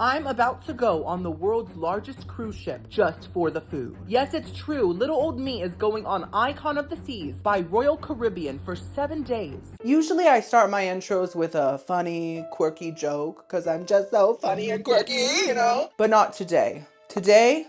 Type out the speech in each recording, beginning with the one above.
I'm about to go on the world's largest cruise ship just for the food. Yes, it's true, little old me is going on Icon of the Seas by Royal Caribbean for 7 days. Usually I start my intros with a funny, quirky joke, because I'm just so funny and quirky, you know? But not today. Today,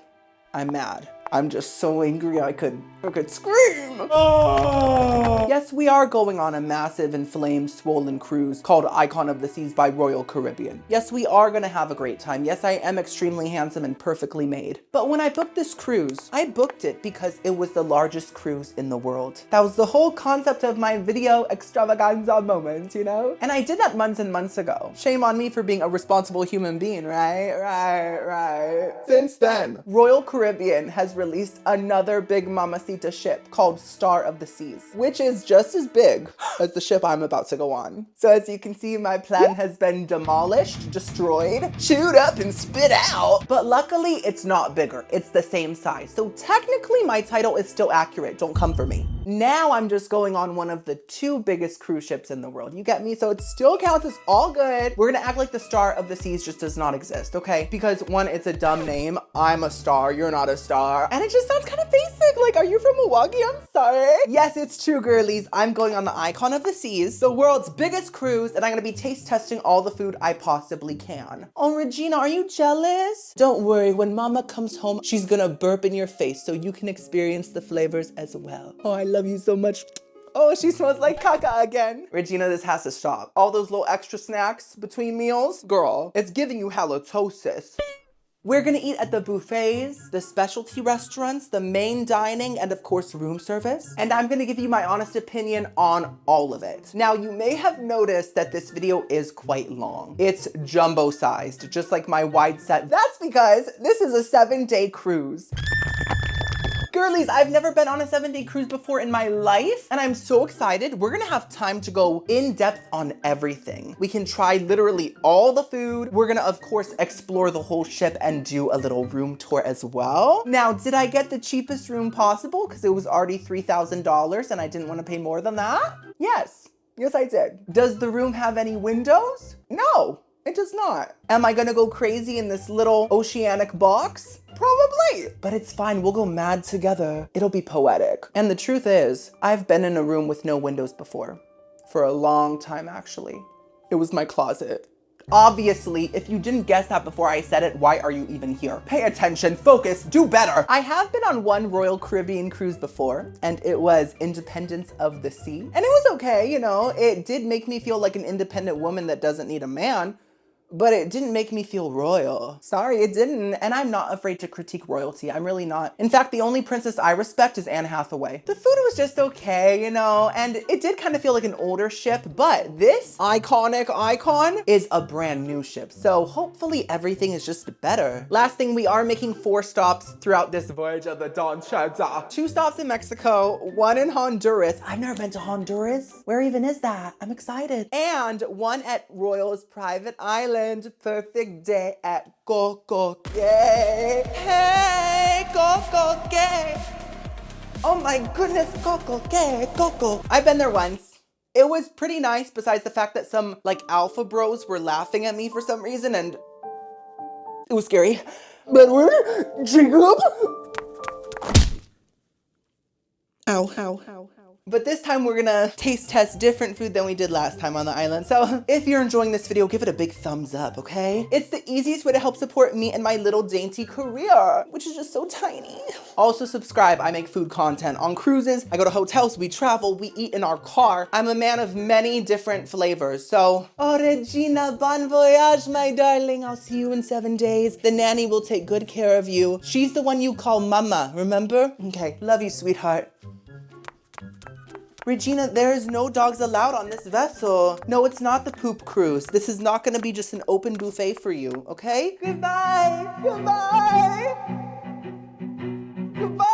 I'm mad. I'm just so angry I could scream. Oh. Yes, we are going on a massive inflamed, swollen cruise called Icon of the Seas by Royal Caribbean. Yes, we are gonna have a great time. Yes, I am extremely handsome and perfectly made. But when I booked this cruise, I booked it because it was the largest cruise in the world. That was the whole concept of my video extravaganza moment, you know? And I did that months and months ago. Shame on me for being a responsible human being, right? Right. Since then, Royal Caribbean has released another big mamacita ship called Star of the Seas, which is just as big as the ship I'm about to go on. So as you can see, my plan has been demolished, destroyed, chewed up, and spit out. But luckily, it's not bigger. It's the same size. So technically, my title is still accurate. Don't come for me. Now I'm just going on one of the 2 biggest cruise ships in the world. You get me? So it still counts as all good. We're gonna act like the Star of the Seas just does not exist, okay? Because 1, it's a dumb name. I'm a star, you're not a star. And it just sounds kind of basic. Like, are you from Milwaukee? I'm sorry. Yes, it's true, girlies. I'm going on the Icon of the Seas, the world's biggest cruise, and I'm gonna be taste testing all the food I possibly can. Oh, Regina, are you jealous? Don't worry, when mama comes home, she's gonna burp in your face so you can experience the flavors as well. Oh, I love you so much. Oh, she smells like caca again. Regina, this has to stop. All those little extra snacks between meals, girl, it's giving you halitosis. We're gonna eat at the buffets, the specialty restaurants, the main dining, and of course, room service. And I'm gonna give you my honest opinion on all of it. Now, you may have noticed that this video is quite long. It's jumbo sized, just like my wide set. That's because this is a 7-day cruise. Girlies, I've never been on a 7-day cruise before in my life, and I'm so excited. We're gonna have time to go in depth on everything. We can try literally all the food. We're gonna, of course, explore the whole ship and do a little room tour as well. Now, did I get the cheapest room possible? Because it was already $3,000 and I didn't want to pay more than that? Yes, I did. Does the room have any windows? No. It does not. Am I gonna go crazy in this little oceanic box? Probably. But it's fine, we'll go mad together. It'll be poetic. And the truth is, I've been in a room with no windows before. For a long time, actually. It was my closet. Obviously, if you didn't guess that before I said it, why are you even here? Pay attention, focus, do better. I have been on one Royal Caribbean cruise before, and it was Independence of the Sea. And it was okay, you know, it did make me feel like an independent woman that doesn't need a man. But it didn't make me feel royal. Sorry, it didn't. And I'm not afraid to critique royalty. I'm really not. In fact, the only princess I respect is Anne Hathaway. The food was just okay, you know, and it did kind of feel like an older ship, but this iconic icon is a brand new ship. So hopefully everything is just better. Last thing, we are making 4 stops throughout this voyage of the Don Chata. 2 stops in Mexico, 1 in Honduras. I've never been to Honduras. Where even is that? I'm excited. And 1 at Royal's private island. Perfect day at CocoCay. Hey, CocoCay. Oh my goodness, CocoCay, Coco. I've been there once. It was pretty nice, besides the fact that some like alpha bros were laughing at me for some reason, and it was scary. But we're Jacob. Ow. But this time we're gonna taste test different food than we did last time on the island. So if you're enjoying this video, give it a big thumbs up, okay? It's the easiest way to help support me and my little dainty career, which is just so tiny. Also subscribe, I make food content on cruises. I go to hotels, we travel, we eat in our car. I'm a man of many different flavors. So, oh Regina, bon voyage, my darling. I'll see you in 7 days. The nanny will take good care of you. She's the one you call mama, remember? Okay, love you, sweetheart. Regina, there's no dogs allowed on this vessel. No, it's not the poop cruise. This is not gonna be just an open buffet for you, okay? Goodbye, goodbye, goodbye.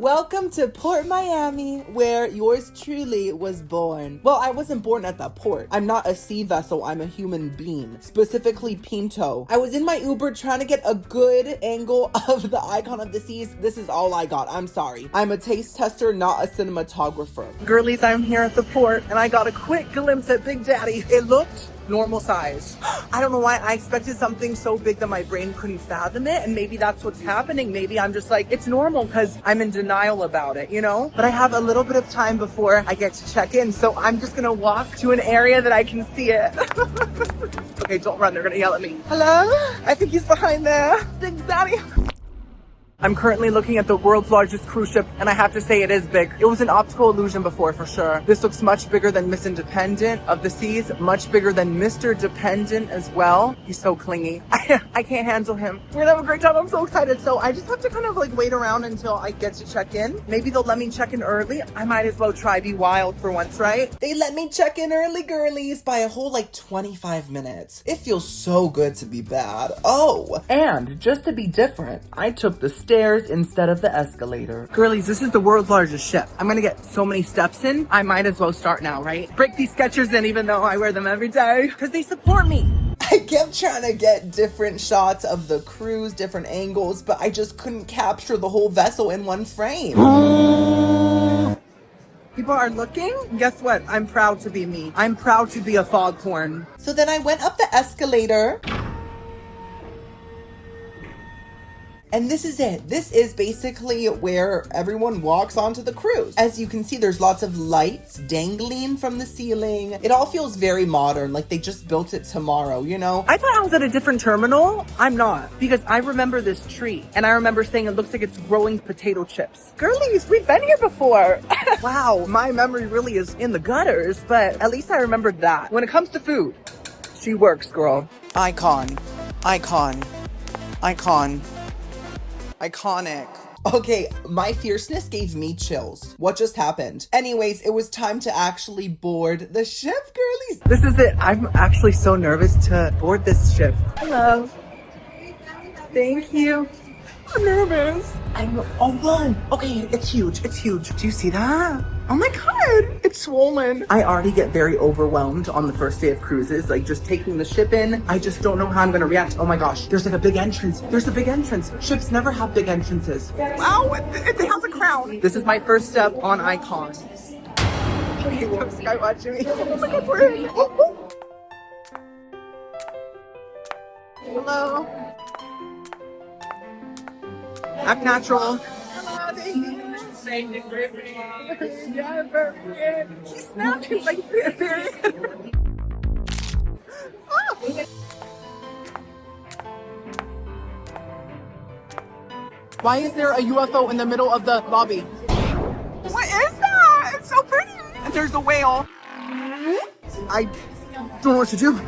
Welcome to Port Miami, where yours truly was born. Well, I wasn't born at the port. I'm not a sea vessel, I'm a human being, specifically Pinto. I was in my Uber trying to get a good angle of the icon of the seas. This is all I got, I'm sorry. I'm a taste tester, not a cinematographer. Girlies, I'm here at the port, and I got a quick glimpse at Big Daddy. It looked normal size. I don't know why I expected something so big that my brain couldn't fathom it, and maybe that's what's happening. Maybe I'm just like, it's normal because I'm in denial about it, you know? But I have a little bit of time before I get to check in, so I'm just gonna walk to an area that I can see it. Okay, don't run, they're gonna yell at me. Hello? I think he's behind there. Big Daddy. I'm currently looking at the world's largest cruise ship, and I have to say it is big. It was an optical illusion before, for sure. This looks much bigger than Miss Independent of the Seas, much bigger than Mr. Dependent as well. He's so clingy. I can't handle him. We're gonna have a great time. I'm so excited. So I just have to kind of like wait around until I get to check in. Maybe they'll let me check in early. I might as well try be wild for once, right? They let me check in early, girlies, by a whole like 25 minutes. It feels so good to be bad. Oh, and just to be different, I took the stairs instead of the escalator. Girlies, this is the world's largest ship. I'm gonna get so many steps in, I might as well start now, right? Break these Skechers in even though I wear them every day, because they support me. I kept trying to get different shots of the cruise, different angles, but I just couldn't capture the whole vessel in one frame. People are looking. Guess what? I'm proud to be me. I'm proud to be a foghorn. So then I went up the escalator. And this is it. This is basically where everyone walks onto the cruise. As you can see, there's lots of lights dangling from the ceiling. It all feels very modern, like they just built it tomorrow, you know? I thought I was at a different terminal. I'm not, because I remember this tree. And I remember saying it looks like it's growing potato chips. Girlies, we've been here before. Wow, my memory really is in the gutters, but at least I remembered that. When it comes to food, she works, girl. Icon, icon, icon. Iconic. Okay, my fierceness gave me chills. What just happened? Anyways, it was time to actually board the ship, girlies. This is it. I'm actually so nervous to board this ship. Hello. Thank you. I'm nervous. Oh, whoa. Okay, it's huge. It's huge. Do you see that? Oh my God, it's swollen. I already get very overwhelmed on the first day of cruises, like just taking the ship in. I just don't know how I'm gonna react. Oh my gosh, there's like a big entrance. There's a big entrance. Ships never have big entrances. Wow, it has a crown. This is my first step on Icon. Okay, come sky watching me. Oh my God, we're in. Oh. Hello. I'm natural. Hello, thank you. Yeah, very good. He snapped him like very good. Oh. Why is there a UFO in the middle of the lobby? What is that? It's so pretty. And there's a whale. I don't know what to do.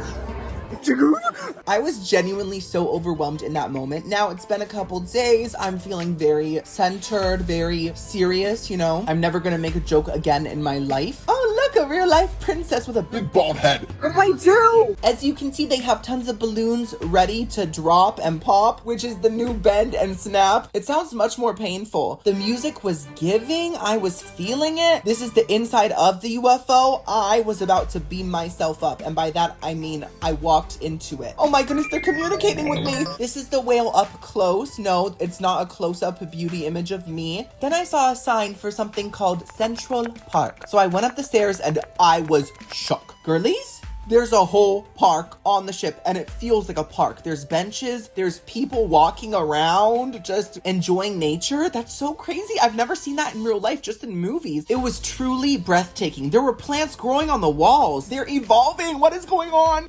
I was genuinely so overwhelmed in that moment. Now it's been a couple days. I'm feeling very centered, very serious, you know? I'm never gonna make a joke again in my life. Oh, look, a real life princess with a big bald head. What do I do? As you can see, they have tons of balloons ready to drop and pop, which is the new bend and snap. It sounds much more painful. The music was giving. I was feeling it. This is the inside of the UFO. I was about to beam myself up. And by that, I mean I walked into it. Oh my goodness, they're communicating with me. This is the whale up close. No, it's not a close-up beauty image of me. Then I saw a sign for something called Central Park. So I went up the stairs and I was shook. Girlies, there's a whole park on the ship and it feels like a park. There's benches, there's people walking around, just enjoying nature. That's so crazy. I've never seen that in real life, just in movies. It was truly breathtaking. There were plants growing on the walls. They're evolving. What is going on?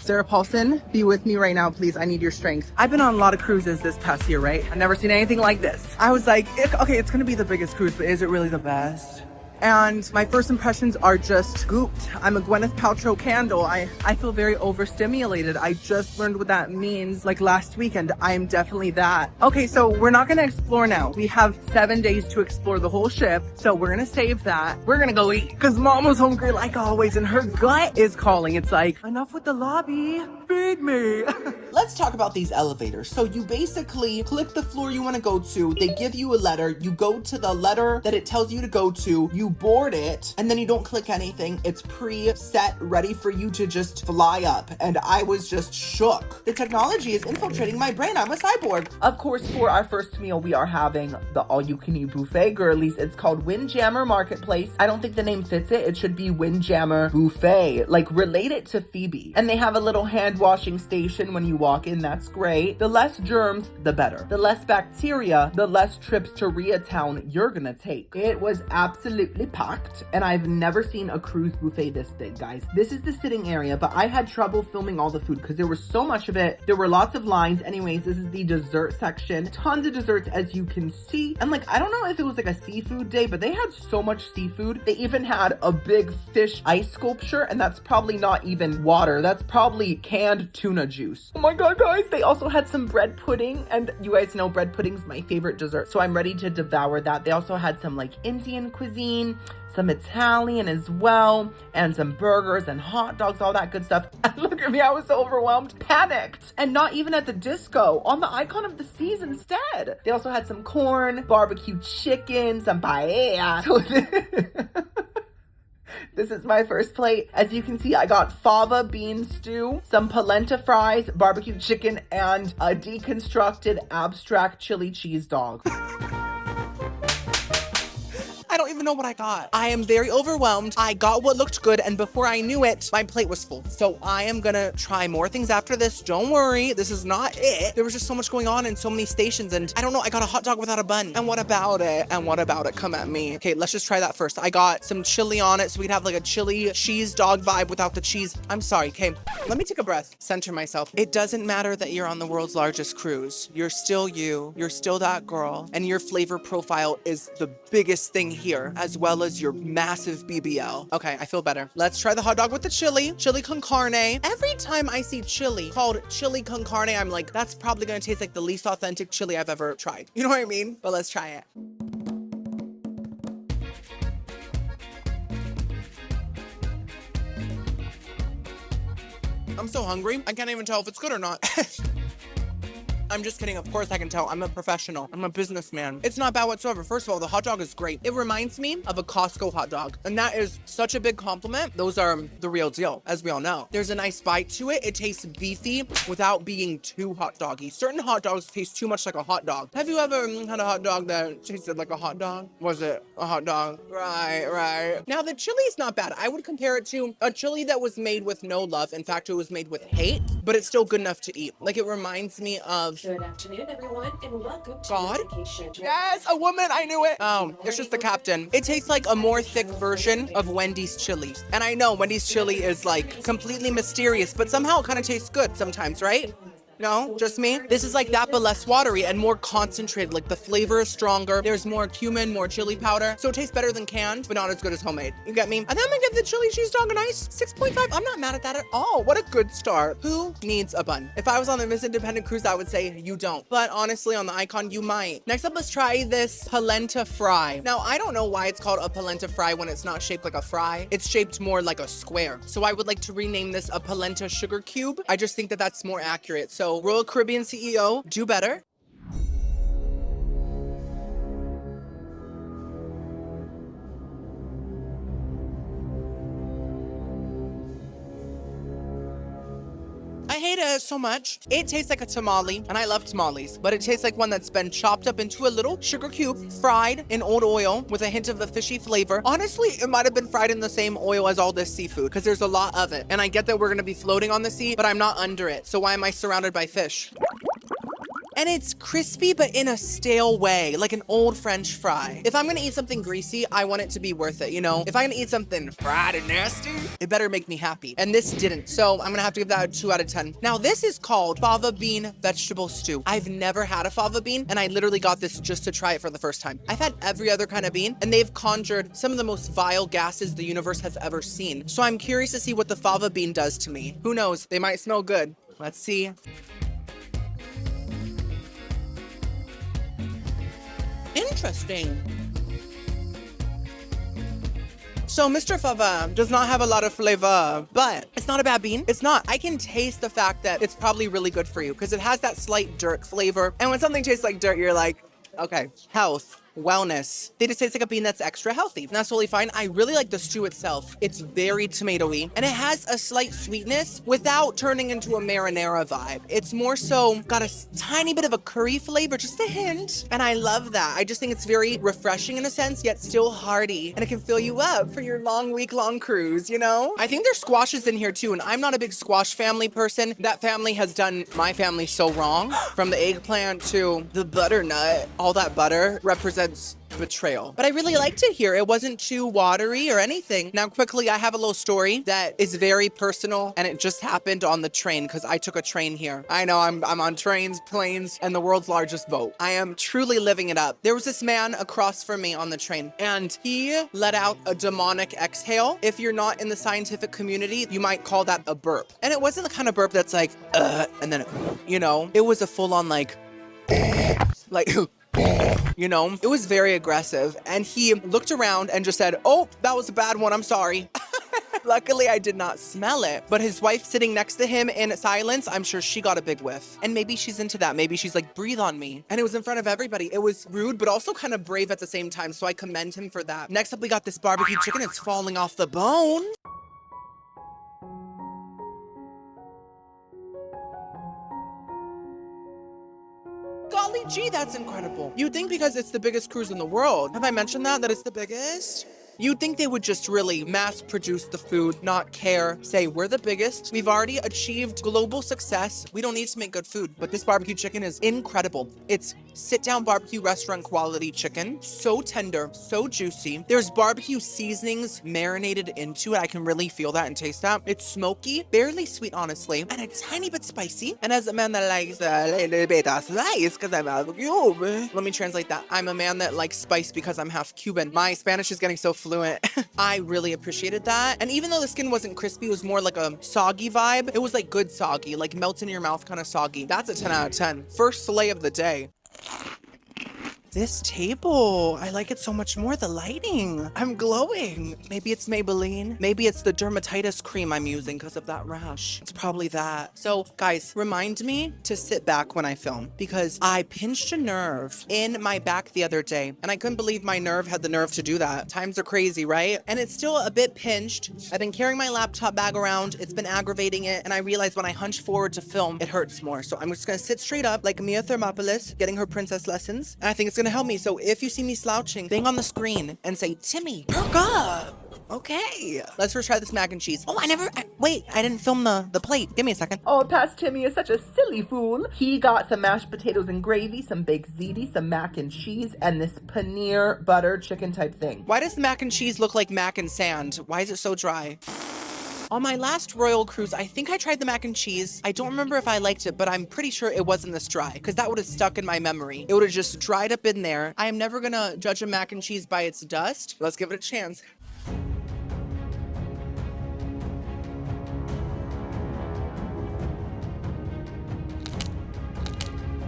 Sarah Paulson, be with me right now, please. I need your strength. I've been on a lot of cruises this past year, right? I've never seen anything like this. I was like, okay, it's gonna be the biggest cruise, but is it really the best? and my first impressions are just gooped. I'm a Gwyneth Paltrow candle. I feel very overstimulated. I just learned what that means like last weekend. I am definitely that. Okay, so we're not gonna explore now. We have 7 days to explore the whole ship, so we're gonna save that. We're gonna go eat because Mom was hungry like always, and her gut is calling. It's like, enough with the lobby, feed me. Let's talk about these elevators. So you basically click the floor you want to go to. They give you a letter. You go to the letter that it tells you to go to. You board it, and then you don't click anything. It's pre-set, ready for you to just fly up. And I was just shook. The technology is infiltrating my brain. I'm a cyborg. Of course, for our first meal, we are having the all-you-can-eat buffet, girlies. It's called Windjammer Marketplace. I don't think the name fits it. It should be Windjammer Buffet. Like, relate it to Phoebe. And they have a little hand washing station when you walk in. That's great. The less germs, the better. The less bacteria, the less trips to Koreatown you're gonna take. It was absolutely packed, and I've never seen a cruise buffet this big, guys. This is the sitting area, but I had trouble filming all the food because there was so much of it. There were lots of lines. Anyways, this is the dessert section. Tons of desserts, as you can see. And like, I don't know if it was like a seafood day, but they had so much seafood. They even had a big fish ice sculpture, and that's probably not even water. That's probably canned tuna juice. Oh my god, guys. They also had some bread pudding, and you guys know bread pudding's my favorite dessert, so I'm ready to devour that. They also had some like Indian cuisine, some Italian as well, and some burgers and hot dogs, all that good stuff. And look at me, I was so overwhelmed, panicked, and not even at the disco, on the Icon of the Seas instead. They also had some corn, barbecue chicken, some paella. So this is my first plate. As you can see, I got fava bean stew, some polenta fries, barbecue chicken, and a deconstructed abstract chili cheese dog. I don't even know what I got. I am very overwhelmed. I got what looked good, and before I knew it, my plate was full. So I am gonna try more things after this. Don't worry, this is not it. There was just so much going on in so many stations, and I don't know, I got a hot dog without a bun. And what about it? And what about it? Come at me. Okay, let's just try that first. I got some chili on it, so we'd have like a chili cheese dog vibe without the cheese. I'm sorry, okay. Let me take a breath. Center myself. It doesn't matter that you're on the world's largest cruise. You're still you. You're still that girl. And your flavor profile is the biggest thing here, as well as your massive BBL. Okay, I feel better. Let's try the hot dog with the chili con carne. Every time I see chili called chili con carne, I'm like, that's probably gonna taste like the least authentic chili I've ever tried. You know what I mean? But let's try it. I'm so hungry, I can't even tell if it's good or not. I'm just kidding. Of course I can tell. I'm a professional. I'm a businessman. It's not bad whatsoever. First of all, the hot dog is great. It reminds me of a Costco hot dog, and that is such a big compliment. Those are the real deal, as we all know. There's a nice bite to it. It tastes beefy without being too hot doggy. Certain hot dogs taste too much like a hot dog. Have you ever had a hot dog that tasted like a hot dog? Was it a hot dog? Right. Now, the chili is not bad. I would compare it to a chili that was made with no love. In fact, it was made with hate, but it's still good enough to eat. Like, it reminds me of... Good afternoon, everyone, and welcome to God? Vacation. Yes, a woman, I knew it. Oh, it's just the captain. It tastes like a more thick version of Wendy's chili. And I know Wendy's chili is like completely mysterious, but somehow it kind of tastes good sometimes, right? No, just me? This is like that, but less watery and more concentrated. Like the flavor is stronger. There's more cumin, more chili powder. So it tastes better than canned, but not as good as homemade. You get me? And then I'm gonna give the chili cheese dog a nice 6.5. I'm not mad at that at all. What a good start. Who needs a bun? If I was on the Miss Independent cruise, I would say you don't. But honestly, on the Icon, you might. Next up, let's try this polenta fry. Now, I don't know why it's called a polenta fry when it's not shaped like a fry. It's shaped more like a square. So I would like to rename this a polenta sugar cube. I just think that that's more accurate. So Royal Caribbean CEO, do better. I hate it so much. It tastes like a tamale, and I love tamales, but it tastes like one that's been chopped up into a little sugar cube, fried in old oil with a hint of the fishy flavor. Honestly, it might have been fried in the same oil as all this seafood, because there's a lot of it. And I get that we're gonna be floating on the sea, but I'm not under it. So why am I surrounded by fish? And it's crispy, but in a stale way, like an old French fry. If I'm gonna eat something greasy, I want it to be worth it, you know? If I'm gonna eat something fried and nasty, it better make me happy. And this didn't, so I'm gonna have to give that a 2 out of 10. Now, this is called fava bean vegetable stew. I've never had a fava bean, and I literally got this just to try it for the first time. I've had every other kind of bean, and they've conjured some of the most vile gases the universe has ever seen. So I'm curious to see what the fava bean does to me. Who knows? They might smell good. Let's see. Interesting. So Mr. Fava does not have a lot of flavor, but it's not a bad bean. It's not. I can taste the fact that it's probably really good for you because it has that slight dirt flavor. And when something tastes like dirt, you're like, okay, health. Wellness. They just taste like a bean that's extra healthy. And that's totally fine. I really like the stew itself. It's very tomatoey and it has a slight sweetness without turning into a marinara vibe. It's more so got a tiny bit of a curry flavor, just a hint. And I love that. I just think it's very refreshing in a sense, yet still hearty. And it can fill you up for your long week-long cruise, you know? I think there's squashes in here too. And I'm not a big squash family person. That family has done my family so wrong. From the eggplant to the butternut, all that butter represents betrayal. But I really liked it here. It wasn't too watery or anything. Now quickly, I have a little story that is very personal and it just happened on the train because I took a train here. I know I'm on trains, planes, and the world's largest boat. I am truly living it up. There was this man across from me on the train and he let out a demonic exhale. If you're not in the scientific community, you might call that a burp. And it wasn't the kind of burp that's like, and then, you know, it was a full on like, you know, it was very aggressive. And he looked around and just said, oh, that was a bad one. I'm sorry. Luckily, I did not smell it. But his wife sitting next to him in silence, I'm sure she got a big whiff. And maybe she's into that. Maybe she's like, breathe on me. And it was in front of everybody. It was rude, but also kind of brave at the same time. So I commend him for that. Next up, we got this barbecue chicken. It's falling off the bone. Golly gee, that's incredible. You'd think because it's the biggest cruise in the world. Have I mentioned that it's the biggest? You'd think they would just really mass produce the food, not care, say we're the biggest. We've already achieved global success. We don't need to make good food, but this barbecue chicken is incredible. It's sit-down barbecue restaurant quality chicken. So tender, so juicy. There's barbecue seasonings marinated into it. I can really feel that and taste that. It's smoky, barely sweet, honestly, and a tiny bit spicy. And as a man that likes a little bit of spice, because I'm half Cuban. Let me translate that. I'm a man that likes spice because I'm half Cuban. My Spanish is getting so fluent. I really appreciated that. And even though the skin wasn't crispy, it was more like a soggy vibe. It was like good soggy, like melts in your mouth kind of soggy. That's a 10 out of 10. First filet of the day. This table, I like it so much more. The lighting, I'm glowing. Maybe it's Maybelline. Maybe it's the dermatitis cream I'm using because of that rash. It's probably that. So guys, remind me to sit back when I film because I pinched a nerve in my back the other day and I couldn't believe my nerve had the nerve to do that. Times are crazy, right? And it's still a bit pinched. I've been carrying my laptop bag around. It's been aggravating it. And I realized when I hunch forward to film, it hurts more. So I'm just gonna sit straight up like Mia Thermopolis getting her princess lessons. And I think it's gonna help me. So if you see me slouching, bang on the screen and say, Timmy, perk up. Okay, let's first try this mac and cheese. Oh, wait, I didn't film the plate. Give me a second. Oh, past Timmy is such a silly fool. He got some mashed potatoes and gravy, some baked ziti, some mac and cheese, and this paneer butter chicken type thing. Why does the mac and cheese look like mac and sand? Why is it so dry? On my last royal cruise, I think I tried the mac and cheese. I don't remember if I liked it, but I'm pretty sure it wasn't this dry because that would have stuck in my memory. It would have just dried up in there. I am never gonna judge a mac and cheese by its dust. Let's give it a chance.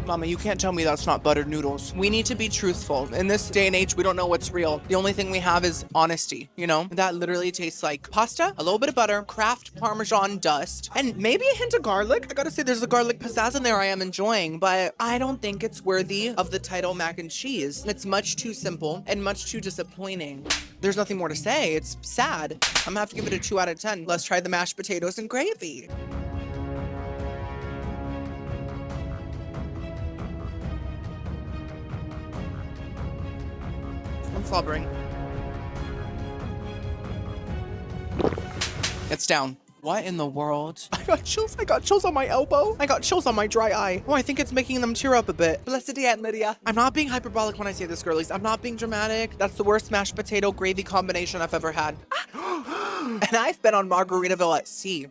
Mama, you can't tell me that's not buttered noodles. We need to be truthful. In this day and age, we don't know what's real. The only thing we have is honesty, you know? That literally tastes like pasta, a little bit of butter, Kraft Parmesan dust, and maybe a hint of garlic. I gotta say, there's a garlic pizzazz in there I am enjoying, but I don't think it's worthy of the title mac and cheese. It's much too simple and much too disappointing. There's nothing more to say. It's sad. I'm gonna have to give it a 2 out of 10. Let's try the mashed potatoes and gravy. I'm slobbering. It's down. What in the world? I got chills. I got chills on my elbow. I got chills on my dry eye. Oh, I think it's making them tear up a bit. Blessed Aunt Lydia. I'm not being hyperbolic when I say this, girlies. I'm not being dramatic. That's the worst mashed potato gravy combination I've ever had. And I've been on Margaritaville at sea.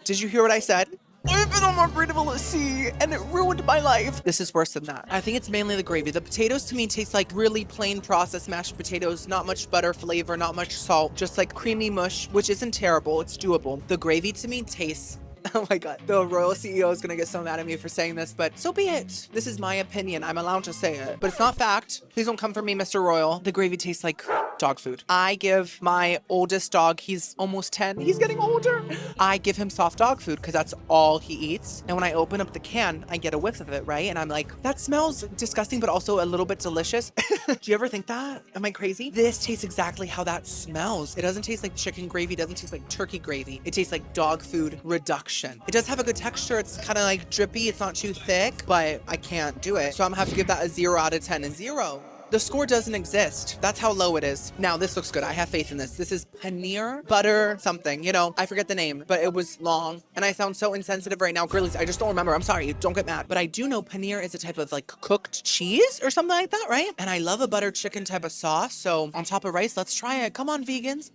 Did you hear what I said? I've been on Margaritaville at sea, and it ruined my life. This is worse than that. I think it's mainly the gravy. The potatoes to me taste like really plain processed mashed potatoes, not much butter flavor, not much salt, just like creamy mush, which isn't terrible. It's doable. The gravy to me tastes... Oh my God, the royal CEO is gonna get so mad at me for saying this, but so be it. This is my opinion. I'm allowed to say it, but it's not fact. Please don't come for me, Mr. Royal. The gravy tastes like dog food. I give my oldest dog, he's almost 10. He's getting older. I give him soft dog food because that's all he eats. And when I open up the can, I get a whiff of it, right? And I'm like, that smells disgusting, but also a little bit delicious. Do you ever think that? Am I crazy? This tastes exactly how that smells. It doesn't taste like chicken gravy. It doesn't taste like turkey gravy. It tastes like dog food reduction. It does have a good texture. It's kind of like drippy. It's not too thick, but I can't do it. So I'm gonna have to give that a 0 out of 10. A 0. The score doesn't exist. That's how low it is. Now, this looks good. I have faith in this. This is paneer butter something. You know, I forget the name, but it was long. And I sound so insensitive right now. Girlies, I just don't remember. I'm sorry. Don't get mad. But I do know paneer is a type of like cooked cheese or something like that, right? And I love a butter chicken type of sauce. So on top of rice, let's try it. Come on, vegans.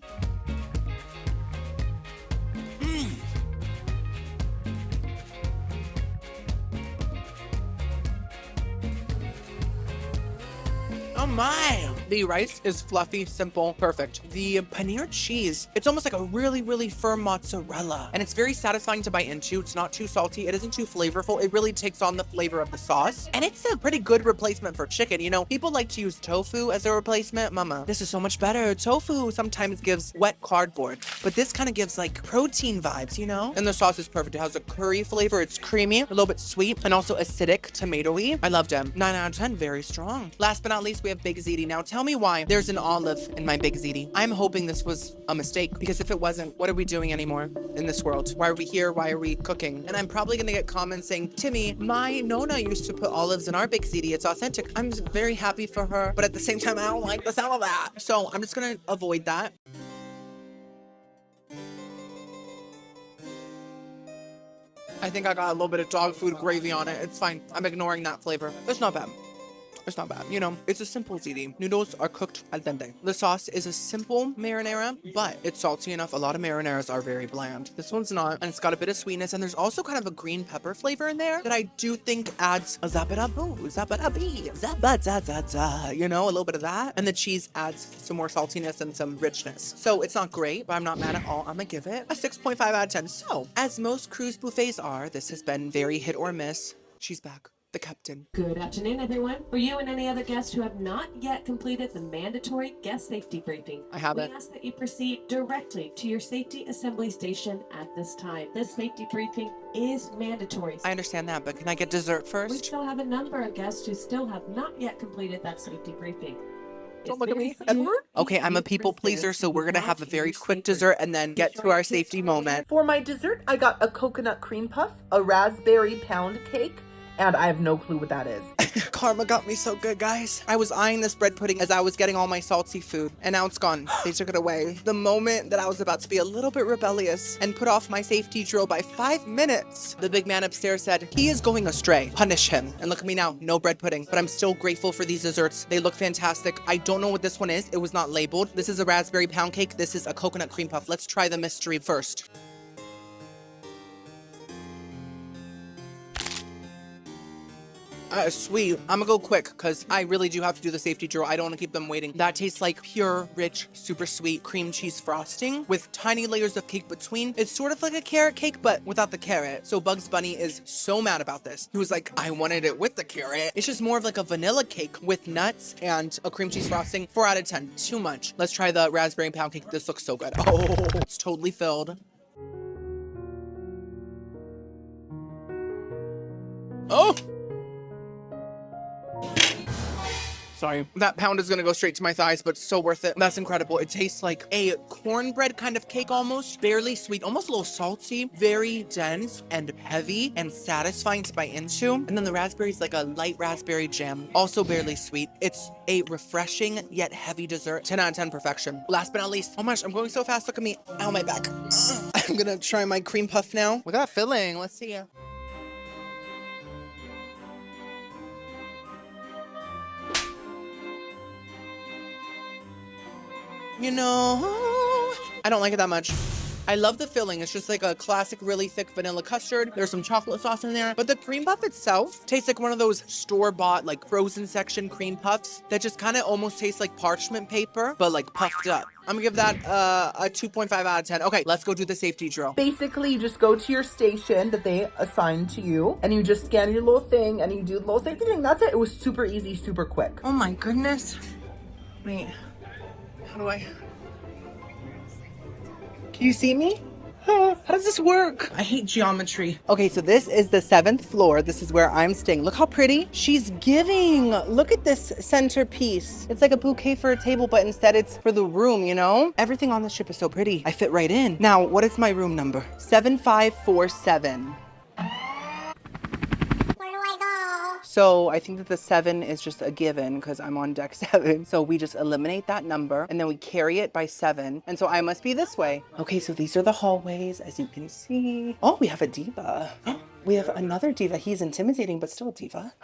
Oh my! The rice is fluffy, simple, perfect. The paneer cheese, it's almost like a really, really firm mozzarella. And it's very satisfying to bite into. It's not too salty. It isn't too flavorful. It really takes on the flavor of the sauce. And it's a pretty good replacement for chicken. You know, people like to use tofu as a replacement. Mama, this is so much better. Tofu sometimes gives wet cardboard, but this kind of gives like protein vibes, you know? And the sauce is perfect. It has a curry flavor. It's creamy, a little bit sweet, and also acidic, tomatoey. I loved them. 9 out of 10, very strong. Last but not least, we have Big Ziti. Now tell me why there's an olive in my Big Ziti. I'm hoping this was a mistake, because if it wasn't, what are we doing anymore in this world? Why are we here? Why are we cooking? And I'm probably gonna get comments saying, Timmy, my Nona used to put olives in our Big Ziti. It's authentic. I'm very happy for her, but at the same time, I don't like the sound of that. So I'm just gonna avoid that. I think I got a little bit of dog food gravy on it. It's fine. I'm ignoring that flavor. It's not bad. It's not bad. You know, it's a simple ziti. Noodles are cooked al dente. The sauce is a simple marinara, but it's salty enough. A lot of marinaras are very bland. This one's not, and it's got a bit of sweetness, and there's also kind of a green pepper flavor in there that I do think adds a zabba-da-boo, zabba-da-bee, zabba-da-da-da, you know, a little bit of that. And the cheese adds some more saltiness and some richness. So it's not great, but I'm not mad at all. I'm gonna give it a 6.5 out of 10. So, as most cruise buffets are, this has been very hit or miss. She's back. The captain. Good afternoon, everyone. For you and any other guests who have not yet completed the mandatory guest safety briefing, I haven't. We ask that you proceed directly to your safety assembly station at this time. This safety briefing is mandatory. I understand that, but can I get dessert first? We still have a number of guests who still have not yet completed that safety briefing. Don't look at me, Edward. Okay, I'm a people pleaser, so we're gonna have a very quick dessert and then get to our safety moment. For my dessert, I got a coconut cream puff, a raspberry pound cake, and I have no clue what that is. Karma got me so good, guys. I was eyeing this bread pudding as I was getting all my salty food, and now it's gone. They took it away. The moment that I was about to be a little bit rebellious and put off my safety drill by 5 minutes, the big man upstairs said, he is going astray. Punish him. And look at me now, no bread pudding. But I'm still grateful for these desserts. They look fantastic. I don't know what this one is. It was not labeled. This is a raspberry pound cake. This is a coconut cream puff. Let's try the mystery first. Sweet. I'm gonna go quick because I really do have to do the safety drill. I don't want to keep them waiting. That tastes like pure, rich, super sweet cream cheese frosting with tiny layers of cake between. It's sort of like a carrot cake, but without the carrot. So Bugs Bunny is so mad about this. He was like, I wanted it with the carrot. It's just more of like a vanilla cake with nuts and a cream cheese frosting. 4 out of 10. Too much. Let's try the raspberry pound cake. This looks so good. Oh, it's totally filled. Oh! Sorry. That pound is gonna go straight to my thighs, but so worth it. That's incredible. It tastes like a cornbread kind of cake almost. Barely sweet, almost a little salty, very dense and heavy and satisfying to bite into. And then the raspberry is like a light raspberry jam, also barely sweet. It's a refreshing yet heavy dessert. 10 out of 10 perfection. Last but not least, oh my gosh, I'm going so fast. Look at me. Ow, my back. I'm gonna try my cream puff now. We got filling, let's see. You know, I don't like it that much. I love the filling. It's just like a classic, really thick vanilla custard. There's some chocolate sauce in there. But the cream puff itself tastes like one of those store-bought, like frozen section cream puffs that just kind of almost tastes like parchment paper, but like puffed up. I'm gonna give that a 2.5 out of 10. Okay, let's go do the safety drill. Basically, you just go to your station that they assign to you, and you just scan your little thing, and you do the little safety thing. That's it. It was super easy, super quick. Oh my goodness. Wait, how do I... Can you see me? How does this work? I hate geometry. Okay, so this is the 7th floor. This is where I'm staying. Look how pretty. She's giving. Look at this centerpiece. It's like a bouquet for a table, but instead it's for the room, you know? Everything on the ship is so pretty. I fit right in. Now, what is my room number? 7547. So I think that the 7 is just a given because I'm on deck 7. So we just eliminate that number and then we carry it by 7. And so I must be this way. Okay, so these are the hallways, as you can see. Oh, we have a diva. We have another diva. He's intimidating, but still a diva.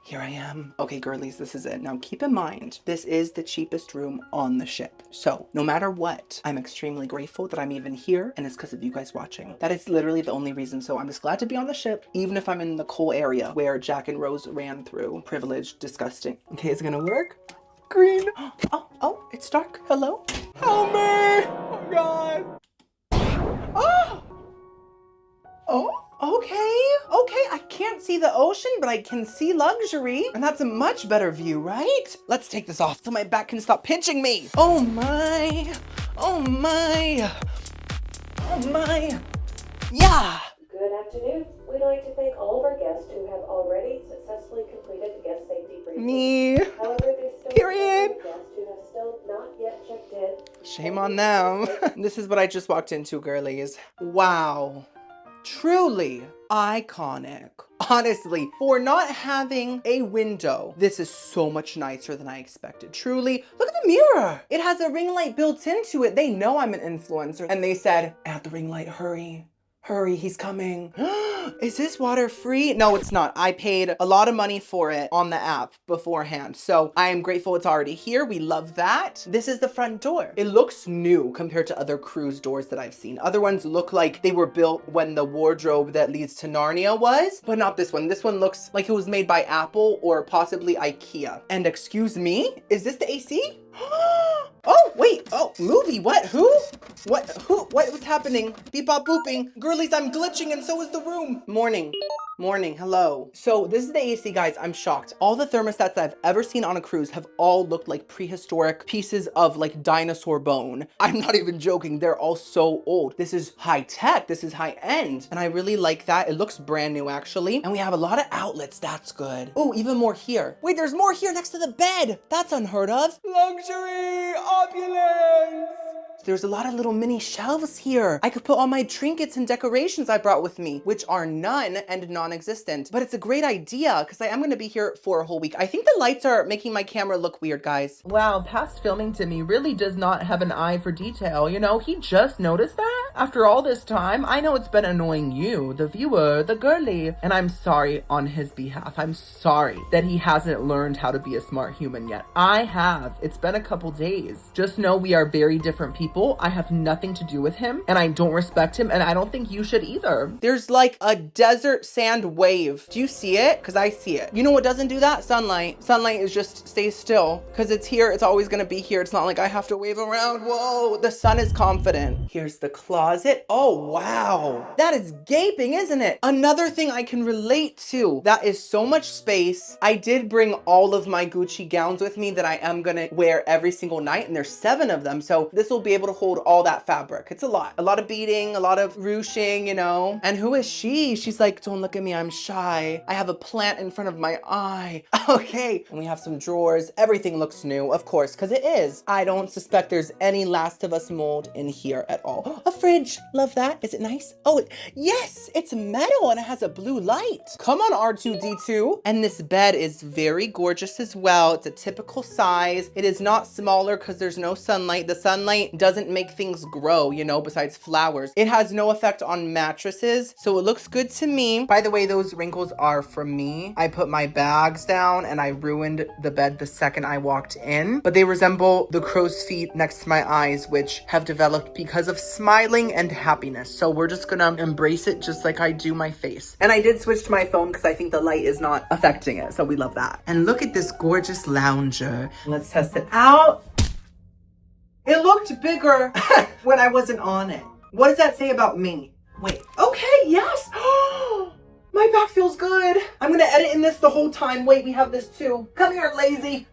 Here I am. Okay, girlies, this is it. Now keep in mind, this is the cheapest room on the ship. So no matter what, I'm extremely grateful that I'm even here, and it's because of you guys watching. That is literally the only reason. So I'm just glad to be on the ship, even if I'm in the coal area where Jack and Rose ran through. Privileged, disgusting. Okay, is it gonna work? Green. Oh, it's dark. Hello? Help me! Oh God. Okay, I can't see the ocean, but I can see luxury. And that's a much better view, right? Let's take this off so my back can stop pinching me. Oh my. Yeah. Good afternoon. We'd like to thank all of our guests who have already successfully completed the guest safety briefing. Me. However, there's still Period. guests who have still not yet checked in. Shame on them. This is what I just walked into, girlies. Wow. Truly iconic. Honestly, for not having a window, this is so much nicer than I expected. Truly, look at the mirror. It has a ring light built into it. They know I'm an influencer. And they said, add the ring light, hurry. Hurry, he's coming. Is this water free? No, it's not. I paid a lot of money for it on the app beforehand. So I am grateful it's already here. We love that. This is the front door. It looks new compared to other cruise doors that I've seen. Other ones look like they were built when the wardrobe that leads to Narnia was, but not this one. This one looks like it was made by Apple or possibly IKEA. And excuse me, is this the AC? Oh, wait. Oh, movie. What? Who? What? Who? What's happening? Beep, bop, booping. Girlies, I'm glitching and so is the room. Morning. Hello. So this is the AC, guys. I'm shocked. All the thermostats that I've ever seen on a cruise have all looked like prehistoric pieces of like dinosaur bone. I'm not even joking. They're all so old. This is high tech. This is high end. And I really like that. It looks brand new actually. And we have a lot of outlets. That's good. Oh, even more here. Wait, there's more here next to the bed. That's unheard of. Luxury, opulence. There's a lot of little mini shelves here. I could put all my trinkets and decorations I brought with me, which are none and non-existent. But it's a great idea because I am going to be here for a whole week. I think the lights are making my camera look weird, guys. Wow, past filming Timmy really does not have an eye for detail. You know, he just noticed that after all this time. I know it's been annoying you, the viewer, the girly, and I'm sorry on his behalf. I'm sorry that he hasn't learned how to be a smart human yet. I have. It's been a couple days. Just know we are very different people. I have nothing to do with him and I don't respect him and I don't think you should either. There's like a desert sand wave. Do you see it? Because I see it. You know what doesn't do that? Sunlight. Sunlight is just stay still because it's here. It's always going to be here. It's not like I have to wave around. Whoa, the sun is confident. Here's the closet. Oh, wow. That is gaping, isn't it? Another thing I can relate to. That is so much space. I did bring all of my Gucci gowns with me that I am going to wear every single night and there's 7 of them. So this will be able to hold all that fabric. It's a lot of beading, a lot of ruching, you know. And who is she? She's like, don't look at me, I'm shy. I have a plant in front of my eye. Okay. And we have some drawers. Everything looks new, of course, because it is. I don't suspect there's any Last of Us mold in here at all. A fridge. Love that. Is it nice? Oh, yes, it's metal and it has a blue light. Come on, R2D2. And this bed is very gorgeous as well. It's a typical size. It is not smaller because there's no sunlight. The sunlight does doesn't make things grow, you know, besides flowers. It has no effect on mattresses, so it looks good to me. By the way, those wrinkles are from me. I put my bags down and I ruined the bed the second I walked in, but they resemble the crow's feet next to my eyes, which have developed because of smiling and happiness. So we're just gonna embrace it just like I do my face. And I did switch to my phone because I think the light is not affecting it, so we love that. And look at this gorgeous lounger. Let's test it out. It looked bigger when I wasn't on it. What does that say about me? Wait, okay, yes. My back feels good. I'm gonna edit in this the whole time. Wait, we have this too. Come here, lazy.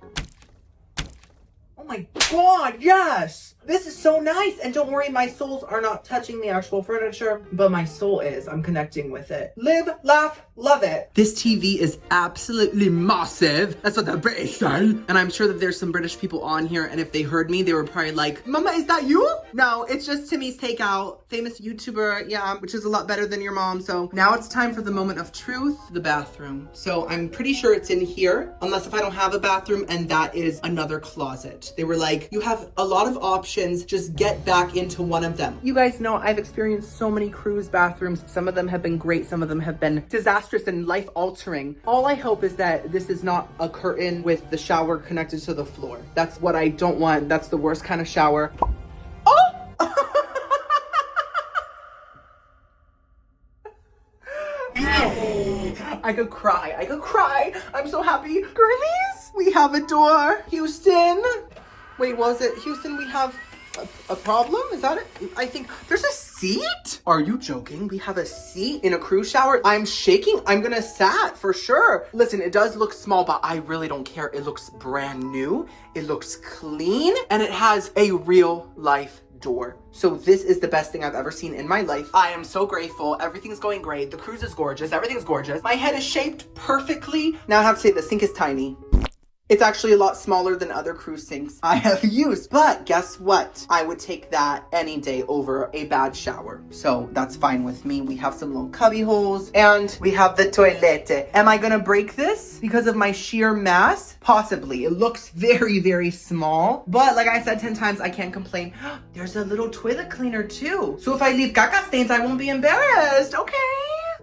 Oh my God, yes. This is so nice. And don't worry, my soles are not touching the actual furniture, but my soul is. I'm connecting with it. Live, laugh, love it. This TV is absolutely massive. That's what the British say. And I'm sure that there's some British people on here, and if they heard me, they were probably like, Mama, is that you? No, it's just Timmy's Takeout, famous YouTuber, yeah, which is a lot better than your mom. So now it's time for the moment of truth, the bathroom. So I'm pretty sure it's in here, unless if I don't have a bathroom, and that is another closet. They were like, you have a lot of options, just get back into one of them. You guys know I've experienced so many cruise bathrooms. Some of them have been great, some of them have been disastrous and life-altering. All I hope is that this is not a curtain with the shower connected to the floor. That's what I don't want. That's the worst kind of shower. Oh! I could cry. I could cry. I'm so happy. Girlies, we have a door. Houston. Wait, was it Houston? We have a problem? Is that it? I think there's a seat. Are you joking? We have a seat in a cruise shower. I'm shaking. I'm gonna sat for sure. Listen, it does look small, but I really don't care. It looks brand new. It looks clean, and it has a real life door. So this is the best thing I've ever seen in my life. I am so grateful. Everything's going great. The cruise is gorgeous. Everything's gorgeous. My head is shaped perfectly. Now I have to say the sink is tiny. It's actually a lot smaller than other cruise sinks I have used. But guess what? I would take that any day over a bad shower. So that's fine with me. We have some little cubby holes and we have the toilet. Am I gonna break this because of my sheer mass? Possibly. It looks very, very small. But like I said 10 times, I can't complain. There's a little toilet cleaner too. So if I leave caca stains, I won't be embarrassed. Okay.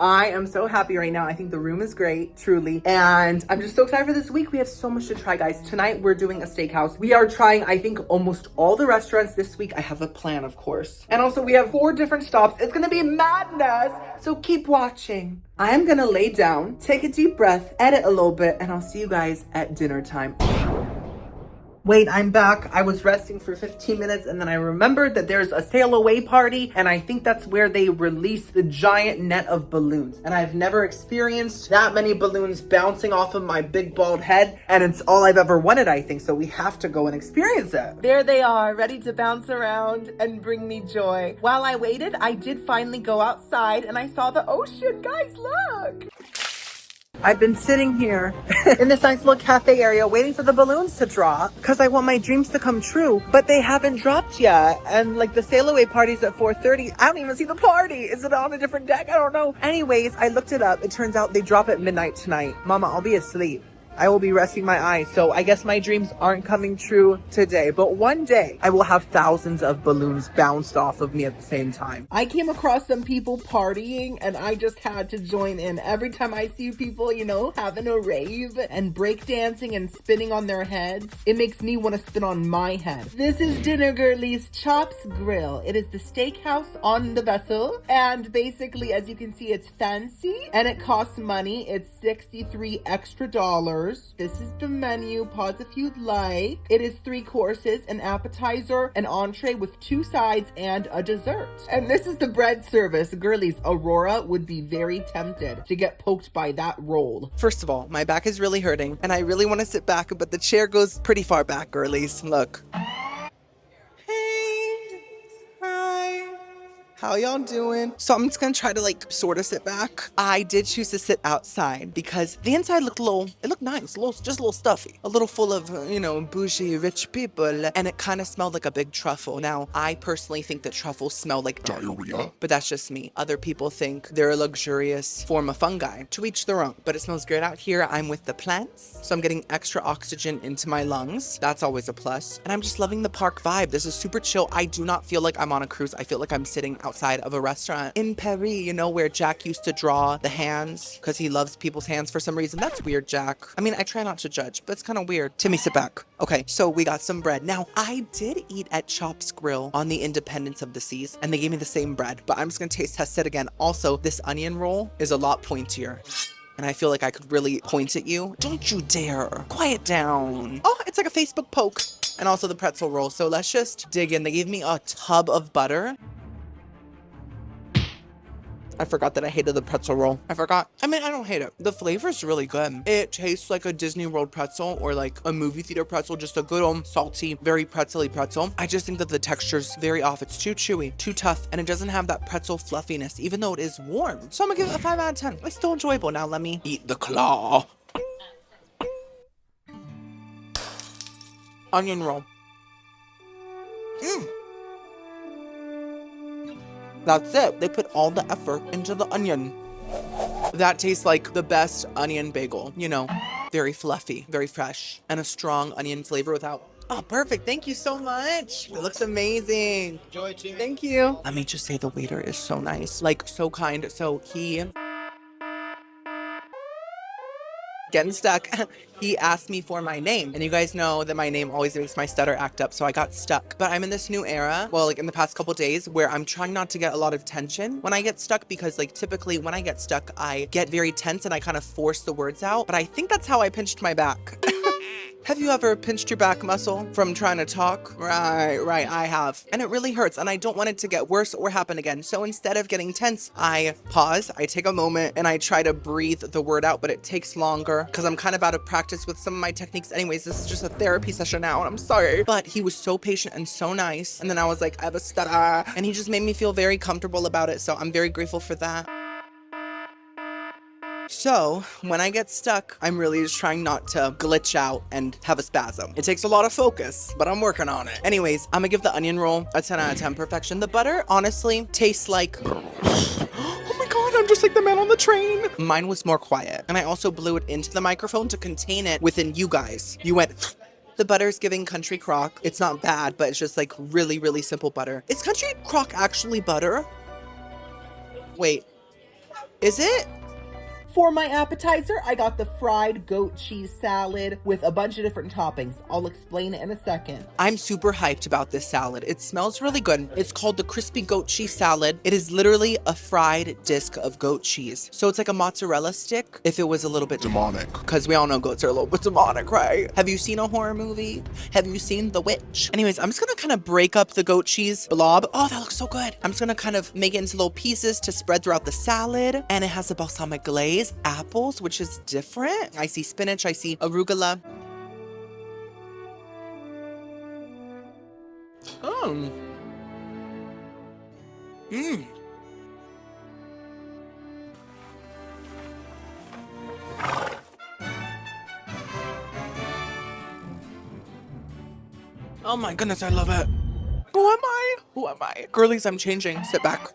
I am so happy right now. I think the room is great, truly. And I'm just so excited for this week. We have so much to try, guys. Tonight, we're doing a steakhouse. We are trying, I think, almost all the restaurants this week. I have a plan, of course. And also, we have 4 different stops. It's gonna be madness. So keep watching. I am gonna lay down, take a deep breath, edit a little bit, and I'll see you guys at dinner time. Wait, I'm back. I was resting for 15 minutes and then I remembered that there's a sail away party and I think that's where they release the giant net of balloons. And I've never experienced that many balloons bouncing off of my big bald head, and it's all I've ever wanted, I think, so we have to go and experience it. There they are, ready to bounce around and bring me joy. While I waited, I did finally go outside and I saw the ocean. Guys, look! I've been sitting here in this nice little cafe area waiting for the balloons to drop because I want my dreams to come true, but they haven't dropped yet. And like the sail away party's at 4:30. I don't even see the party. Is it on a different deck? I don't know. Anyways, I looked it up. It turns out they drop at midnight tonight. Mama, I'll be asleep. I will be resting my eyes. So I guess my dreams aren't coming true today, but one day I will have thousands of balloons bounced off of me at the same time. I came across some people partying and I just had to join in. Every time I see people, you know, having a rave and breakdancing and spinning on their heads, it makes me want to spin on my head. This is Dinner Girlie's Chops Grille. It is the steakhouse on the vessel. And basically, as you can see, it's fancy and it costs money. It's $63 extra. This is the menu. Pause if you'd like. It is 3 courses, an appetizer, an entree with 2 sides, and a dessert. And this is the bread service. Girlies, Aurora would be very tempted to get poked by that roll. First of all, my back is really hurting, and I really want to sit back, but the chair goes pretty far back, girlies. Look. Hey. Hi. How y'all doing? So I'm just gonna try to like sort of sit back. I did choose to sit outside because the inside looked it looked nice, just a little stuffy, a little full of, you know, bougie rich people, and it kind of smelled like a big truffle. Now, I personally think that truffles smell like diarrhea, but that's just me. Other people think they're a luxurious form of fungi. To each their own, but it smells great out here. I'm with the plants, so I'm getting extra oxygen into my lungs. That's always a plus. And I'm just loving the park vibe. This is super chill. I do not feel like I'm on a cruise. I feel like I'm sitting outside of a restaurant in Paris, you know, where Jack used to draw the hands because he loves people's hands for some reason. That's weird, Jack. I mean, I try not to judge, but it's kind of weird. Timmy, sit back. Okay, so we got some bread. Now, I did eat at Chop's Grill on the Independence of the Seas, and they gave me the same bread, but I'm just gonna taste test it again. Also, this onion roll is a lot pointier, and I feel like I could really point at you. Don't you dare. Quiet down. Oh, it's like a Facebook poke. And also the pretzel roll. So let's just dig in. They gave me a tub of butter. I forgot that I hated the pretzel roll. I forgot. I mean, I don't hate it. The flavor is really good. It tastes like a Disney World pretzel or like a movie theater pretzel, just a good old salty, very pretzel-y pretzel. I just think that the texture's very off. It's too chewy, too tough, and it doesn't have that pretzel fluffiness, even though it is warm. So I'm gonna give it a 5 out of 10. It's still enjoyable. Now let me eat the claw. Onion roll. That's it. They put all the effort into the onion. That tastes like the best onion bagel, you know, very fluffy, very fresh, and a strong onion flavor without. Oh, perfect. Thank you so much. It looks amazing. Enjoy, Timmy. Thank you. Let me just say the waiter is so nice, like so kind. So he getting stuck. He asked me for my name, and you guys know that my name always makes my stutter act up, so I got stuck. But I'm in this new era, well, like in the past couple days, where I'm trying not to get a lot of tension when I get stuck, because like typically when I get stuck, I get very tense and I kind of force the words out. But I think that's how I pinched my back. Have you ever pinched your back muscle from trying to talk? Right, I have. And it really hurts, and I don't want it to get worse or happen again. So instead of getting tense, I pause, I take a moment, and I try to breathe the word out, but it takes longer because I'm kind of out of practice with some of my techniques. Anyways, this is just a therapy session now, and I'm sorry. But he was so patient and so nice. And then I was like, I have a stutter. And he just made me feel very comfortable about it. So I'm very grateful for that. So when I get stuck, I'm really just trying not to glitch out and have a spasm. It takes a lot of focus, but I'm working on it. Anyways, I'm gonna give the onion roll a 10 out of 10 perfection. The butter honestly tastes like, oh my God, I'm just like the man on the train. Mine was more quiet. And I also blew it into the microphone to contain it within you guys. You went, the butter's giving country crock. It's not bad, but it's just like really, really simple butter. Is country crock actually butter? Wait, is it? For my appetizer, I got the fried goat cheese salad with a bunch of different toppings. I'll explain it in a second. I'm super hyped about this salad. It smells really good. It's called the crispy goat cheese salad. It is literally a fried disc of goat cheese. So it's like a mozzarella stick if it was a little bit demonic. Because we all know goats are a little bit demonic, right? Have you seen a horror movie? Have you seen The Witch? Anyways, I'm just gonna kind of break up the goat cheese blob. Oh, that looks so good. I'm just gonna kind of make it into little pieces to spread throughout the salad. And it has a balsamic glaze. Apples, which is different. I see spinach, I see arugula. Oh my goodness, I love it. Who am I? Who am I? Girlies, I'm changing. Sit back.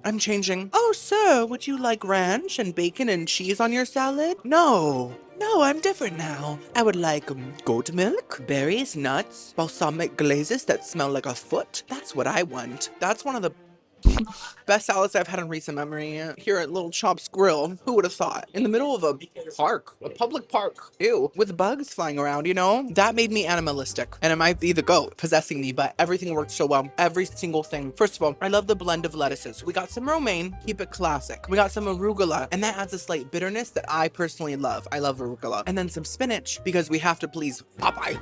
I'm changing. Oh, sir, would you like ranch and bacon and cheese on your salad? No, I'm different now. I would like goat milk, berries, nuts, balsamic glazes that smell like a foot. That's what I want. That's one of the best salads I've had in recent memory here at Little Chop's Grill. Who would have thought? In the middle of a park, a public park, ew, with bugs flying around, you know? That made me animalistic. And it might be the goat possessing me, but everything worked so well. Every single thing. First of all, I love the blend of lettuces. We got some romaine, keep it classic. We got some arugula, and that adds a slight bitterness that I personally love. I love arugula. And then some spinach, because we have to please Popeye.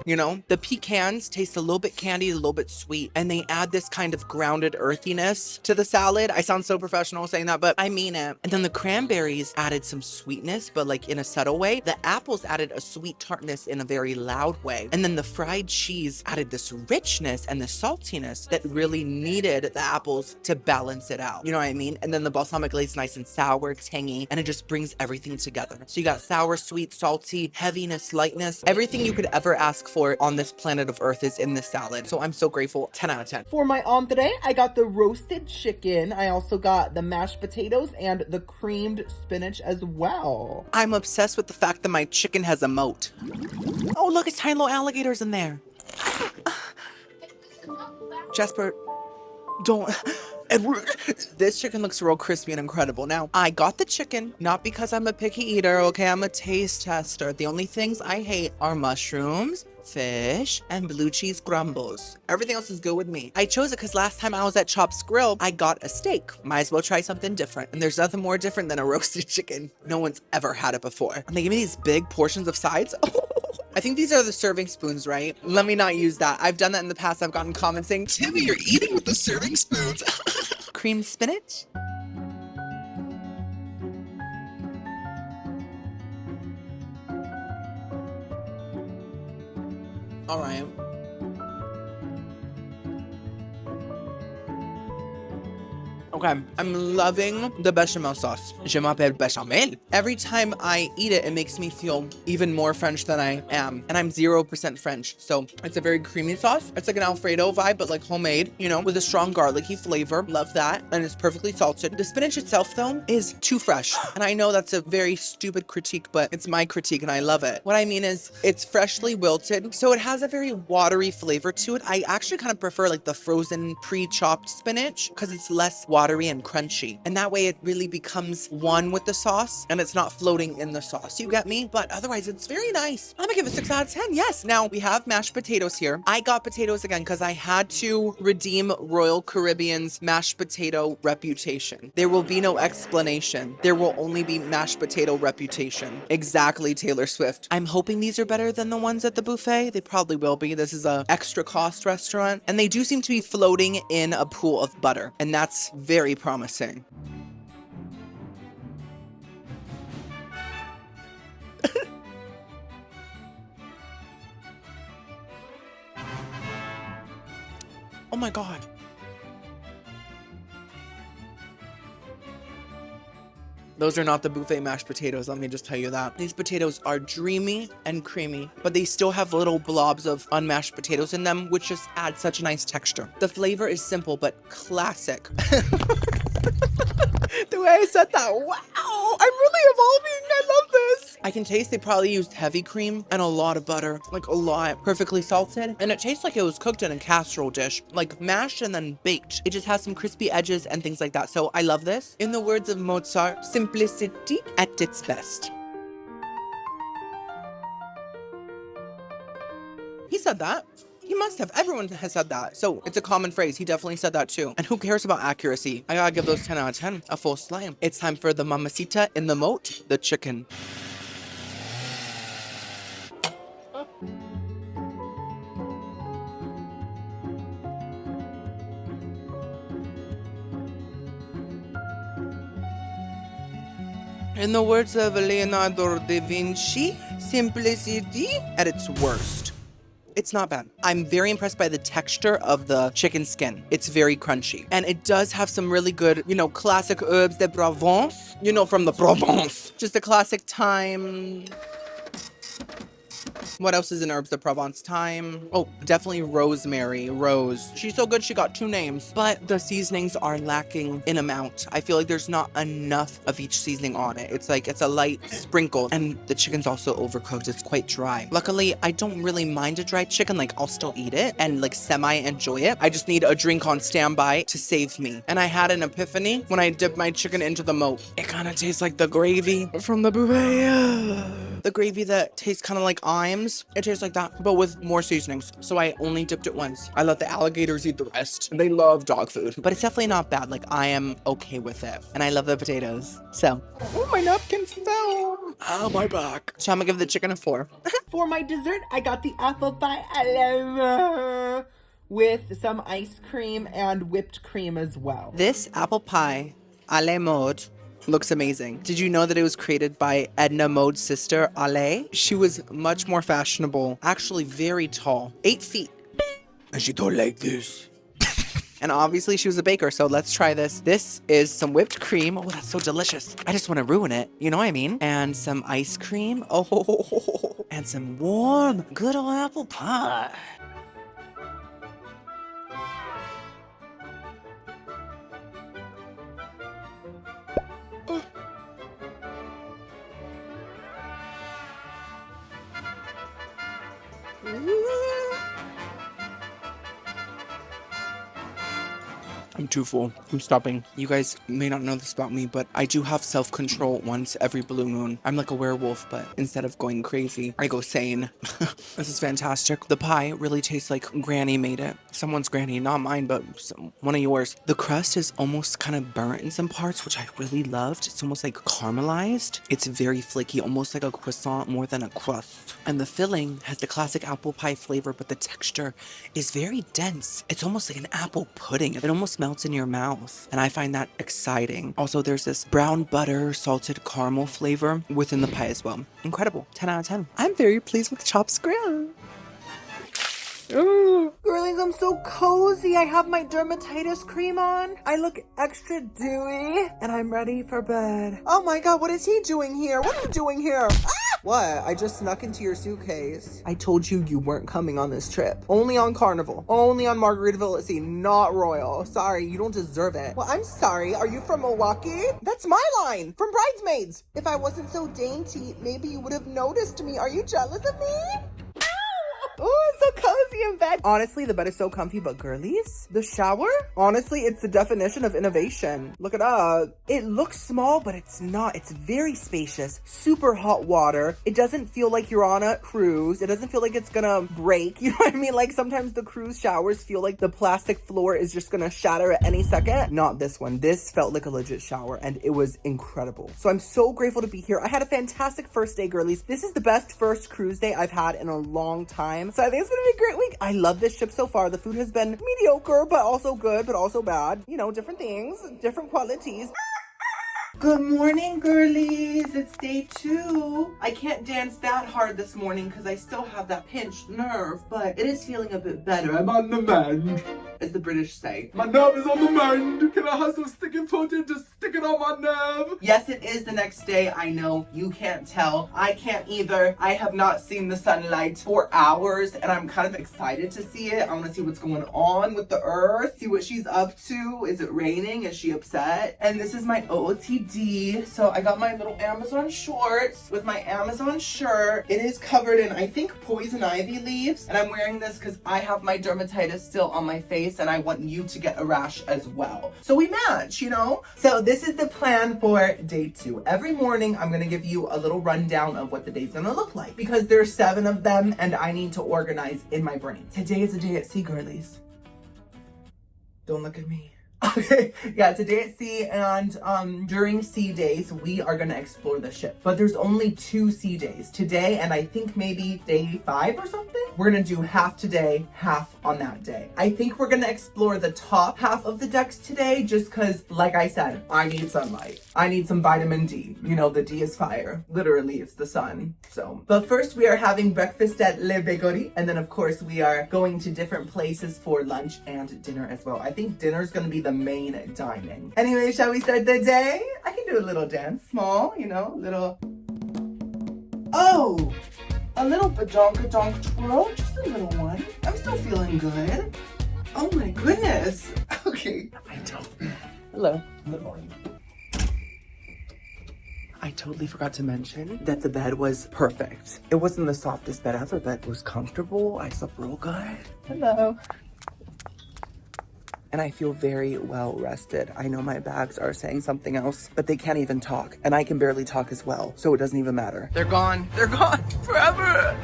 you know? The pecans taste a little bit candy, a little bit sweet, and they add this kind of grounded earthiness to the salad. I sound so professional saying that, but I mean it. And then the cranberries added some sweetness, but like in a subtle way. The apples added a sweet tartness in a very loud way. And then the fried cheese added this richness and the saltiness that really needed the apples to balance it out. You know what I mean? And then the balsamic glaze nice and sour, tangy, and it just brings everything together. So you got sour, sweet, salty, heaviness, lightness. Everything you could ever ask for on this planet of Earth is in this salad. So I'm so grateful. 10 out of 10. For my entree, I got the roasted chicken. I also got the mashed potatoes and the creamed spinach as well. I'm obsessed with the fact that my chicken has a moat. Oh, look, it's tiny little alligators in there. Jasper, don't. Edward, this chicken looks real crispy and incredible. Now, I got the chicken, not because I'm a picky eater, okay? I'm a taste tester. The only things I hate are mushrooms, fish, and blue cheese crumbles. Everything else is good with me. I chose it because last time I was at Chop's Grill, I got a steak. Might as well try something different. And there's nothing more different than a roasted chicken. No one's ever had it before. And they give me these big portions of sides. I think these are the serving spoons, right? Let me not use that. I've done that in the past. I've gotten comments saying, Timmy, you're eating with the serving spoons. Cream spinach. All right. Okay, I'm loving the bechamel sauce. Je m'appelle bechamel. Every time I eat it, it makes me feel even more French than I am. And I'm 0% French. So it's a very creamy sauce. It's like an Alfredo vibe, but like homemade, you know, with a strong garlicky flavor. Love that. And it's perfectly salted. The spinach itself, though, is too fresh. And I know that's a very stupid critique, but it's my critique and I love it. What I mean is it's freshly wilted. So it has a very watery flavor to it. I actually kind of prefer like the frozen pre-chopped spinach because it's less watery and crunchy, and that way it really becomes one with the sauce and it's not floating in the sauce. You get me? But otherwise it's very nice. I'm gonna give it 6 out of 10. Yes. Now we have mashed potatoes here. I got potatoes again because I had to redeem Royal Caribbean's mashed potato reputation. There will be no explanation. There will only be mashed potato reputation. Exactly, Taylor Swift. I'm hoping these are better than the ones at the buffet. They probably will be. This is a extra cost restaurant, and they do seem to be floating in a pool of butter, and that's very promising. Oh my God. Those are not the buffet mashed potatoes, let me just tell you that. These potatoes are dreamy and creamy, but they still have little blobs of unmashed potatoes in them, which just adds such a nice texture. The flavor is simple, but classic. The way I said that, wow, I'm really evolving. I love this. I can taste they probably used heavy cream and a lot of butter, like a lot, perfectly salted. And it tastes like it was cooked in a casserole dish, like mashed and then baked. It just has some crispy edges and things like that. So I love this. In the words of Mozart, simplicity at its best. He said that. He must have. Everyone has said that. So it's a common phrase. He definitely said that too. And who cares about accuracy? I gotta give those 10 out of 10 a full slime. It's time for the mamacita in the moat, the chicken. In the words of Leonardo da Vinci, simplicity at its worst. It's not bad. I'm very impressed by the texture of the chicken skin. It's very crunchy. And it does have some really good, you know, classic herbs de Provence. You know, from the Provence. Just a classic thyme. What else is in herbs de Provence? Thyme. Oh, definitely rosemary. Rose. She's so good she got 2 names. But the seasonings are lacking in amount. I feel like there's not enough of each seasoning on it. It's like it's a light sprinkle. And the chicken's also overcooked. It's quite dry. Luckily, I don't really mind a dry chicken. Like, I'll still eat it and like semi-enjoy it. I just need a drink on standby to save me. And I had an epiphany when I dipped my chicken into the moat. It kind of tastes like the gravy from the buffet. the gravy that tastes kind of like Iams. It tastes like that, but with more seasonings. So I only dipped it once. I let the alligators eat the rest. They love dog food, but it's definitely not bad. Like, I am okay with it. And I love the potatoes. So, oh, my napkin fell. Oh, my back. So I'm gonna give the chicken a 4. For my dessert, I got the apple pie with some ice cream and whipped cream as well. This apple pie à la mode looks amazing. Did you know that it was created by Edna Mode's sister, Ale? She was much more fashionable, actually very tall, 8 feet. And she don't like this. And obviously she was a baker, so let's try this. This is some whipped cream. Oh, that's so delicious. I just want to ruin it. You know what I mean? And some ice cream. Oh, and some warm, good old apple pie. I'm too full. I'm stopping. You guys may not know this about me, but I do have self-control once every blue moon. I'm like a werewolf, but instead of going crazy, I go sane. This is fantastic. The pie really tastes like Granny made it. Someone's Granny, not mine, but one of yours. The crust is almost kind of burnt in some parts, which I really loved. It's almost like caramelized. It's very flaky, almost like a croissant more than a crust. And the filling has the classic apple pie flavor, but the texture is very dense. It's almost like an apple pudding. It almost melts in your mouth, and I find that exciting. Also, there's this brown butter salted caramel flavor within the pie as well. Incredible. 10 out of 10. I'm very pleased with Chop's Grill. Girlies, I'm so cozy. I have my dermatitis cream on. I look extra dewy, and I'm ready for bed. Oh my god, what is he doing here? What are you doing here? Ah! What? I just snuck into your suitcase. I told you you weren't coming on this trip. Only on Carnival. Only on Margaritaville at Sea, not Royal. Sorry, you don't deserve it. Well, I'm sorry. Are you from Milwaukee? That's my line from Bridesmaids. If I wasn't so dainty, maybe you would have noticed me. Are you jealous of me? Oh, it's so cozy in bed. Honestly, the bed is so comfy, but girlies, the shower? Honestly, it's the definition of innovation. Look it up. It looks small, but it's not. It's very spacious, super hot water. It doesn't feel like you're on a cruise. It doesn't feel like it's gonna break. You know what I mean? Like sometimes the cruise showers feel like the plastic floor is just gonna shatter at any second. Not this one. This felt like a legit shower, and it was incredible. So I'm so grateful to be here. I had a fantastic first day, girlies. This is the best first cruise day I've had in a long time. So I think it's gonna be a great week. I love this ship so far. The food has been mediocre, but also good, but also bad. You know, different things, different qualities. Good morning, girlies. It's day 2. I can't dance that hard this morning because I still have that pinched nerve, but it is feeling a bit better. I'm on the mend, as the British say. My nerve is on the mend. Can I have some sticking foot and just stick it on my nerve? Yes, it is the next day. I know you can't tell. I can't either. I have not seen the sunlight for hours, and I'm kind of excited to see it. I want to see what's going on with the earth, see what she's up to. Is it raining? Is she upset? And this is my OOTD. So I got my little Amazon shorts with my Amazon shirt. It is covered in, I think, poison ivy leaves. And I'm wearing this because I have my dermatitis still on my face and I want you to get a rash as well. So we match, you know? So this is the plan for day 2. Every morning, I'm going to give you a little rundown of what the day's going to look like because there's 7 of them and I need to organize in my brain. Today is a day at sea, girlies. Don't look at me. Okay, yeah, today at sea, and during sea days, we are gonna explore the ship. But there's only 2 sea days. Today, and I think maybe day 5 or something. We're gonna do half today, half on that day. I think we're gonna explore the top half of the decks today, just cause, like I said, I need sunlight. I need some vitamin D. You know, the D is fire. Literally, it's the sun. So, but first we are having breakfast at Le Bégory, and then of course we are going to different places for lunch and dinner as well. I think dinner's gonna be the main dining. Anyway, shall we start the day? I can do a little dance, small, you know, little. Oh, a little badonka-donk twirl, just a little one. I'm still feeling good. Oh my goodness. Okay. Hello. Good morning. I totally forgot to mention that the bed was perfect. It wasn't the softest bed ever, but it was comfortable. I slept real good. Hello. and I feel very well rested. I know my bags are saying something else, but they can't even talk, and I can barely talk as well, so it doesn't even matter. They're gone forever.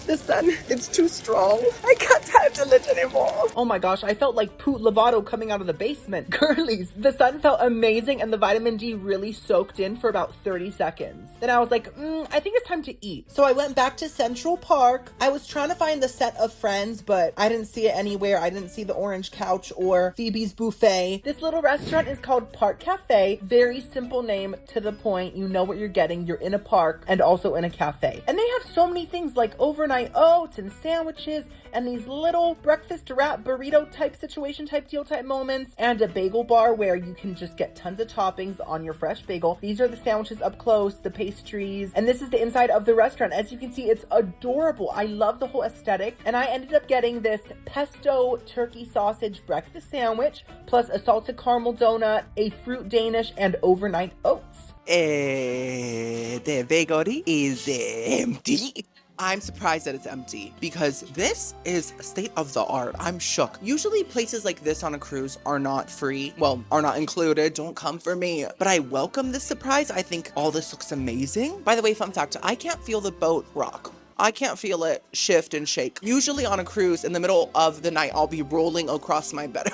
The sun, it's too strong. I can't handle it anymore. Oh my gosh, I felt like Poot Lovato coming out of the basement. Girlies, the sun felt amazing and the vitamin D really soaked in for about 30 seconds. Then I was like, I think it's time to eat. So I went back to Central Park. I was trying to find the set of Friends, but I didn't see it anywhere. I didn't see the orange couch or Phoebe's Buffet. This little restaurant is called Park Cafe. Very simple name, to the point. You know what you're getting. You're in a park and also in a cafe. And they have so many things like overnight oats and sandwiches and these little breakfast wrap burrito type situation type deal type moments, and a bagel bar where you can just get tons of toppings on your fresh bagel. These are the sandwiches up close, the pastries, and this is the inside of the restaurant. As you can see, it's adorable. I love the whole aesthetic, and I ended up getting this pesto turkey sausage breakfast sandwich plus a salted caramel donut, a fruit Danish, and overnight oats. The bakery is empty. I'm surprised that it's empty because this is state of the art. I'm shook. Usually places like this on a cruise are not free. Well, are not included. Don't come for me. But I welcome this surprise. I think all this looks amazing. By the way, fun fact, I can't feel the boat rock. I can't feel it shift and shake. Usually on a cruise in the middle of the night, I'll be rolling across my bed.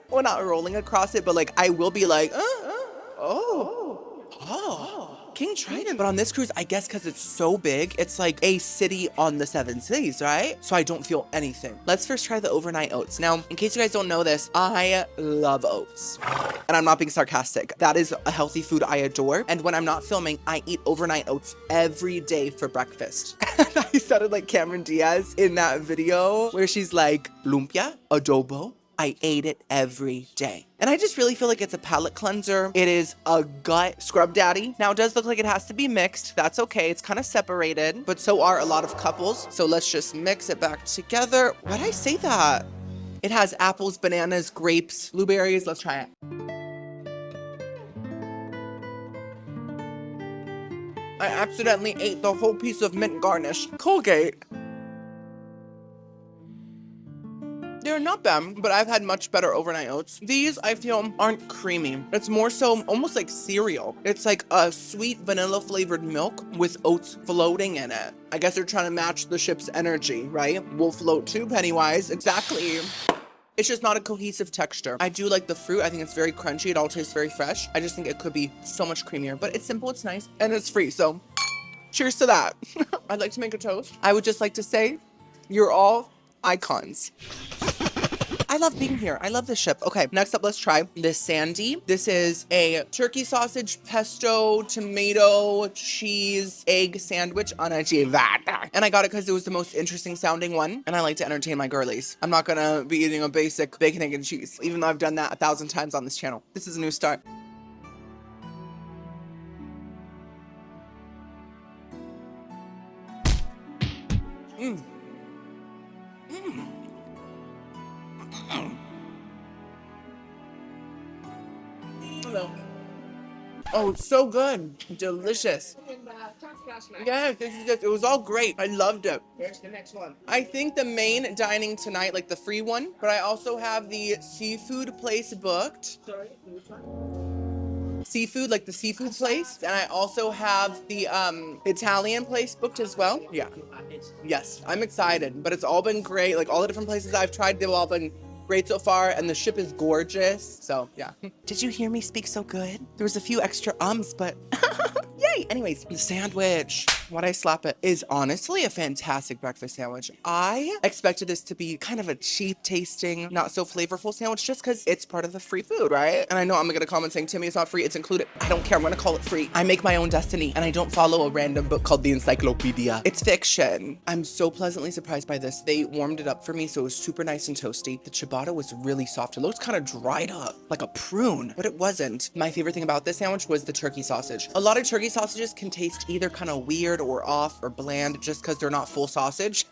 Well, not rolling across it, but like I will be like, King Trident. But on this cruise, I guess because it's so big, it's like a city on the 7 cities, right? So I don't feel anything. Let's first try the overnight oats. Now, in case you guys don't know this, I love oats. And I'm not being sarcastic. That is a healthy food I adore. And when I'm not filming, I eat overnight oats every day for breakfast. I sounded like Cameron Diaz in that video where she's like, lumpia, adobo, I ate it every day. And I just really feel like it's a palate cleanser. It is a gut scrub daddy. Now it does look like it has to be mixed. That's okay. It's kind of separated, but so are a lot of couples. So let's just mix it back together. Why'd I say that? It has apples, bananas, grapes, blueberries. Let's try it. I accidentally ate the whole piece of mint garnish. Colgate. They're not bad, but I've had much better overnight oats. These, I feel, aren't creamy. It's more so almost like cereal. It's like a sweet vanilla flavored milk with oats floating in it. I guess they're trying to match the ship's energy, right? We'll float too, Pennywise. Exactly. It's just not a cohesive texture. I do like the fruit. I think it's very crunchy. It all tastes very fresh. I just think it could be so much creamier, but it's simple, it's nice, and it's free. So cheers to that. I'd like to make a toast. I would just like to say, you're all icons. I love being here. I love this ship. Okay, next up, let's try this Sandy. This is a turkey sausage, pesto, tomato, cheese, egg sandwich on a ciabatta. And I got it because it was the most interesting sounding one. And I like to entertain my girlies. I'm not gonna be eating a basic bacon, egg, and cheese, even though I've done that 1,000 times on this channel. This is a new start. Hello. Oh, it's so good. Delicious. Yes, it was all great. I loved it. Where's the next one? I think the main dining tonight, like the free one, but I also have the seafood place booked. Sorry, which one? Seafood, like the seafood place. And I also have the Italian place booked as well. Yeah. Yes, I'm excited, but it's all been great. Like all the different places I've tried, they've all been great so far, and the ship is gorgeous. So yeah. Did you hear me speak so good? There was a few extra but yay. Anyways, the sandwich, why'd I slap it, is honestly a fantastic breakfast sandwich. I expected this to be kind of a cheap tasting, not so flavorful sandwich just because it's part of the free food, right? And I know I'm gonna get a comment saying, Timmy, it's not free, it's included. I don't care, I'm gonna call it free. I make my own destiny, and I don't follow a random book called the Encyclopedia. It's fiction. I'm so pleasantly surprised by this. They warmed it up for me, so it was super nice and toasty. The ciabatta was really soft. It looked kind of dried up, like a prune, but it wasn't. My favorite thing about this sandwich was the turkey sausage. A lot of turkey sausages can taste either kind of weird or off or bland just because they're not full sausage.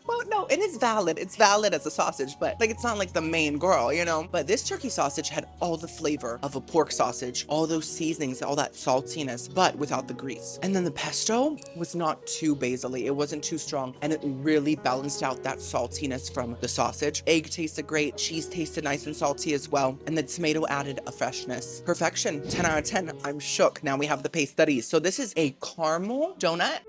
Well, know, and it's valid. It's valid as a sausage, but like it's not like the main girl, you know? But this turkey sausage had all the flavor of a pork sausage, all those seasonings, all that saltiness, but without the grease. And then the pesto was not too basil-y. It wasn't too strong, and it really balanced out that saltiness from the sausage. Egg tasted great. Cheese tasted nice and salty as well. And the tomato added a freshness. Perfection. 10 out of 10. I'm shook. Now we have the pastries. So this is a caramel donut.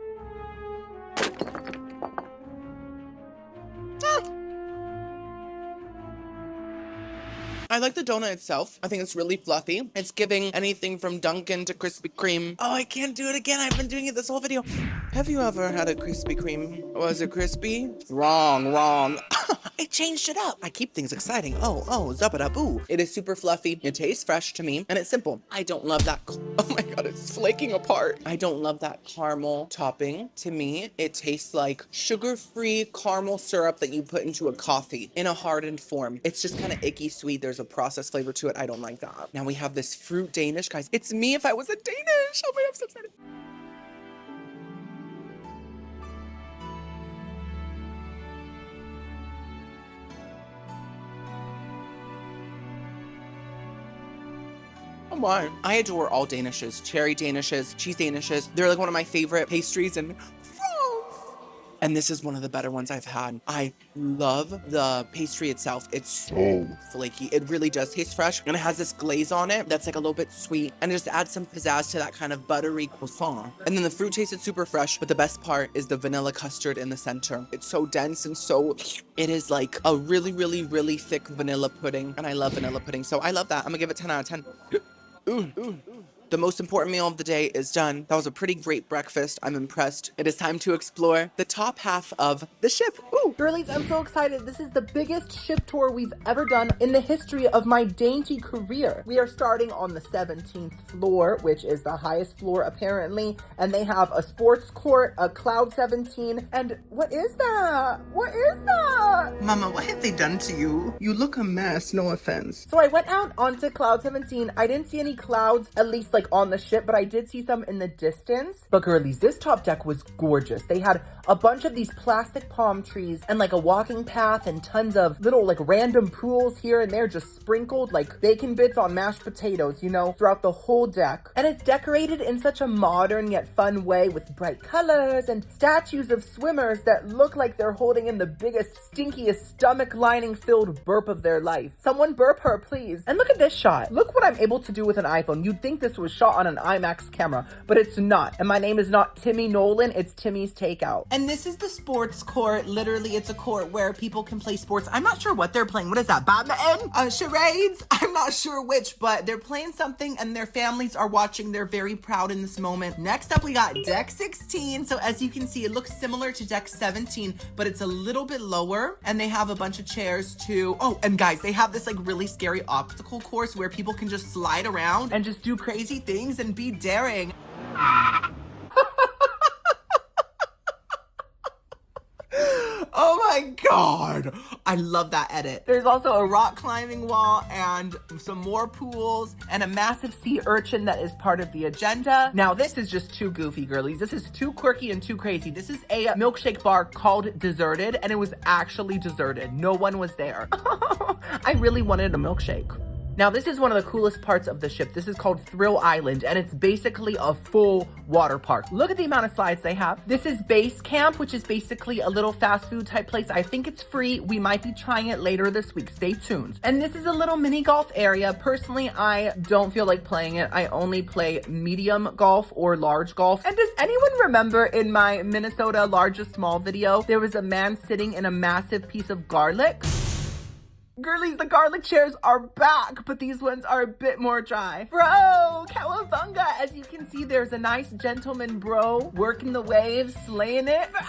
I like the donut itself. I think it's really fluffy. It's giving anything from Dunkin' to Krispy Kreme. Oh, I can't do it again. I've been doing it this whole video. Have you ever had a Krispy Kreme? Was it crispy? Wrong. I changed it up. I keep things exciting. Oh, zubba-da-boo. It is super fluffy. It tastes fresh to me, and it's simple. I don't love that. Oh my God, it's flaking apart. I don't love that caramel topping. To me, it tastes like sugar-free caramel syrup that you put into a coffee in a hardened form. It's just kind of icky sweet. There's a processed flavor to it. I don't like that. Now we have this fruit Danish. Guys, it's me if I was a Danish. Oh my God, I'm so excited. Oh my. I adore all Danishes. Cherry Danishes, cheese Danishes. They're like one of my favorite pastries in France. And this is one of the better ones I've had. I love the pastry itself. It's so flaky. It really does taste fresh. And it has this glaze on it that's like a little bit sweet. And it just adds some pizzazz to that kind of buttery croissant. And then the fruit tasted super fresh. But the best part is the vanilla custard in the center. It's so dense and so... It is like a really, really, really thick vanilla pudding. And I love vanilla pudding. So I love that. I'm gonna give it 10 out of 10. Ooh. The most important meal of the day is done. That was a pretty great breakfast. I'm impressed. It is time to explore the top half of the ship. Ooh. Girlies, I'm so excited. This is the biggest ship tour we've ever done in the history of my dainty career. We are starting on the 17th floor, which is the highest floor apparently. And they have a sports court, a Cloud 17. And what is that? What is that? Mama, what have they done to you? You look a mess, no offense. So I went out onto Cloud 17. I didn't see any clouds, at least like on the ship, but I did see some in the distance. But girlies, this top deck was gorgeous. They had a bunch of these plastic palm trees and like a walking path and tons of little like random pools here and there just sprinkled like bacon bits on mashed potatoes, you know, throughout the whole deck. And it's decorated in such a modern yet fun way with bright colors and statues of swimmers that look like they're holding in the biggest, stinkiest, stomach lining filled burp of their life. Someone burp her, please. And look at this shot. Look what I'm able to do with an iPhone. You'd think this was shot on an IMAX camera, but it's not. And my name is not Timmy Nolan, it's Timmy's Takeout. And this is the sports court. Literally, it's a court where people can play sports. I'm not sure what they're playing. What is that, badminton? Charades? I'm not sure which, but they're playing something and their families are watching. They're very proud in this moment. Next up, we got deck 16. So as you can see, it looks similar to deck 17, but it's a little bit lower and they have a bunch of chairs too. Oh, and guys, they have this like really scary obstacle course where people can just slide around and just do crazy things and be daring. Oh my God. I love that edit. There's also a rock climbing wall and some more pools and a massive sea urchin that is part of the agenda. Now this is just too goofy, girlies. This is too quirky and too crazy. This is a milkshake bar called Deserted, and it was actually deserted. No one was there. I really wanted a milkshake. Now, this is one of the coolest parts of the ship. This is called Thrill Island, and it's basically a full water park. Look at the amount of slides they have. This is Base Camp, which is basically a little fast food type place. I think it's free. We might be trying it later this week. Stay tuned. And this is a little mini golf area. Personally, I don't feel like playing it. I only play medium golf or large golf. And does anyone remember in my Minnesota largest small video, there was a man sitting in a massive piece of garlic? Girlies, the garlic chairs are back, but these ones are a bit more dry. Bro, cowabunga. As you can see, there's a nice gentleman bro working the waves, slaying it. Bro,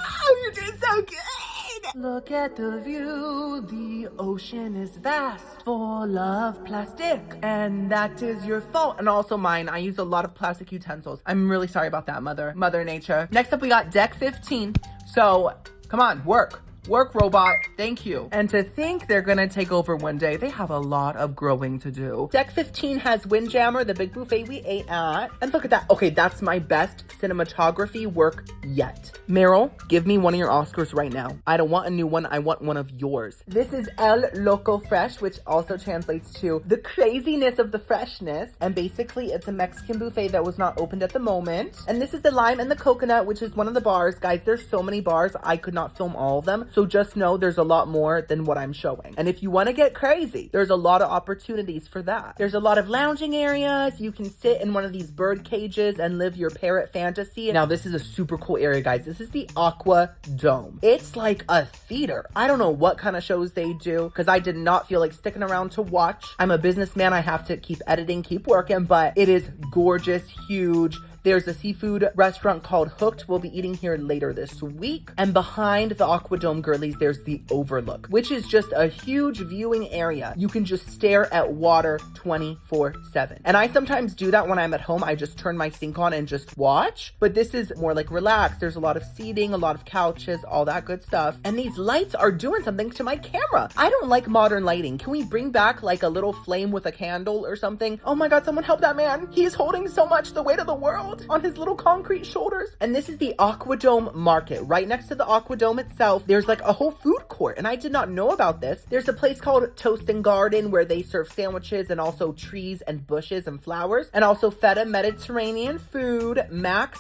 you did so good. Look at the view. The ocean is vast, full of plastic, and that is your fault. And also mine. I use a lot of plastic utensils. I'm really sorry about that, Mother Nature. Next up, we got deck 15. So, come on, work. Work, robot. Thank you. And to think they're gonna take over one day, they have a lot of growing to do. Deck 15 has Windjammer, the big buffet we ate at. And look at that. Okay, that's my best cinematography work yet. Meryl, give me one of your Oscars right now. I don't want a new one. I want one of yours. This is El Loco Fresh, which also translates to the craziness of the freshness. And basically, it's a Mexican buffet that was not opened at the moment. And this is the lime and the coconut, which is one of the bars. Guys, there's so many bars, I could not film all of them. So just know there's a lot more than what I'm showing. And if you want to get crazy, there's a lot of opportunities for that. There's a lot of lounging areas. You can sit in one of these bird cages and live your parrot fantasy. Now, this is a super cool area, guys. This is the Aqua Dome. It's like a theater. I don't know what kind of shows they do because I did not feel like sticking around to watch. I'm a businessman. I have to keep editing, keep working, but it is gorgeous, huge. There's a seafood restaurant called Hooked. We'll be eating here later this week. And behind the Aquadome Girlies, there's the Overlook, which is just a huge viewing area. You can just stare at water 24/7. And I sometimes do that when I'm at home. I just turn my sink on and just watch. But this is more like relaxed. There's a lot of seating, a lot of couches, all that good stuff. And these lights are doing something to my camera. I don't like modern lighting. Can we bring back like a little flame with a candle or something? Oh my God, someone help that man. He's holding so much the weight of the world on his little concrete shoulders. And this is the Aquadome Market. Right next to the Aquadome itself, there's like a whole food court. And I did not know about this. There's a place called Toast and Garden where they serve sandwiches and also trees and bushes and flowers. And also feta Mediterranean food, mac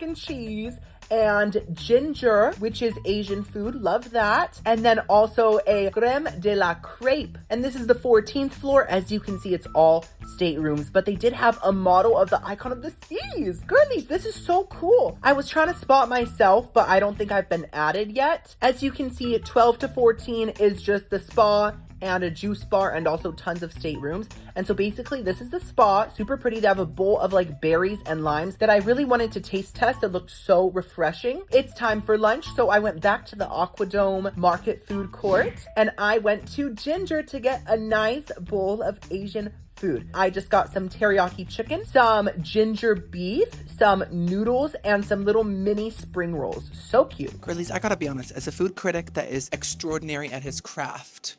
and cheese, and ginger, which is Asian food. Love that. And then also a creme de la crepe. And this is the 14th floor. As you can see, it's all staterooms, but they did have a model of the icon of the seas. Girlies, this is so cool. I was trying to spot myself, but I don't think I've been added yet. As you can see, 12 to 14 is just the spa and a juice bar and also tons of staterooms. And so basically this is the spa, super pretty. They have a bowl of like berries and limes that I really wanted to taste test. It looked so refreshing. It's time for lunch. So I went back to the Aquadome Market food court and I went to Ginger to get a nice bowl of Asian food. I just got some teriyaki chicken, some ginger beef, some noodles, and some little mini spring rolls. So cute. Girlies, I gotta be honest, as a food critic that is extraordinary at his craft,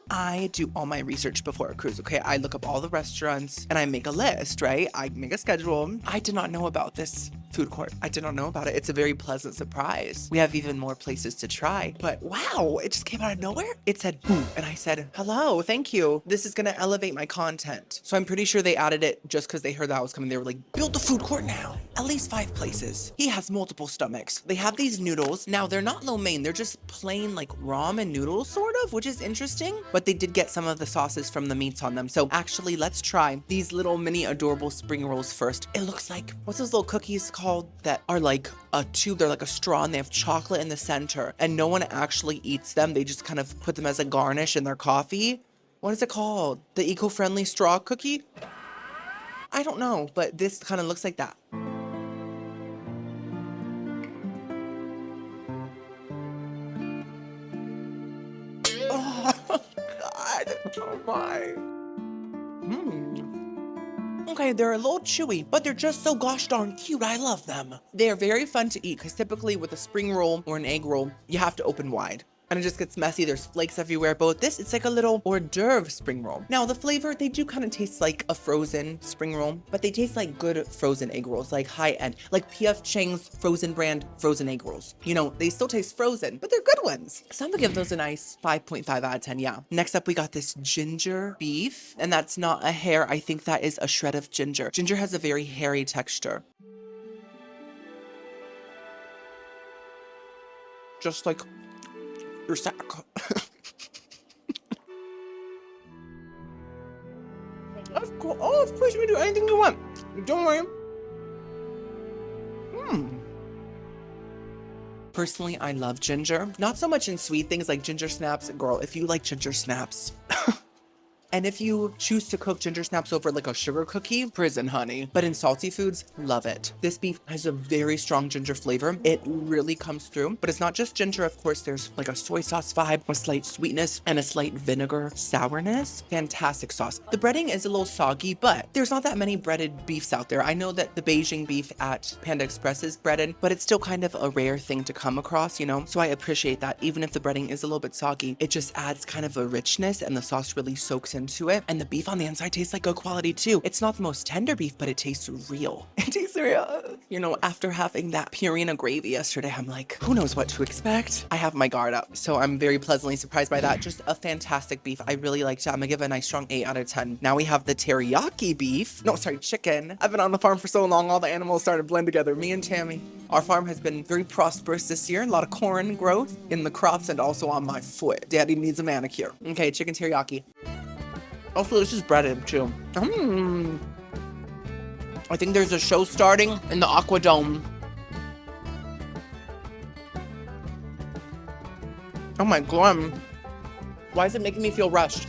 I do all my research before a cruise, okay? I look up all the restaurants and I make a list, right? I make a schedule. I did not know about this food court. I did not know about it. It's a very pleasant surprise. We have even more places to try. But wow, it just came out of nowhere. It said boo, and I said, hello, thank you. This is gonna elevate my content. So I'm pretty sure they added it just because they heard that I was coming. They were like, build the food court now. At least 5 places. He has multiple stomachs. They have these noodles. Now they're not lo mein. They're just plain like ramen noodles sort of, which is interesting. But they did get some of the sauces from the meats on them. So actually, let's try these little mini adorable spring rolls first. It looks like, what's those little cookies called that are like a tube? They're like a straw and they have chocolate in the center and no one actually eats them. They just kind of put them as a garnish in their coffee. What is it called? The eco-friendly straw cookie? I don't know, but this kind of looks like that. Oh God, oh my. Okay, they're a little chewy, but they're just so gosh darn cute. I love them. They're very fun to eat because typically with a spring roll or an egg roll, you have to open wide. And it just gets messy. There's flakes everywhere. But with this, it's like a little hors d'oeuvre spring roll. Now, the flavor, they do kind of taste like a frozen spring roll, but they taste like good frozen egg rolls, like high end, like P.F. Chang's frozen brand frozen egg rolls. You know, they still taste frozen, but they're good ones. So I'm gonna give those a nice 5.5 out of 10, yeah. Next up, we got this ginger beef, and that's not a hair. I think that is a shred of ginger. Ginger has a very hairy texture. Just like your sack. Of course, oh, of course you can do anything you want. Don't worry. Personally, I love ginger. Not so much in sweet things like ginger snaps. Girl, if you like ginger snaps, And if you choose to cook ginger snaps over like a sugar cookie, prison honey. But in salty foods, love it. This beef has a very strong ginger flavor. It really comes through, but it's not just ginger. Of course, there's like a soy sauce vibe, a slight sweetness, and a slight vinegar sourness. Fantastic sauce. The breading is a little soggy, but there's not that many breaded beefs out there. I know that the Beijing beef at Panda Express is breaded, but it's still kind of a rare thing to come across, you know? So I appreciate that. Even if the breading is a little bit soggy, it just adds kind of a richness and the sauce really soaks into it. And the beef on the inside tastes like good quality too. It's not the most tender beef, but it tastes real. It tastes real. You know, after having that Purina gravy yesterday, I'm like, who knows what to expect? I have my guard up. So I'm very pleasantly surprised by that. Just a fantastic beef. I really liked it. I'm gonna give it a nice strong 8 out of 10. Now we have the teriyaki beef. No, sorry, chicken. I've been on the farm for so long, all the animals started to blend together. Me and Tammy. Our farm has been very prosperous this year. A lot of corn growth in the crops and also on my foot. Daddy needs a manicure. Okay, chicken teriyaki. Also, this is breaded too. I think there's a show starting in the Aqua Dome. Oh my God. Why is it making me feel rushed?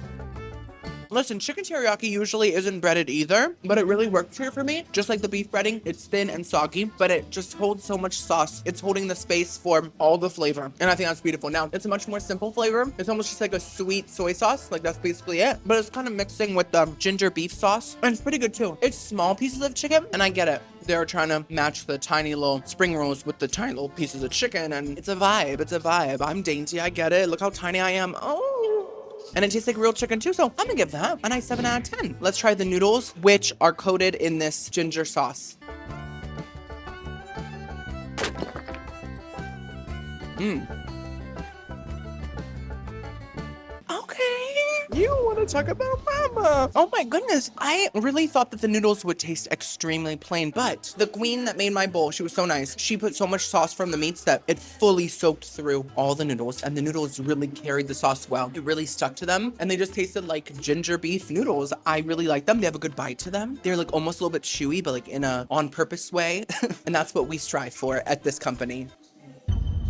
Listen, chicken teriyaki usually isn't breaded either, but it really works here for me. Just like the beef breading, it's thin and soggy, but it just holds so much sauce. It's holding the space for all the flavor, and I think that's beautiful. Now, it's a much more simple flavor. It's almost just like a sweet soy sauce, like that's basically it, but it's kind of mixing with the ginger beef sauce, and it's pretty good too. It's small pieces of chicken, and I get it. They're trying to match the tiny little spring rolls with the tiny little pieces of chicken, and it's a vibe. It's a vibe. I'm dainty. I get it. Look how tiny I am. Oh. And it tastes like real chicken too, so I'm gonna give that a nice 7 out of 10. Let's try the noodles, which are coated in this ginger sauce. Okay. You want to talk about mama. Oh my goodness. I really thought that the noodles would taste extremely plain, but the queen that made my bowl, she was so nice. She put so much sauce from the meats that it fully soaked through all the noodles, and the noodles really carried the sauce well. It really stuck to them, and they just tasted like ginger beef noodles. I really like them. They have a good bite to them. They're like almost a little bit chewy, but like in a on-purpose way, and that's what we strive for at this company.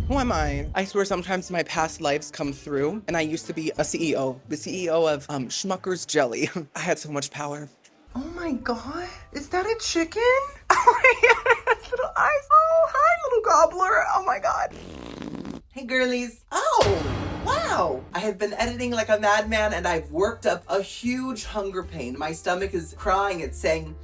Who am I? I swear sometimes my past lives come through, and I used to be a CEO, the CEO of Schmucker's Jelly. I had so much power. Oh my God, is that a chicken? Oh my God, its little eyes. Oh, hi, little gobbler. Oh my God. Hey, girlies. Oh, wow. I have been editing like a madman, and I've worked up a huge hunger pain. My stomach is crying. It's saying,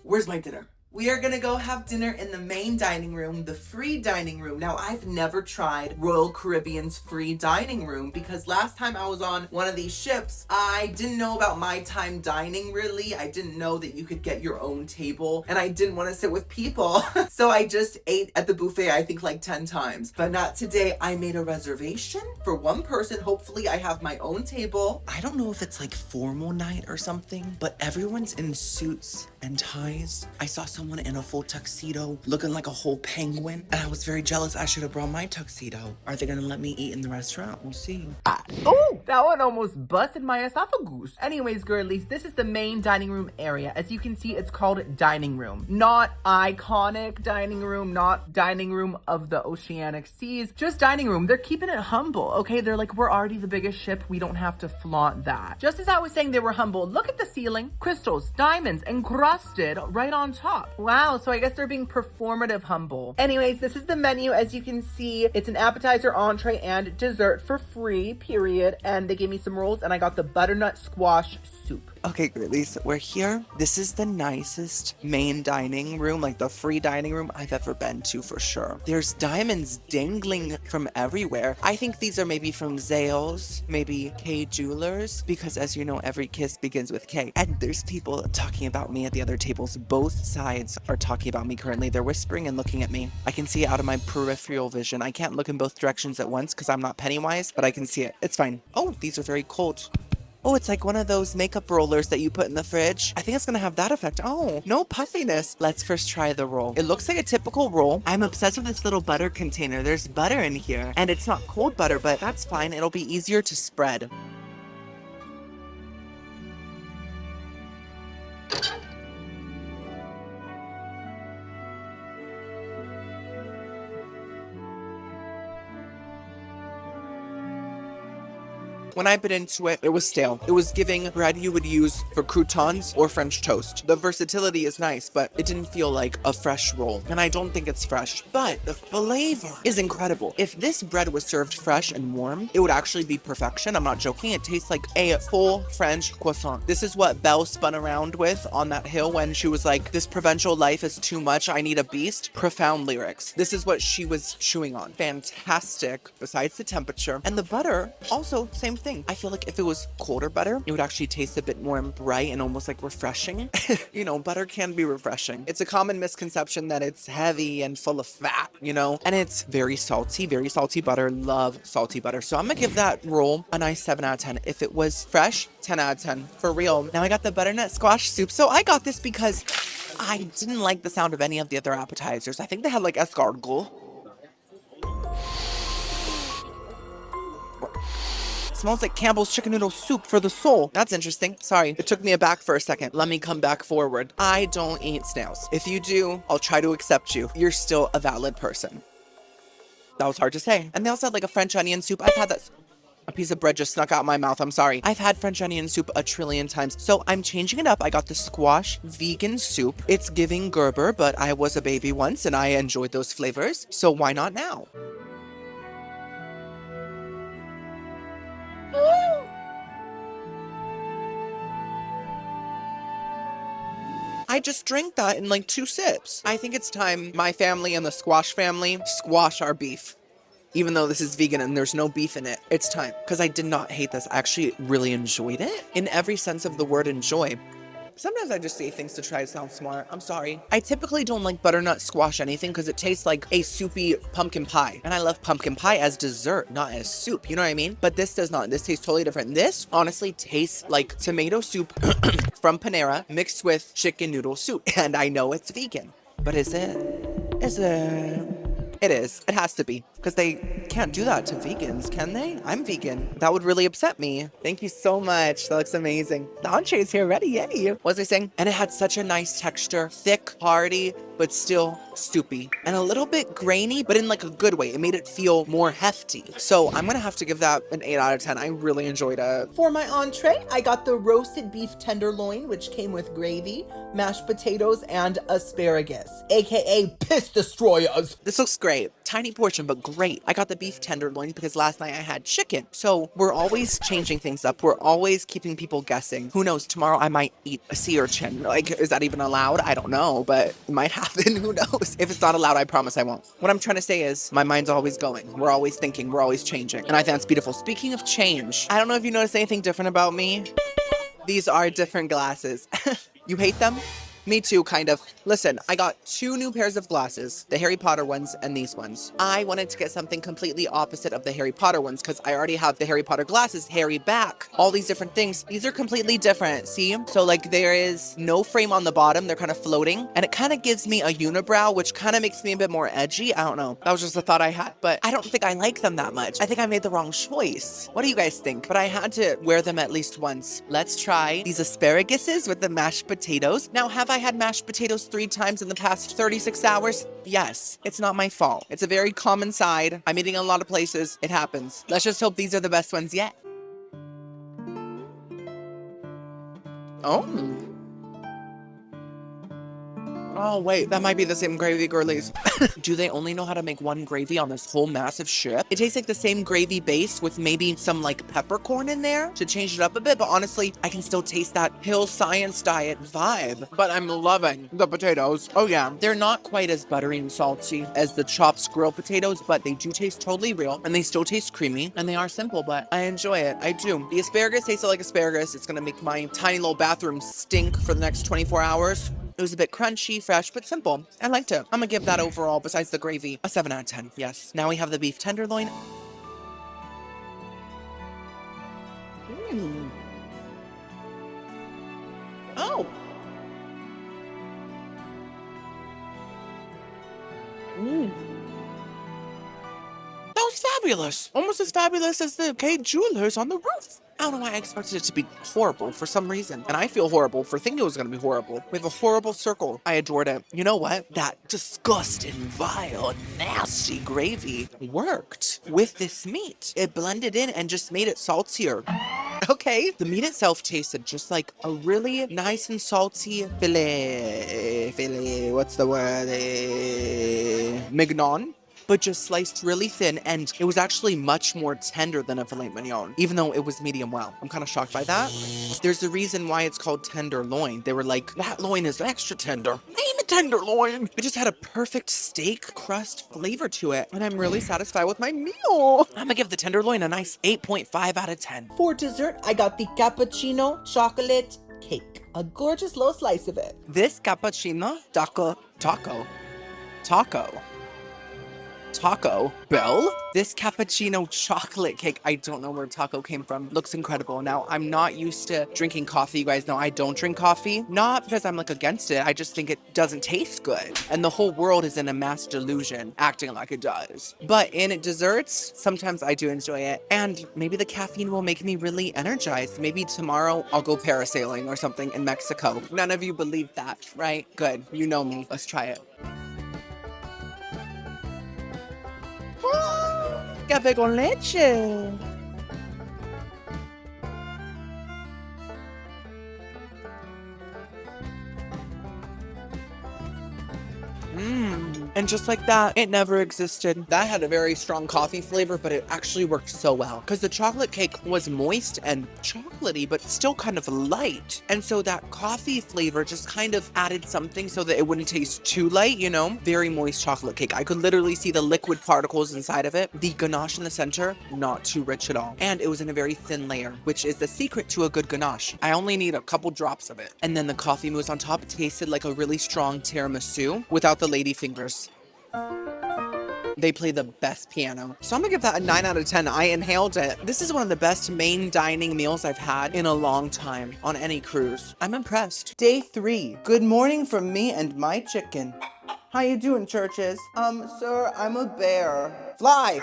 where's my dinner? We are gonna go have dinner in the main dining room, the free dining room. Now, I've never tried Royal Caribbean's free dining room because last time I was on one of these ships, I didn't know about my time dining really. I didn't know that you could get your own table, and I didn't want to sit with people. So I just ate at the buffet, I think like 10 times. But not today. I made a reservation for one person. Hopefully I have my own table. I don't know if it's like formal night or something, but everyone's in suits and ties. I saw someone in a full tuxedo looking like a whole penguin, and I was very jealous. I should have brought my tuxedo. Are they gonna let me eat in the restaurant? We'll see. Oh, that one almost busted my esophagus. Anyways, girlies, this is the main dining room area. As you can see, it's called dining room. Not iconic dining room, not dining room of the oceanic seas, just dining room. They're keeping it humble, okay? They're like, we're already the biggest ship. We don't have to flaunt that. Just as I was saying they were humble, look at the ceiling. Crystals, diamonds, encrusted right on top. Wow, so I guess they're being performative humble. Anyways, this is the menu. As you can see, it's an appetizer, entree, and dessert for free, period. And they gave me some rolls, and I got the butternut squash soup. Okay, girlies, we're here. This is the nicest main dining room, like the free dining room I've ever been to for sure. There's diamonds dangling from everywhere. I think these are maybe from Zales, maybe K Jewelers, because as you know, every kiss begins with K. And there's people talking about me at the other tables. Both sides are talking about me currently. They're whispering and looking at me. I can see it out of my peripheral vision. I can't look in both directions at once because I'm not Pennywise, but I can see it. It's fine. Oh, these are very cold. Oh, it's like one of those makeup rollers that you put in the fridge. I think it's gonna have that effect. Oh, no puffiness. Let's first try the roll. It looks like a typical roll. I'm obsessed with this little butter container. There's butter in here, and it's not cold butter, but that's fine. It'll be easier to spread. When I bit into it, it was stale. It was giving bread you would use for croutons or French toast. The versatility is nice, but it didn't feel like a fresh roll. And I don't think it's fresh, but the flavor is incredible. If this bread was served fresh and warm, it would actually be perfection. I'm not joking. It tastes like a full French croissant. This is what Belle spun around with on that hill when she was like, this provincial life is too much. I need a beast. Profound lyrics. This is what she was chewing on. Fantastic. Besides the temperature. And the butter, also same thing. I feel like if it was colder butter, it would actually taste a bit more bright and almost like refreshing. You know, butter can be refreshing. It's a common misconception that it's heavy and full of fat, you know, and it's very salty butter. Love salty butter. So I'm gonna give that roll a nice 7 out of 10. If it was fresh, 10 out of 10 for real. Now I got the butternut squash soup. So I got this because I didn't like the sound of any of the other appetizers. I think they had like escargot. Smells like Campbell's chicken noodle soup for the soul. That's interesting. Sorry, it took me aback for a second. Let me come back forward. I don't eat snails. If you do, I'll try to accept you. You're still a valid person. That was hard to say. And they also had like a French onion soup. I've had that. A piece of bread just snuck out my mouth. I'm sorry. I've had French onion soup a trillion times. So I'm changing it up. I got the squash vegan soup. It's giving Gerber, but I was a baby once and I enjoyed those flavors. So why not now? I just drank that in like 2 sips. I think it's time my family and the squash family squash our beef. Even though this is vegan and there's no beef in it, it's time. Because I did not hate this. I actually really enjoyed it in every sense of the word enjoy. Sometimes I just say things to try to sound smart. I'm sorry. I typically don't like butternut squash anything because it tastes like a soupy pumpkin pie. And I love pumpkin pie as dessert, not as soup. You know what I mean? But this does not. This tastes totally different. This honestly tastes like tomato soup from Panera mixed with chicken noodle soup. And I know it's vegan. But is it? Is it? It is. It has to be. Because they can't do that to vegans, can they? I'm vegan. That would really upset me. Thank you so much. That looks amazing. The entree's here ready. Yay. What was I saying? And it had such a nice texture. Thick, hearty, but still soupy. And a little bit grainy, but in like a good way. It made it feel more hefty. So I'm going to have to give that an 8 out of 10. I really enjoyed it. For my entree, I got the roasted beef tenderloin, which came with gravy, mashed potatoes, and asparagus, aka piss destroyers. This looks great. Tiny portion, but great. I got the beef tenderloin because last night I had chicken. So we're always changing things up. We're always keeping people guessing. Who knows? Tomorrow I might eat a sea urchin. Like, is that even allowed? I don't know, but it might happen. Who knows? If it's not allowed, I promise I won't. What I'm trying to say is my mind's always going. We're always thinking. We're always changing. And I think that's beautiful. Speaking of change, I don't know if you noticed anything different about me. These are different glasses. You hate them? Me too, kind of. Listen, I got 2 new pairs of glasses, the Harry Potter ones and these ones. I wanted to get something completely opposite of the Harry Potter ones because I already have the Harry Potter glasses, Harry back, all these different things. These are completely different, see? So like there is no frame on the bottom, they're kind of floating, and it kind of gives me a unibrow, which kind of makes me a bit more edgy. I don't know. That was just a thought I had, but I don't think I like them that much. I think I made the wrong choice. What do you guys think? But I had to wear them at least once. Let's try these asparaguses with the mashed potatoes. Now, have I had mashed potatoes 3 times in the past 36 hours? Yes. It's not my fault. It's a very common side. I'm eating a lot of places. It happens. Let's just hope these are the best ones yet. Oh. Oh, wait, that might be the same gravy girlies. Do they only know how to make one gravy on this whole massive ship? It tastes like the same gravy base with maybe some like peppercorn in there to change it up a bit, but honestly, I can still taste that Hill Science Diet vibe. But I'm loving the potatoes. Oh yeah, they're not quite as buttery and salty as the Chops grilled potatoes, but they do taste totally real and they still taste creamy and they are simple, but I enjoy it. I do. The asparagus tastes like asparagus. It's gonna make my tiny little bathroom stink for the next 24 hours. It was a bit crunchy, fresh, but simple. I liked it. I'm gonna give that overall, besides the gravy, a 7 out of 10. Yes. Now we have the beef tenderloin. Oh. That was fabulous. Almost as fabulous as the K Jewelers on the roof. I don't know why I expected it to be horrible for some reason. And I feel horrible for thinking it was going to be horrible. We have a horrible circle. I adored it. You know what? That disgusting, vile, nasty gravy worked with this meat. It blended in and just made it saltier. Okay, the meat itself tasted just like a really nice and salty filet, what's the word? Mignon. But just sliced really thin, and it was actually much more tender than a filet mignon, even though it was medium well. I'm kind of shocked by that. There's a reason why it's called tenderloin. They were like, that loin is extra tender. Name it tenderloin. It just had a perfect steak crust flavor to it, and I'm really satisfied with my meal. I'm gonna give the tenderloin a nice 8.5 out of 10. For dessert, I got the cappuccino chocolate cake. A gorgeous little slice of it. This cappuccino Taco Bell? This cappuccino chocolate cake, I don't know where taco came from. Looks incredible. Now, I'm not used to drinking coffee. You guys know I don't drink coffee. Not because I'm like against it. I just think it doesn't taste good. And the whole world is in a mass delusion, acting like it does. But in desserts, sometimes I do enjoy it. And maybe the caffeine will make me really energized. Maybe tomorrow I'll go parasailing or something in Mexico. None of you believe that, right? Good. You know me. Let's try it. Café con leche. And just like that, it never existed. That had a very strong coffee flavor, but it actually worked so well because the chocolate cake was moist and chocolatey, but still kind of light. And so that coffee flavor just kind of added something so that it wouldn't taste too light, you know? Very moist chocolate cake. I could literally see the liquid particles inside of it. The ganache in the center, not too rich at all. And it was in a very thin layer, which is the secret to a good ganache. I only need a couple drops of it. And then the coffee mousse on top tasted like a really strong tiramisu without the lady fingers. They play the best piano. So I'm gonna give that a 9 out of 10. I inhaled it. This is one of the best main dining meals I've had in a long time on any cruise. I'm impressed. Day 3. Good morning from me and my chicken. How you doing, churches? Sir, I'm a bear. Fly!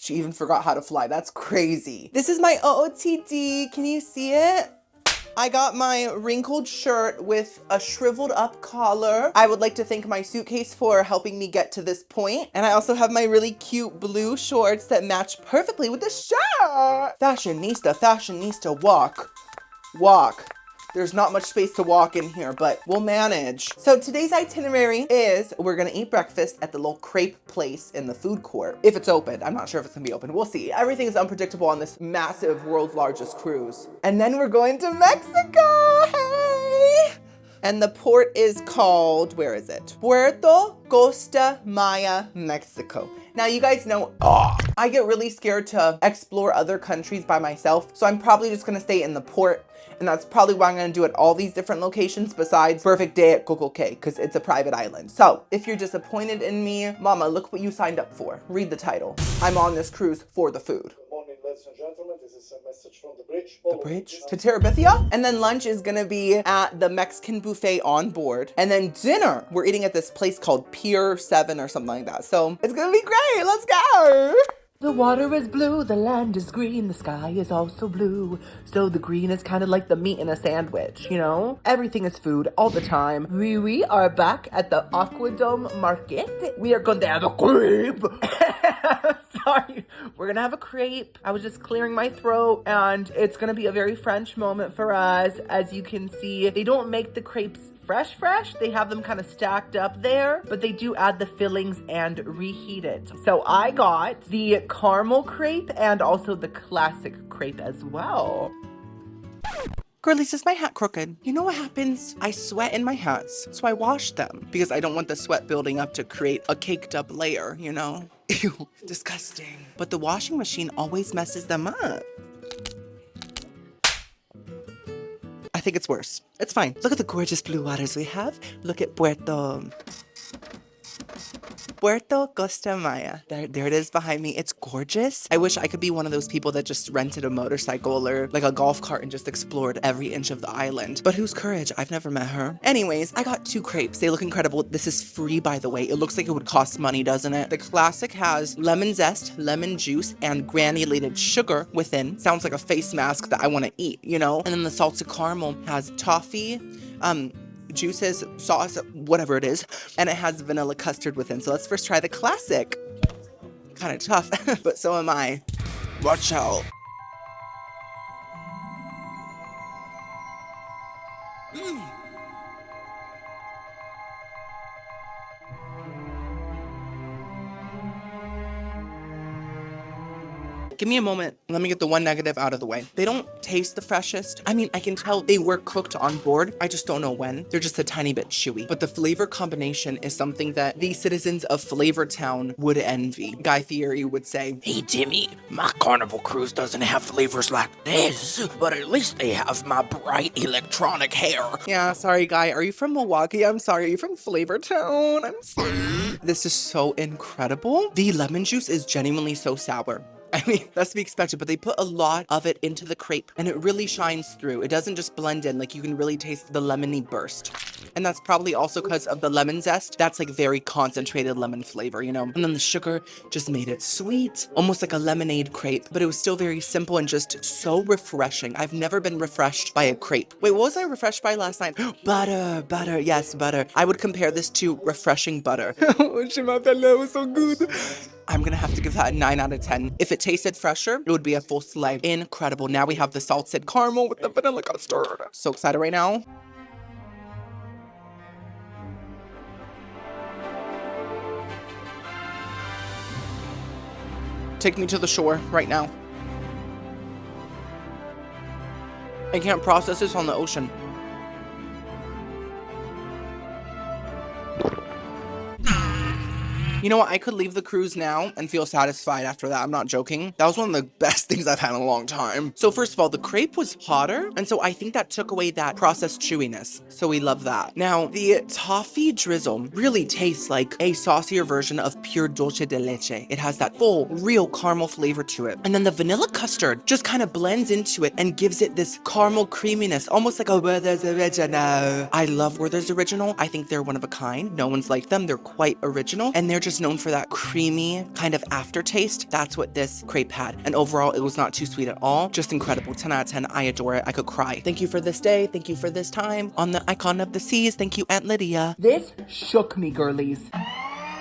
She even forgot how to fly. That's crazy. This is my OOTD. Can you see it? I got my wrinkled shirt with a shriveled up collar. I would like to thank my suitcase for helping me get to this point. And I also have my really cute blue shorts that match perfectly with the shirt. Fashionista, walk. There's not much space to walk in here, but we'll manage. So today's itinerary is we're gonna eat breakfast at the little crepe place in the food court. If it's open, I'm not sure if it's gonna be open. We'll see. Everything is unpredictable on this massive world's largest cruise. And then we're going to Mexico, hey! And the port is called, where is it? Puerto Costa Maya, Mexico. Now, you guys know, I get really scared to explore other countries by myself, so I'm probably just gonna stay in the port, and that's probably why I'm gonna do it all these different locations besides perfect day at CocoCay, because it's a private island. So, if you're disappointed in me, mama, look what you signed up for. Read the title. I'm on this cruise for the food. Good morning, ladies and gentlemen. This is a message from the bridge. The bridge to Terabithia. And then lunch is gonna be at the Mexican buffet on board. And then dinner, we're eating at this place called Pier 7 or something like that. So it's gonna be great. Let's go. The water is blue, the land is green, the sky is also blue. So the green is kind of like the meat in a sandwich, you know? Everything is food all the time. We are back at the Aquadome Market. We are going to have a crepe. Sorry. We're going to have a crepe. I was just clearing my throat, and it's going to be a very French moment for us. As you can see, they don't make the crepes fresh. They have them kind of stacked up there, but they do add the fillings and reheat it. So I got the caramel crepe and also the classic crepe as well. Girlies, is my hat crooked? You know what happens? I sweat in my hats, so I wash them because I don't want the sweat building up to create a caked up layer, you know? Ew, disgusting. But the washing machine always messes them up. I think it's worse. It's fine. Look at the gorgeous blue waters we have. Look at Puerto Puerto Costa Maya. There it is behind me. It's gorgeous. I wish I could be one of those people that just rented a motorcycle or like a golf cart and just explored every inch of the island. But whose courage? I've never met her. Anyways, I got 2 crepes. They look incredible. This is free, by the way. It looks like it would cost money, doesn't it? The classic has lemon zest, lemon juice, and granulated sugar within. Sounds like a face mask that I want to eat, you know? And then the salted caramel has toffee, juices, sauce, whatever it is, and it has vanilla custard within. So let's first try the classic. Kind of tough, but so am I. Watch out. Give me a moment. Let me get the one negative out of the way. They don't taste the freshest. I mean, I can tell they were cooked on board. I just don't know when. They're just a tiny bit chewy. But the flavor combination is something that the citizens of Flavor Town would envy. Guy Fieri would say, "Hey Timmy, my carnival cruise doesn't have flavors like this, but at least they have my bright electronic hair." yeah, sorry, Guy. Are you from Milwaukee? I'm sorry. Are you from Flavor Town? I'm sorry. This is so incredible. The lemon juice is genuinely so sour. I mean, that's to be expected, but they put a lot of it into the crepe and it really shines through. It doesn't just blend in, like you can really taste the lemony burst. And that's probably also because of the lemon zest. That's like very concentrated lemon flavor, you know? And then the sugar just made it sweet, almost like a lemonade crepe, but it was still very simple and just so refreshing. I've never been refreshed by a crepe. Wait, what was I refreshed by last night? Butter, yes, butter. I would compare this to refreshing butter. Oh, that was so good. I'm gonna have to give that a 9 out of 10. If it tasted fresher, it would be a full slay. Incredible. Now we have the salted caramel with the vanilla custard. So excited right now. Take me to the shore right now. I can't process this on the ocean. You know what? I could leave the cruise now and feel satisfied after that. I'm not joking. That was one of the best things I've had in a long time. So first of all, the crepe was hotter. And so I think that took away that processed chewiness. So we love that. Now, the toffee drizzle really tastes like a saucier version of pure dulce de leche. It has that full, real caramel flavor to it. And then the vanilla custard just kind of blends into it and gives it this caramel creaminess, almost like a Werther's Original. I love Werther's Original. I think they're one of a kind. No one's like them. They're quite original. And they're just known for that creamy kind of aftertaste. That's what this crepe had. And overall, it was not too sweet at all. Just incredible. 10 out of 10. I adore it. I could cry. Thank you for this day. Thank you for this time on the Icon of the Seas. Thank you, Aunt Lydia. This shook me, girlies.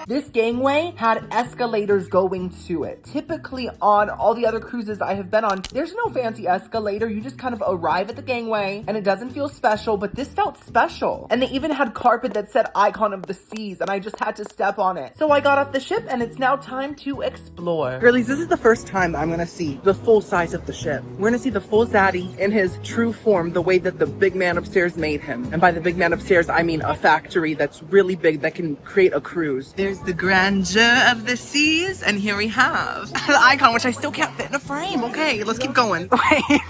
This gangway had escalators going to it. Typically on all the other cruises I have been on, there's no fancy escalator. You just kind of arrive at the gangway and it doesn't feel special, but this felt special. And they even had carpet that said Icon of the Seas and I just had to step on it. So I got off the ship and it's now time to explore. Girlies, this is the first time I'm gonna see the full size of the ship. We're gonna see the full Zaddy in his true form, the way that the big man upstairs made him. And by the big man upstairs, I mean a factory that's really big that can create a cruise. There's the grandeur of the seas, and here we have the Icon, which I still can't fit in a frame. Okay, let's keep going. Wait.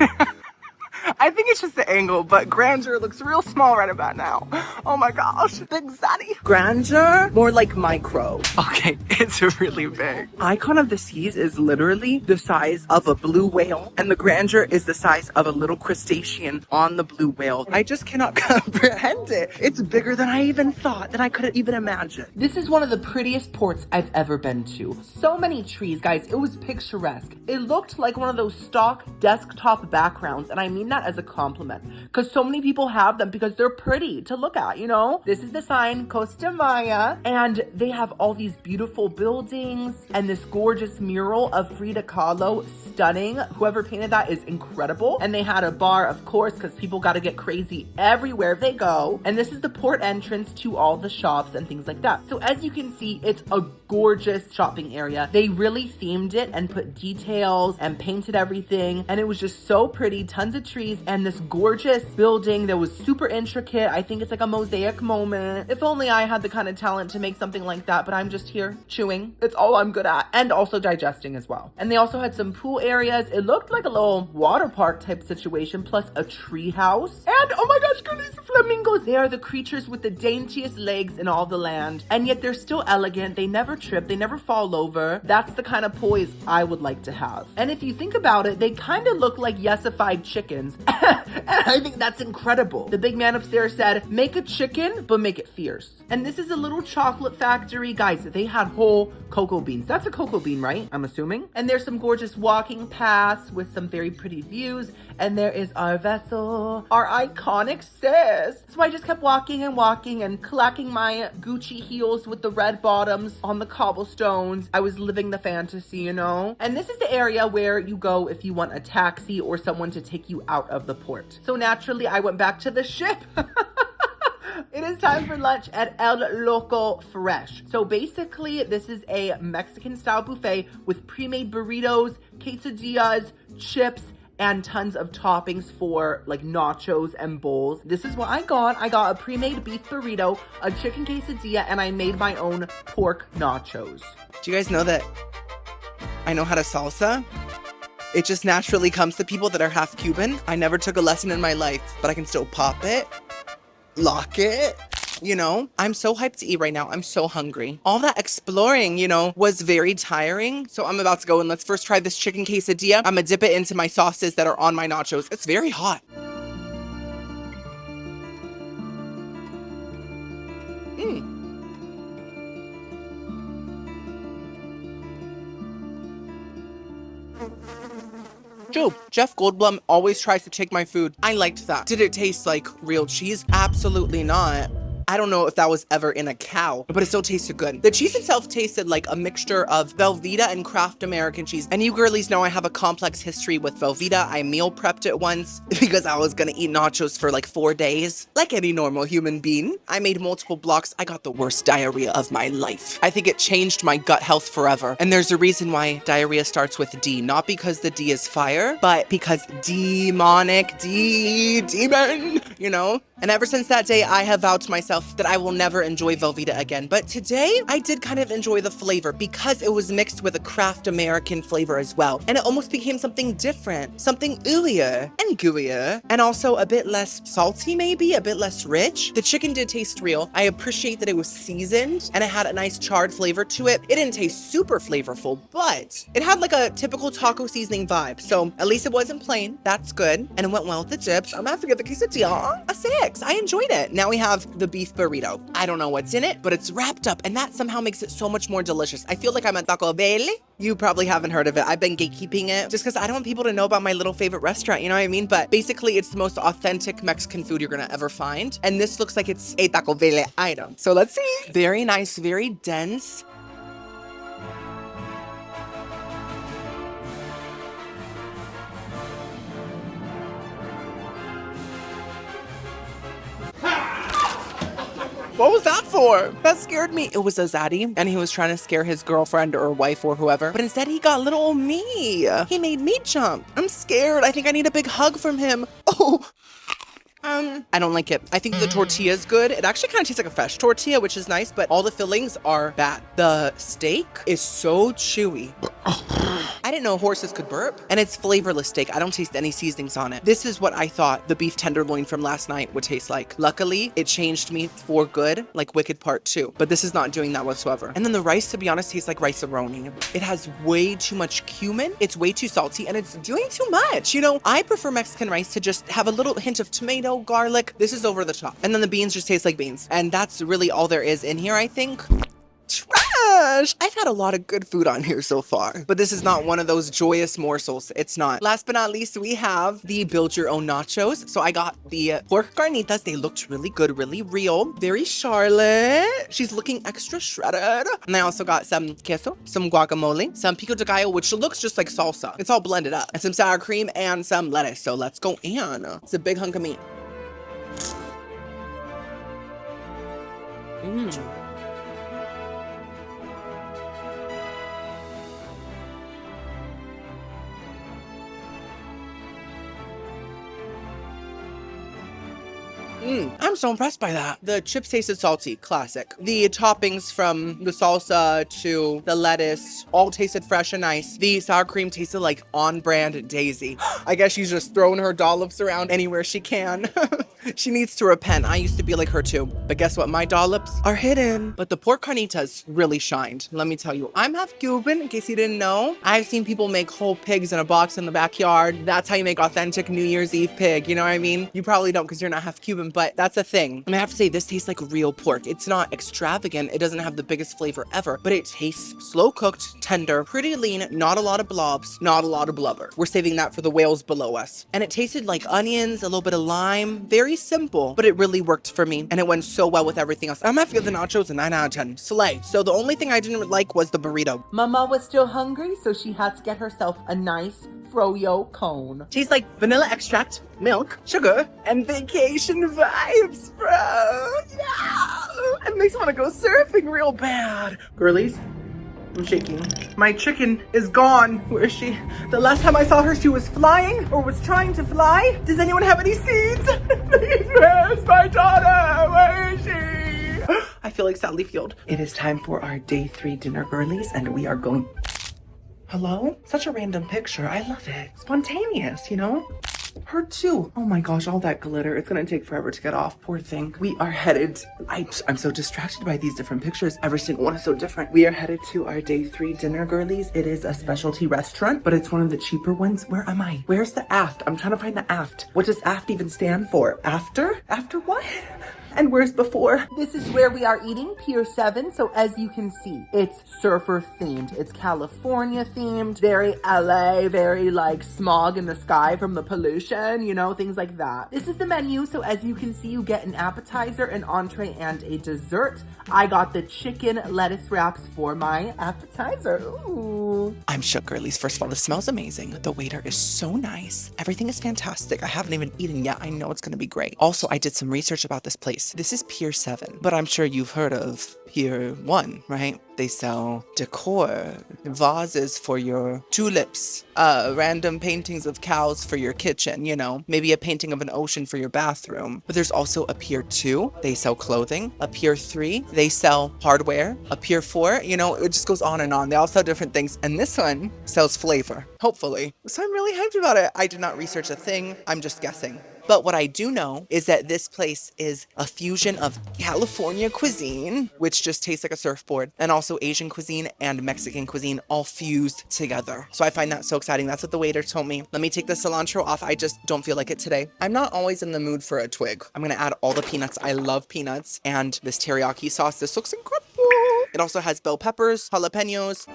I think it's just the angle, but grandeur looks real small right about now. Oh my gosh, big zaddy. Grandeur? More like micro. Okay, it's really big. Icon of the Seas is literally the size of a blue whale, and the grandeur is the size of a little crustacean on the blue whale. I just cannot comprehend it. It's bigger than I even thought, than I could even imagine. This is one of the prettiest ports I've ever been to. So many trees, guys. It was picturesque. It looked like one of those stock desktop backgrounds, and I mean that as a compliment because so many people have them because they're pretty to look at, you know? This is the sign, Costa Maya, and they have all these beautiful buildings and this gorgeous mural of Frida Kahlo. Stunning. Whoever painted that is incredible. And they had a bar, of course, because people got to get crazy everywhere they go. And this is the port entrance to all the shops and things like that. So as you can see, it's a gorgeous shopping area. They really themed it and put details and painted everything. And it was just so pretty. Tons of trees and this gorgeous building that was super intricate. I think it's like a mosaic moment. If only I had the kind of talent to make something like that, but I'm just here chewing. It's all I'm good at. And also digesting as well. And they also had some pool areas. It looked like a little water park type situation, plus a tree house. And oh my gosh, girlies, flamingo tacos, they are the creatures with the daintiest legs in all the land, and yet they're still elegant. They never trip, they never fall over. That's the kind of poise I would like to have. And if you think about it, they kind of look like yesified chickens. And I think that's incredible. The big man upstairs said, make a chicken, but make it fierce. And this is a little chocolate factory. Guys, they had whole cocoa beans. That's a cocoa bean, right? I'm assuming. And there's some gorgeous walking paths with some very pretty views. And there is our vessel, our iconic sis. So I just kept walking and walking and clacking my Gucci heels with the red bottoms on the cobblestones. I was living the fantasy, you know? And this is the area where you go if you want a taxi or someone to take you out of the port. So naturally, I went back to the ship. It is time for lunch at El Loco Fresh. So basically, this is a Mexican-style buffet with pre-made burritos, quesadillas, chips, and tons of toppings for like nachos and bowls. This is what I got. I got a pre-made beef burrito, a chicken quesadilla, and I made my own pork nachos. Do you guys know that I know how to salsa? It just naturally comes to people that are half Cuban. I never took a lesson in my life, but I can still pop it, lock it. You know, I'm so hyped to eat right now. I'm so hungry. All that exploring, you know, was very tiring. So I'm about to go and let's first try this chicken quesadilla. I'm gonna dip it into my sauces that are on my nachos. It's very hot. Joe, Jeff Goldblum always tries to take my food. I liked that. Did it taste like real cheese? Absolutely not. I don't know if that was ever in a cow, but it still tasted good. The cheese itself tasted like a mixture of Velveeta and Kraft American cheese. And you girlies know I have a complex history with Velveeta. I meal prepped it once because I was gonna eat nachos for like 4 days. Like any normal human being, I made multiple blocks. I got the worst diarrhea of my life. I think it changed my gut health forever. And there's a reason why diarrhea starts with D. Not because the D is fire, but because demonic, demon, you know? And ever since that day, I have vowed to myself that I will never enjoy Velveeta again. But today, I did kind of enjoy the flavor because it was mixed with a Kraft American flavor as well. And it almost became something different, something ooier and gooier, and also a bit less salty maybe, a bit less rich. The chicken did taste real. I appreciate that it was seasoned and it had a nice charred flavor to it. It didn't taste super flavorful, but it had like a typical taco seasoning vibe. So at least it wasn't plain. That's good. And it went well with the chips. I'm gonna have to give the quesadilla a 6. I enjoyed it. Now we have the beef burrito. I don't know what's in it, but it's wrapped up and that somehow makes it so much more delicious. I feel like I'm at Taco Bell. You probably haven't heard of it. I've been gatekeeping it just because I don't want people to know about my little favorite restaurant, you know what I mean? But basically it's the most authentic Mexican food you're gonna ever find. And this looks like it's a Taco Bell item. So let's see. Very nice, very dense. What was that for? That scared me. It was a zaddy, and he was trying to scare his girlfriend or wife or whoever, but instead he got little old me. He made me jump. I'm scared. I think I need a big hug from him. Oh. I don't like it. I think the tortilla is good. It actually kind of tastes like a fresh tortilla, which is nice, but all the fillings are bad. The steak is so chewy. I didn't know horses could burp, and it's flavorless steak. I don't taste any seasonings on it. This is what I thought the beef tenderloin from last night would taste like. Luckily, it changed me for good, like Wicked Part 2, but this is not doing that whatsoever. And then the rice, to be honest, tastes like rice-a-roni. It has way too much cumin. It's way too salty, and it's doing too much. You know, I prefer Mexican rice to just have a little hint of tomato, garlic. This is over the top. And then the beans just taste like beans. And that's really all there is in here, I think. Trash! I've had a lot of good food on here so far, but this is not one of those joyous morsels. It's not. Last but not least, we have the build your own nachos. So I got the pork carnitas. They looked really good, really real. Very Charlotte. She's looking extra shredded. And I also got some queso, some guacamole, some pico de gallo, which looks just like salsa. It's all blended up. And some sour cream and some lettuce. So let's go in. It's a big hunk of meat. I'm so impressed by that. The chips tasted salty, classic. The toppings from the salsa to the lettuce all tasted fresh and nice. The sour cream tasted like on-brand Daisy. I guess she's just throwing her dollops around anywhere she can. She needs to repent. I used to be like her too. But guess what? My dollops are hidden. But the pork carnitas really shined. Let me tell you, I'm half Cuban, in case you didn't know. I've seen people make whole pigs in a box in the backyard. That's how you make authentic New Year's Eve pig. You know what I mean? You probably don't because you're not half Cuban, but that's a thing. And I have to say, this tastes like real pork. It's not extravagant. It doesn't have the biggest flavor ever, but it tastes slow cooked, tender, pretty lean, not a lot of blobs, not a lot of blubber. We're saving that for the whales below us. And it tasted like onions, a little bit of lime. Very simple, but it really worked for me. And it went so well with everything else. I'm gonna have to give the nachos a 9 out of 10. Slay. So the only thing I didn't like was the burrito. Mama was still hungry, so she had to get herself a nice froyo cone. Tastes like vanilla extract, milk, sugar, and vacation vibes, bro. Yeah. It makes me want to go surfing real bad. Girlies, I'm shaking. My chicken is gone. Where is she? The last time I saw her, she was flying or was trying to fly. Does anyone have any seeds? Please, where's my daughter? Where is she? I feel like Sally Field. It is time for our day 3 dinner, girlies, and we are going... Hello? Such a random picture. I love it. Spontaneous, you know? Her too. Oh my gosh, all that glitter. It's gonna take forever to get off. Poor thing. We are headed... I'm so distracted by these different pictures. Every single one is so different. We are headed to our day 3 dinner, girlies. It is a specialty restaurant, but it's one of the cheaper ones. Where am I? Where's the aft? I'm trying to find the aft. What does aft even stand for? After? After what? And where's before? This is where we are eating, Pier 7. So as you can see, it's surfer themed. It's California themed, very LA, very like smog in the sky from the pollution, you know, things like that. This is the menu. So as you can see, you get an appetizer, an entree, and a dessert. I got the chicken lettuce wraps for my appetizer. Ooh. I'm shook, girlies. First of all, the smells amazing. The waiter is so nice. Everything is fantastic. I haven't even eaten yet. I know it's gonna be great. Also, I did some research about this place. This is Pier 7, but I'm sure you've heard of Pier 1, right? They sell decor, vases for your tulips, random paintings of cows for your kitchen, you know, maybe a painting of an ocean for your bathroom. But there's also a Pier 2, they sell clothing. A Pier 3, they sell hardware. A Pier 4, you know, it just goes on and on. They all sell different things. And this one sells flavor, hopefully. So I'm really hyped about it. I did not research a thing. I'm just guessing. But what I do know is that this place is a fusion of California cuisine, which just tastes like a surfboard, and also Asian cuisine and Mexican cuisine all fused together. So I find that so exciting. That's what the waiter told me. Let me take the cilantro off. I just don't feel like it today. I'm not always in the mood for a twig. I'm gonna add all the peanuts. I love peanuts. And this teriyaki sauce. This looks incredible. It also has bell peppers, jalapenos.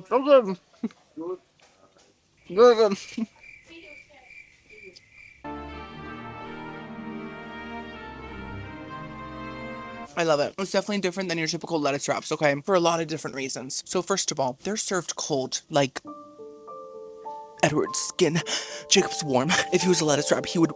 So good. Good. I love it. It's definitely different than your typical lettuce wraps, okay? For a lot of different reasons. So first of all, they're served cold, like Edward's skin. Jacob's warm. If he was a lettuce wrap, he would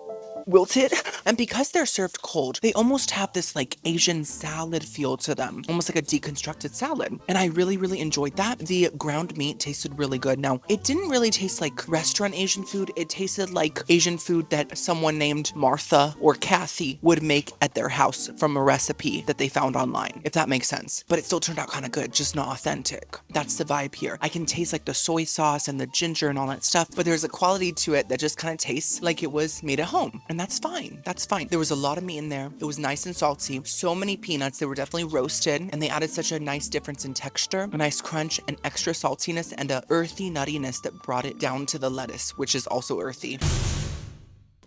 wilted. And because they're served cold, they almost have this like Asian salad feel to them, almost like a deconstructed salad. And I really, really enjoyed that. The ground meat tasted really good. Now, it didn't really taste like restaurant Asian food. It tasted like Asian food that someone named Martha or Kathy would make at their house from a recipe that they found online, if that makes sense. But it still turned out kind of good, just not authentic. That's the vibe here. I can taste like the soy sauce and the ginger and all that stuff, but there's a quality to it that just kind of tastes like it was made at home. And that's fine. That's fine. There was a lot of meat in there. It was nice and salty. So many peanuts. They were definitely roasted, and they added such a nice difference in texture, a nice crunch, and extra saltiness, and a earthy nuttiness that brought it down to the lettuce, which is also earthy.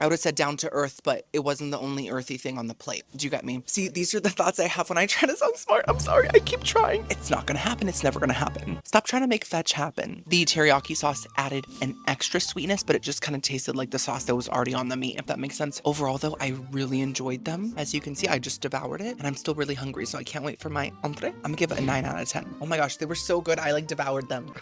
I would have said down to earth, but it wasn't the only earthy thing on the plate. Do you get me? See, these are the thoughts I have when I try to sound smart. I'm sorry, I keep trying. It's not gonna happen. It's never gonna happen. Stop trying to make fetch happen. The teriyaki sauce added an extra sweetness, but it just kind of tasted like the sauce that was already on the meat, if that makes sense. Overall, though, I really enjoyed them. As you can see, I just devoured it, and I'm still really hungry, so I can't wait for my entree. I'm gonna give it a 9 out of 10. Oh my gosh, they were so good. I like devoured them.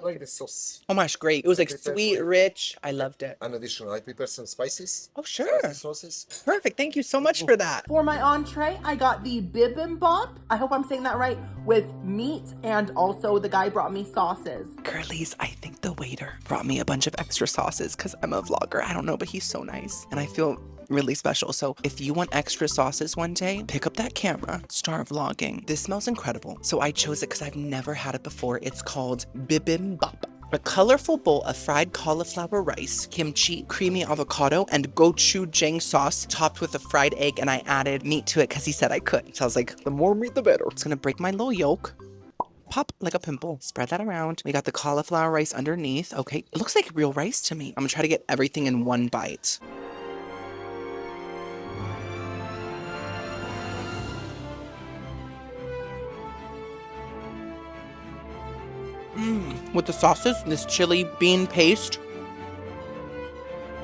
Like the sauce. Oh my gosh, great. It was like sweet, rich. I loved it. An additional, I prepare some spices. Oh, sure. Spicy sauces. Perfect. Thank you so much for that. For my entree, I got the bibimbap. I hope I'm saying that right, with meat, and also the guy brought me sauces. Girlies, I think the waiter brought me a bunch of extra sauces because I'm a vlogger. I don't know, but he's so nice. And I feel really special. So if you want extra sauces one day, pick up that camera, start vlogging. This smells incredible. So I chose it because I've never had it before. It's called bibimbap. A colorful bowl of fried cauliflower rice, kimchi, creamy avocado, and gochujang sauce topped with a fried egg, and I added meat to it because he said I could. So I was like, the more meat, the better. It's gonna break my little yolk. Pop like a pimple. Spread that around. We got the cauliflower rice underneath. Okay, it looks like real rice to me. I'm gonna try to get everything in one bite. With the sauces, this chili bean paste.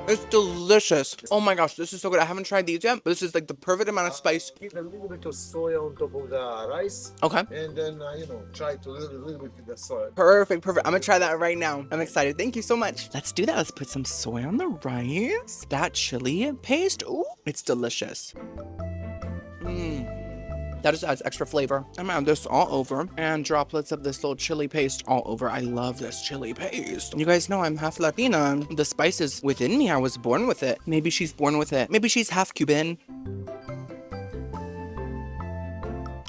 It's delicious. Oh my gosh, this is so good. I haven't tried these yet, but this is like the perfect amount of spice. Give a little bit of soy on top of the rice. Okay. And then, try to little bit with the soy. Perfect. I'm gonna try that right now. I'm excited. Thank you so much. Let's do that. Let's put some soy on the rice. That chili paste. Ooh, it's delicious. That just adds extra flavor. I'm gonna add this all over and droplets of this little chili paste all over. I love this chili paste. You guys know I'm half Latina. The spice is within me. I was born with it. Maybe she's born with it. Maybe she's half Cuban.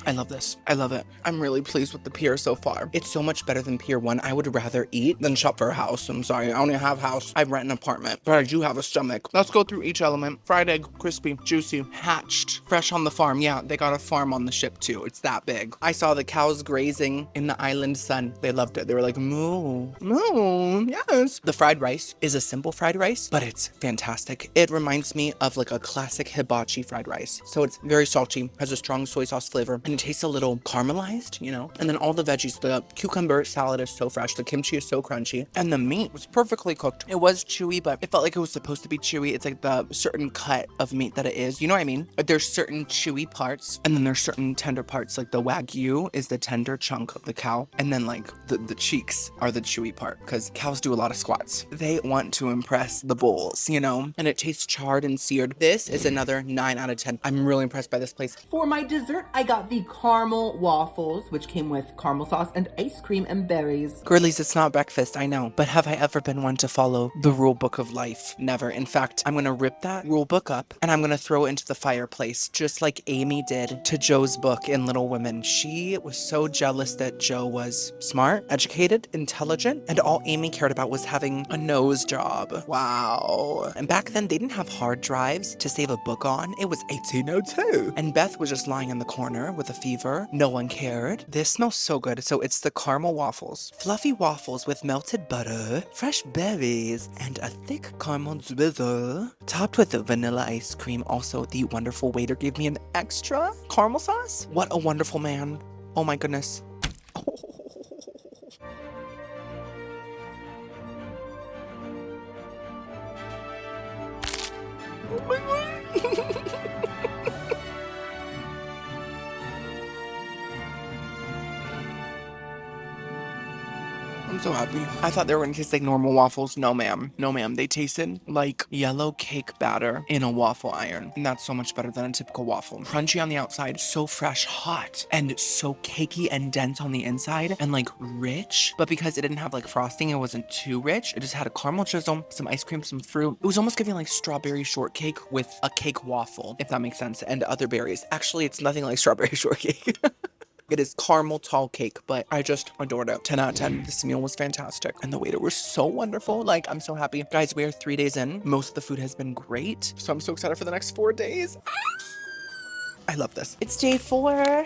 I love this. I love it. I'm really pleased with the Pier so far. It's so much better than Pier 1. I would rather eat than shop for a house. I'm sorry. I only have a house. I rent an apartment, but I do have a stomach. Let's go through each element. Fried egg, crispy, juicy, hatched, fresh on the farm. Yeah, they got a farm on the ship too. It's that big. I saw the cows grazing in the island sun. They loved it. They were like, moo, moo, yes. The fried rice is a simple fried rice, but it's fantastic. It reminds me of like a classic hibachi fried rice. So it's very salty, has a strong soy sauce flavor, and it tastes a little caramelized, and then all the veggies. The cucumber salad is so fresh, the kimchi is so crunchy, and the meat was perfectly cooked. It was chewy, but it felt like it was supposed to be chewy. It's like the certain cut of meat that it is, you know what I mean? There's certain chewy parts, and then there's certain tender parts. Like the wagyu is the tender chunk of the cow, and then like the cheeks are the chewy part, because cows do a lot of squats. They want to impress the bulls, and it tastes charred and seared. This is another 9 out of 10. I'm really impressed by this place. For my dessert, I got the caramel waffles, which came with caramel sauce and ice cream and berries. Girlies, it's not breakfast, I know, but have I ever been one to follow the rule book of life? Never. In fact, I'm gonna rip that rule book up and I'm gonna throw it into the fireplace, just like Amy did to Joe's book in Little Women. She was so jealous that Joe was smart, educated, intelligent, and all Amy cared about was having a nose job. Wow. And back then, they didn't have hard drives to save a book on. It was 1802. And Beth was just lying in the corner with a fever. No one cared. This smells so good. So it's the caramel waffles. Fluffy waffles with melted butter, fresh berries, and a thick caramel drizzle, topped with vanilla ice cream. Also, the wonderful waiter gave me an extra caramel sauce. What a wonderful man. Oh my goodness. Oh my god. I'm so happy. I thought they were gonna taste like normal waffles. No, ma'am. No, ma'am. They tasted like yellow cake batter in a waffle iron. And that's so much better than a typical waffle. Crunchy on the outside, so fresh, hot, and so cakey and dense on the inside, and like rich. But because it didn't have like frosting, it wasn't too rich. It just had a caramel drizzle, some ice cream, some fruit. It was almost giving like strawberry shortcake with a cake waffle, if that makes sense, and other berries. Actually, it's nothing like strawberry shortcake. It is caramel tall cake, but I just adored it. 10 out of 10. This meal was fantastic. And the waiter was so wonderful. Like, I'm so happy. Guys, we are 3 days in. Most of the food has been great. So I'm so excited for the next 4 days. I love this. It's day 4.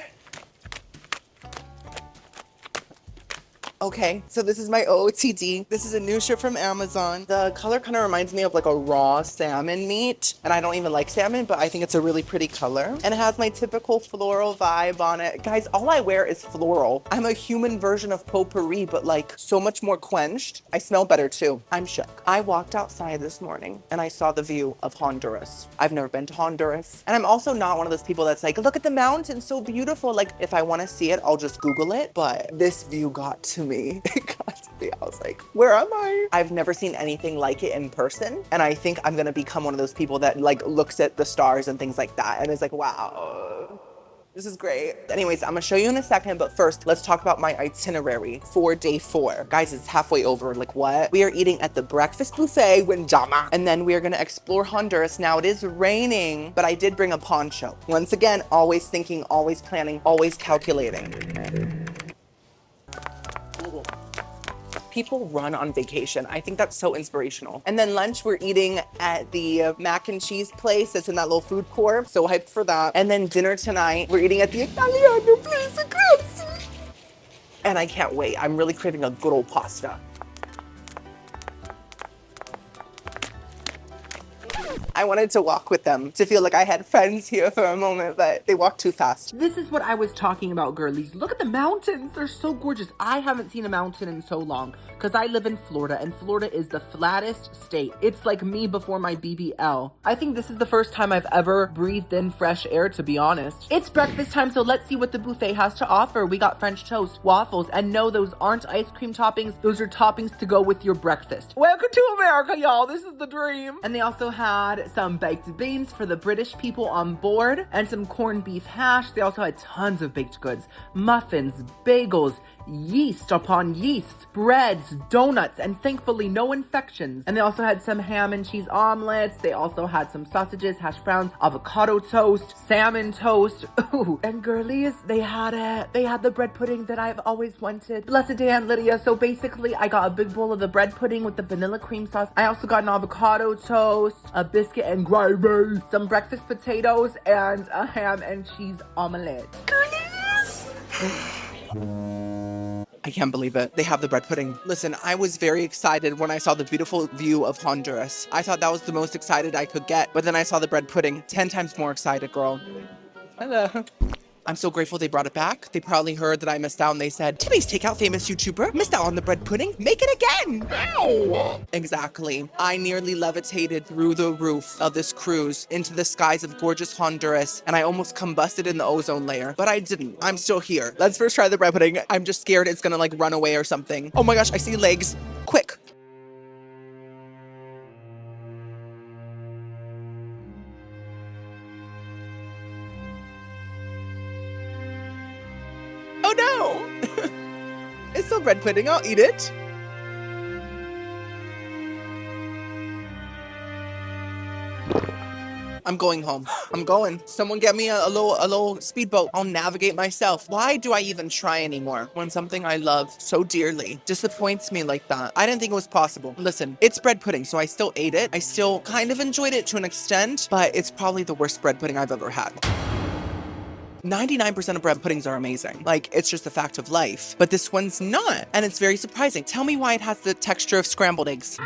Okay, so this is my OOTD. This is a new shirt from Amazon. The color kind of reminds me of like a raw salmon meat. And I don't even like salmon, but I think it's a really pretty color. And it has my typical floral vibe on it. Guys, all I wear is floral. I'm a human version of potpourri, but like so much more quenched. I smell better too. I'm shook. I walked outside this morning and I saw the view of Honduras. I've never been to Honduras. And I'm also not one of those people that's like, look at the mountains, so beautiful. Like if I want to see it, I'll just Google it. But this view got to me. It got to me. I was like, where am I? I've never seen anything like it in person. And I think I'm going to become one of those people that like looks at the stars and things like that. And is like, wow, this is great. Anyways, I'm going to show you in a second. But first, let's talk about my itinerary for day 4. Guys, it's halfway over. Like what? We are eating at the breakfast buffet with Jama. And then we are going to explore Honduras. Now it is raining, but I did bring a poncho. Once again, always thinking, always planning, always calculating. People run on vacation. I think that's so inspirational. And then lunch, we're eating at the mac and cheese place that's in that little food court. So hyped for that. And then dinner tonight, we're eating at the Italiano place. And I can't wait. I'm really craving a good old pasta. I wanted to walk with them to feel like I had friends here for a moment, but they walked too fast. This is what I was talking about, girlies. Look at the mountains. They're so gorgeous. I haven't seen a mountain in so long because I live in Florida, and Florida is the flattest state. It's like me before my BBL. I think this is the first time I've ever breathed in fresh air, to be honest. It's breakfast time, so let's see what the buffet has to offer. We got French toast, waffles, and no, those aren't ice cream toppings. Those are toppings to go with your breakfast. Welcome to America, y'all. This is the dream. And they also had some baked beans for the British people on board and some corned beef hash. They also had tons of baked goods, muffins, bagels, yeast upon yeast, breads, donuts, and thankfully no infections. And they also had some ham and cheese omelets. They also had some sausages, hash browns, avocado toast, salmon toast. Ooh, and girlies, they had it. They had the bread pudding that I've always wanted. Blessed day, Aunt Lydia. So basically, I got a big bowl of the bread pudding with the vanilla cream sauce. I also got an avocado toast, a biscuit and gravy, some breakfast potatoes, and a ham and cheese omelet. Girlies! I can't believe it. They have the bread pudding. Listen, I was very excited when I saw the beautiful view of Honduras. I thought that was the most excited I could get, but then I saw the bread pudding. 10 times more excited, girl. Hello. I'm so grateful they brought it back. They probably heard that I missed out and they said, Timmy's Takeout famous YouTuber missed out on the bread pudding. Make it again. Ow. Exactly. I nearly levitated through the roof of this cruise into the skies of gorgeous Honduras, and I almost combusted in the ozone layer, but I didn't. I'm still here. Let's first try the bread pudding. I'm just scared it's gonna like run away or something. Oh my gosh, I see legs. Quick. Oh no! It's still bread pudding. I'll eat it. I'm going home. I'm going. Someone get me a little speedboat. I'll navigate myself. Why do I even try anymore when something I love so dearly disappoints me like that? I didn't think it was possible. Listen, it's bread pudding, so I still ate it. I still kind of enjoyed it to an extent, but it's probably the worst bread pudding I've ever had. 99% of bread puddings are amazing. Like, it's just a fact of life. But this one's not, and it's very surprising. Tell me why it has the texture of scrambled eggs.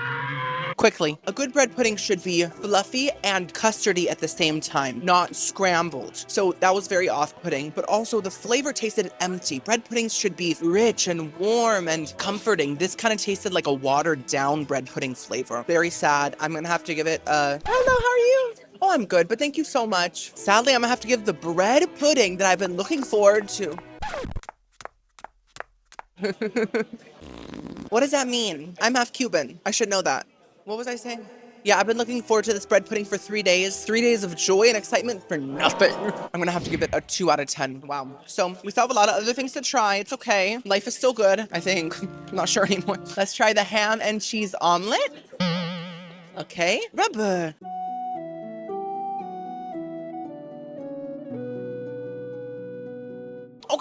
Quickly, a good bread pudding should be fluffy and custardy at the same time, not scrambled. So that was very off-putting, but also the flavor tasted empty. Bread puddings should be rich and warm and comforting. This kind of tasted like a watered-down bread pudding flavor. Very sad. I'm gonna have to give it a... Hello, how are you? Oh, I'm good, but thank you so much. Sadly, I'm gonna have to give the bread pudding that I've been looking forward to. What does that mean? I'm half Cuban. I should know that. What was I saying? Yeah, I've been looking forward to this bread pudding for 3 days. 3 days of joy and excitement for nothing. I'm gonna have to give it a 2 out of 10. Wow. So we still have a lot of other things to try. It's okay. Life is still good, I think. I'm not sure anymore. Let's try the ham and cheese omelet. Okay. Rubber.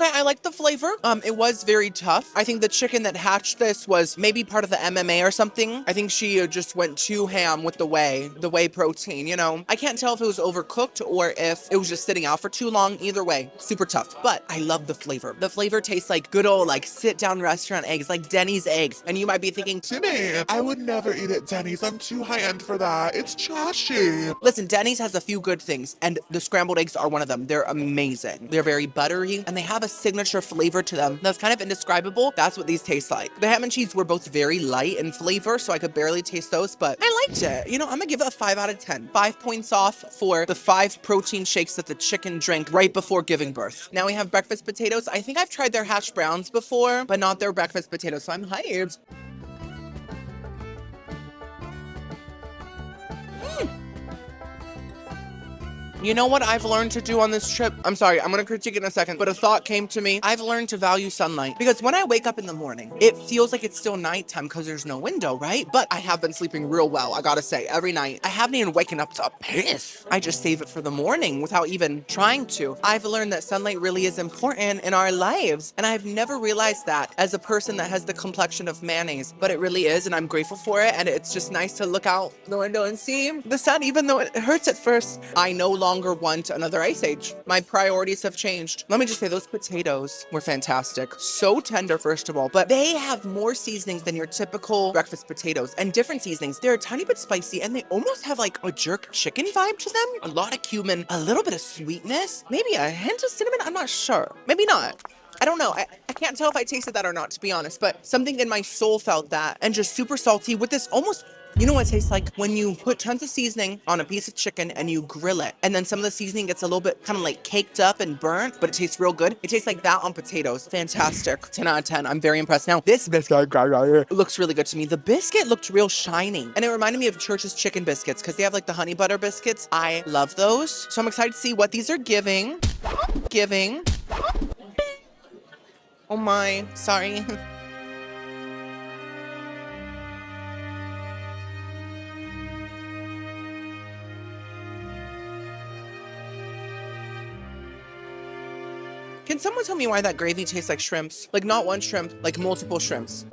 okay, I like the flavor. It was very tough. I think the chicken that hatched this was maybe part of the MMA or something. I think she just went too ham with the whey protein, you know. I can't tell if it was overcooked or if it was just sitting out for too long. Either way, super tough. But I love the flavor. The flavor tastes like good old like sit down restaurant eggs, like Denny's eggs. And you might be thinking, Timmy, I would never eat at Denny's. I'm too high end for that. It's trashy. listen, Denny's has a few good things, and the scrambled eggs are one of them. They're amazing. They're very buttery, and they have a signature flavor to them that's kind of indescribable. That's what these taste like. The ham and cheese were both very light in flavor, so I could barely taste those, but I liked it. You know, I'm gonna give it a 5 out of 10. 5 points off for the 5 protein shakes that the chicken drank right before giving birth. Now we have breakfast potatoes. I think I've tried their hash browns before, but not their breakfast potatoes, so I'm hyped. You know what I've learned to do on this trip? I'm sorry, I'm gonna critique it in a second, but a thought came to me. I've learned to value sunlight because when I wake up in the morning, it feels like it's still nighttime because there's no window, right? But I have been sleeping real well, I gotta say, every night. I haven't even waken up to piss. I just save it for the morning without even trying to. I've learned that sunlight really is important in our lives, and I've never realized that as a person that has the complexion of mayonnaise, but it really is, and I'm grateful for it, and it's just nice to look out the window and see the sun, even though it hurts at first. I no longer want another ice age. My priorities have changed. Let me just say, those potatoes were fantastic. So tender, first of all, but they have more seasonings than your typical breakfast potatoes, and different seasonings. They're a tiny bit spicy, and they almost have like a jerk chicken vibe to them. A lot of cumin, a little bit of sweetness, maybe a hint of cinnamon. I'm not sure. Maybe not. I don't know. I can't tell if I tasted that or not, to be honest, but something in my soul felt that. And just super salty with this almost, you know what it tastes like? When you put tons of seasoning on a piece of chicken and you grill it, and then some of the seasoning gets a little bit kind of like caked up and burnt, but it tastes real good. It tastes like that on potatoes. Fantastic. 10 out of 10. I'm very impressed. Now, this biscuit looks really good to me. The biscuit looked real shiny, and it reminded me of Church's chicken biscuits because they have like the honey butter biscuits. I love those. So I'm excited to see what these are giving. Oh my, sorry. Can someone tell me why that gravy tastes like shrimps? Like not one shrimp, like multiple shrimps.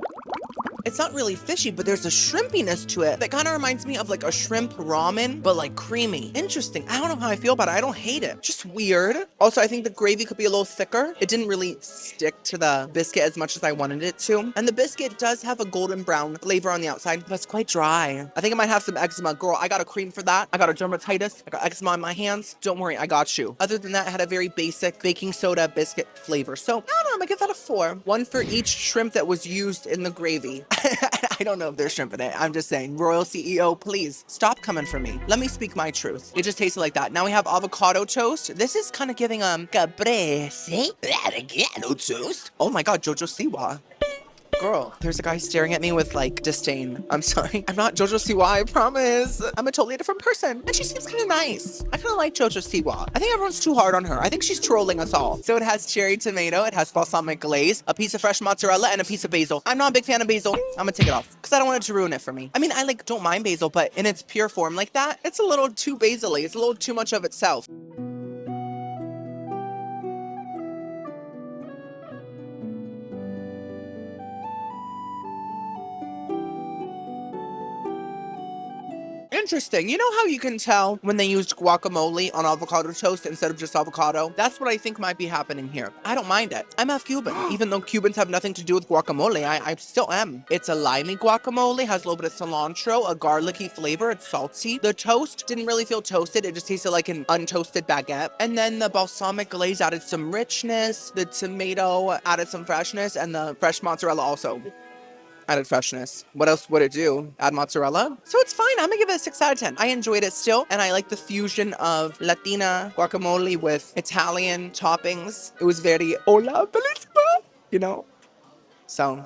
It's not really fishy, but there's a shrimpiness to it that kind of reminds me of like a shrimp ramen, but like creamy. Interesting. I don't know how I feel about it. I don't hate it. Just weird. Also, I think the gravy could be a little thicker. It didn't really stick to the biscuit as much as I wanted it to. And the biscuit does have a golden brown flavor on the outside, but it's quite dry. I think I might have some eczema. Girl, I got a cream for that. I got a dermatitis. I got eczema on my hands. Don't worry, I got you. Other than that, it had a very basic baking soda biscuit flavor. So, I don't know, I'm gonna give that a 4. 1 for each shrimp that was used in the gravy. I don't know if there's shrimp in it. I'm just saying, Royal CEO, please stop coming for me. Let me speak my truth. It just tasted like that. Now we have avocado toast. This is kind of giving caprese. Avocado toast. Oh my God, Jojo Siwa. Girl, there's a guy staring at me with like disdain. I'm sorry. I'm not Jojo Siwa, I promise. I'm a totally different person. And she seems kind of nice. I kind of like Jojo Siwa. I think everyone's too hard on her. I think she's trolling us all. So it has cherry tomato, it has balsamic glaze, a piece of fresh mozzarella, and a piece of basil. I'm not a big fan of basil. I'm gonna take it off because I don't want it to ruin it for me. I mean, I like don't mind basil, but in its pure form like that, it's a little too basil-y. It's a little too much of itself. Interesting. You know how you can tell when they used guacamole on avocado toast instead of just avocado? That's what I think might be happening here. I don't mind it. I'm half Cuban. Even though Cubans have nothing to do with guacamole, I still am. It's a limey guacamole, has a little bit of cilantro, a garlicky flavor, it's salty. The toast didn't really feel toasted. It just tasted like an untoasted baguette. And then the balsamic glaze added some richness, the tomato added some freshness, and the fresh mozzarella also added freshness. What else would it do? Add mozzarella? So it's fine. I'm gonna give it a 6 out of 10. I enjoyed it still, and I like the fusion of Latina guacamole with Italian toppings. It was very hola bellissima, you know? So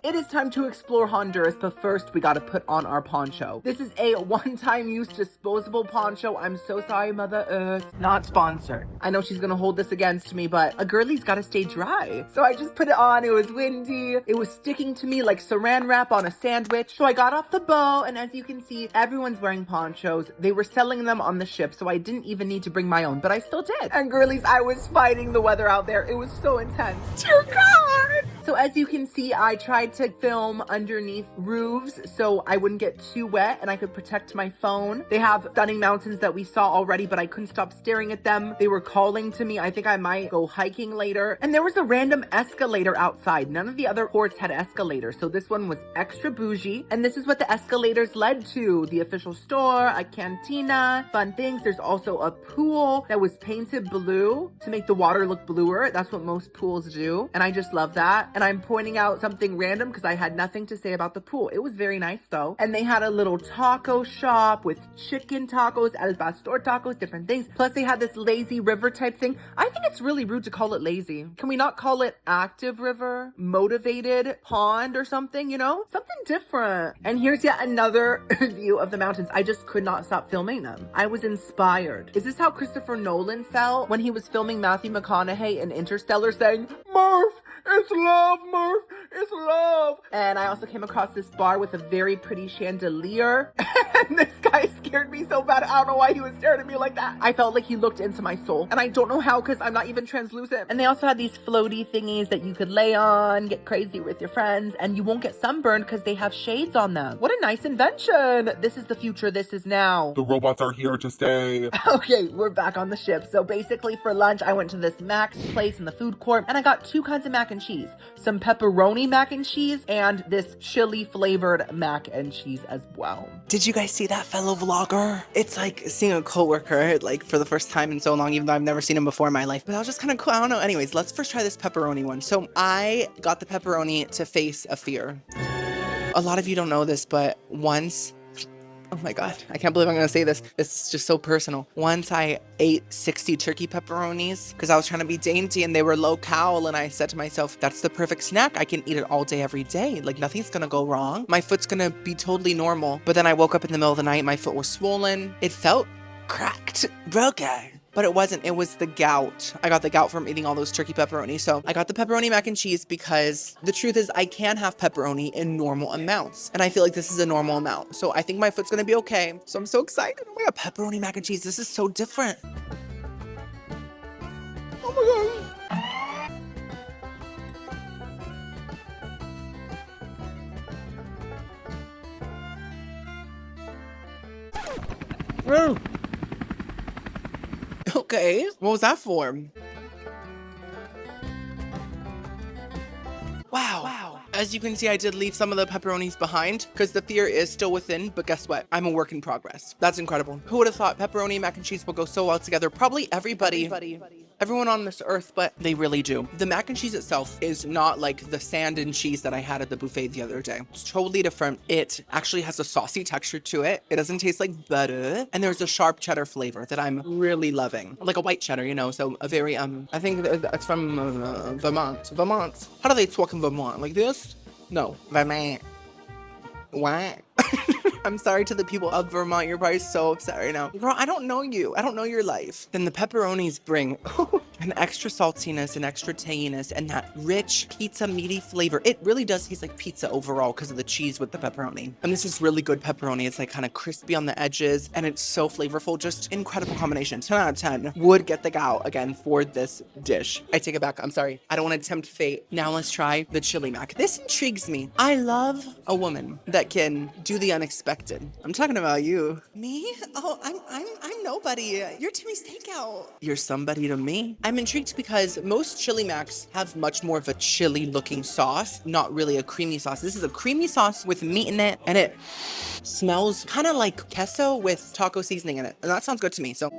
It is time to explore Honduras, but first we gotta put on our poncho. This is a one-time use disposable poncho. I'm so sorry, Mother Earth. Not sponsored. I know she's gonna hold this against me, but a girlie's gotta stay dry. So I just put it on. It was windy. It was sticking to me like saran wrap on a sandwich. So I got off the boat, and as you can see, everyone's wearing ponchos. They were selling them on the ship, so I didn't even need to bring my own, but I still did. And girlies, I was fighting the weather out there. It was so intense. Dear God! So as you can see, I tried to film underneath roofs so I wouldn't get too wet and I could protect my phone. They have stunning mountains that we saw already, but I couldn't stop staring at them. They were calling to me. I think I might go hiking later. And there was a random escalator outside. None of the other ports had escalators, so this one was extra bougie. And this is what the escalators led to. The official store, a cantina, fun things. There's also a pool that was painted blue to make the water look bluer. That's what most pools do. And I just love that. And I'm pointing out something random because I had nothing to say about the pool. It was very nice though. And they had a little taco shop with chicken tacos, al pastor tacos, different things. Plus they had this lazy river type thing. I think it's really rude to call it lazy. Can we not call it active river, motivated pond or something, you know? Something different. And here's yet another view of the mountains. I just could not stop filming them. I was inspired. Is this how Christopher Nolan felt when he was filming Matthew McConaughey in Interstellar saying, Murph, it's love, Murph, it's love. And I also came across this bar with a very pretty chandelier. And this guy scared me so bad. I don't know why he was staring at me like that. I felt like he looked into my soul. And I don't know how because I'm not even translucent. And they also had these floaty thingies that you could lay on, get crazy with your friends, and you won't get sunburned because they have shades on them. What a nice invention. This is the future. This is now. The robots are here to stay. Okay, we're back on the ship. So basically for lunch, I went to this Mac's place in the food court and I got 2 kinds of mac and cheese. Some pepperoni mac and cheese and this chili flavored mac and cheese as well. Did you guys see that fellow vlogger? It's like seeing a coworker like for the first time in so long, even though I've never seen him before in my life. But that was just kind of cool. I don't know. Anyways, let's first try this pepperoni one. So I got the pepperoni to face a fear. A lot of you don't know this, but once, oh my God, I can't believe I'm gonna say this. It's just so personal. Once I ate 60 turkey pepperonis because I was trying to be dainty and they were low-cal, and I said to myself, that's the perfect snack. I can eat it all day, every day. Like nothing's gonna go wrong. My foot's gonna be totally normal. But then I woke up in the middle of the night, my foot was swollen. It felt cracked, broken. But it wasn't, it was the gout. I got the gout from eating all those turkey pepperonis. So I got the pepperoni mac and cheese because the truth is I can have pepperoni in normal amounts. And I feel like this is a normal amount. So I think my foot's gonna be okay. So I'm so excited. Oh my God, pepperoni mac and cheese. This is so different. Oh my God. Okay, what was that for? Wow. As you can see, I did leave some of the pepperonis behind because the fear is still within, but guess what? I'm a work in progress. That's incredible. Who would have thought pepperoni mac and cheese will go so well together? Probably everybody. Everyone on this earth, but they really do. The mac and cheese itself is not like the sand and cheese that I had at the buffet the other day. It's totally different. It actually has a saucy texture to it. It doesn't taste like butter. And there's a sharp cheddar flavor that I'm really loving. Like a white cheddar, you know, so a very, I think that's from Vermont. Vermont. How do they talk in Vermont? Like this? No. Vermont. What? I'm sorry to the people of Vermont. You're probably so upset right now. Girl, I don't know you. I don't know your life. Then the pepperonis bring an extra saltiness, an extra tanginess, and that rich pizza meaty flavor. It really does taste like pizza overall because of the cheese with the pepperoni. And this is really good pepperoni. It's like kind of crispy on the edges and it's so flavorful. Just incredible combination. 10 out of 10 would get the gout again for this dish. I take it back. I'm sorry. I don't want to tempt fate. Now let's try the chili mac. This intrigues me. I love a woman that can do the unexpected. I'm talking about you. Me? Oh, I'm nobody. You're Timmy's Takeout. You're somebody to me. I'm intrigued because most chili macs have much more of a chili looking sauce, not really a creamy sauce. This is a creamy sauce with meat in it, and it smells kind of like queso with taco seasoning in it. And that sounds good to me, so.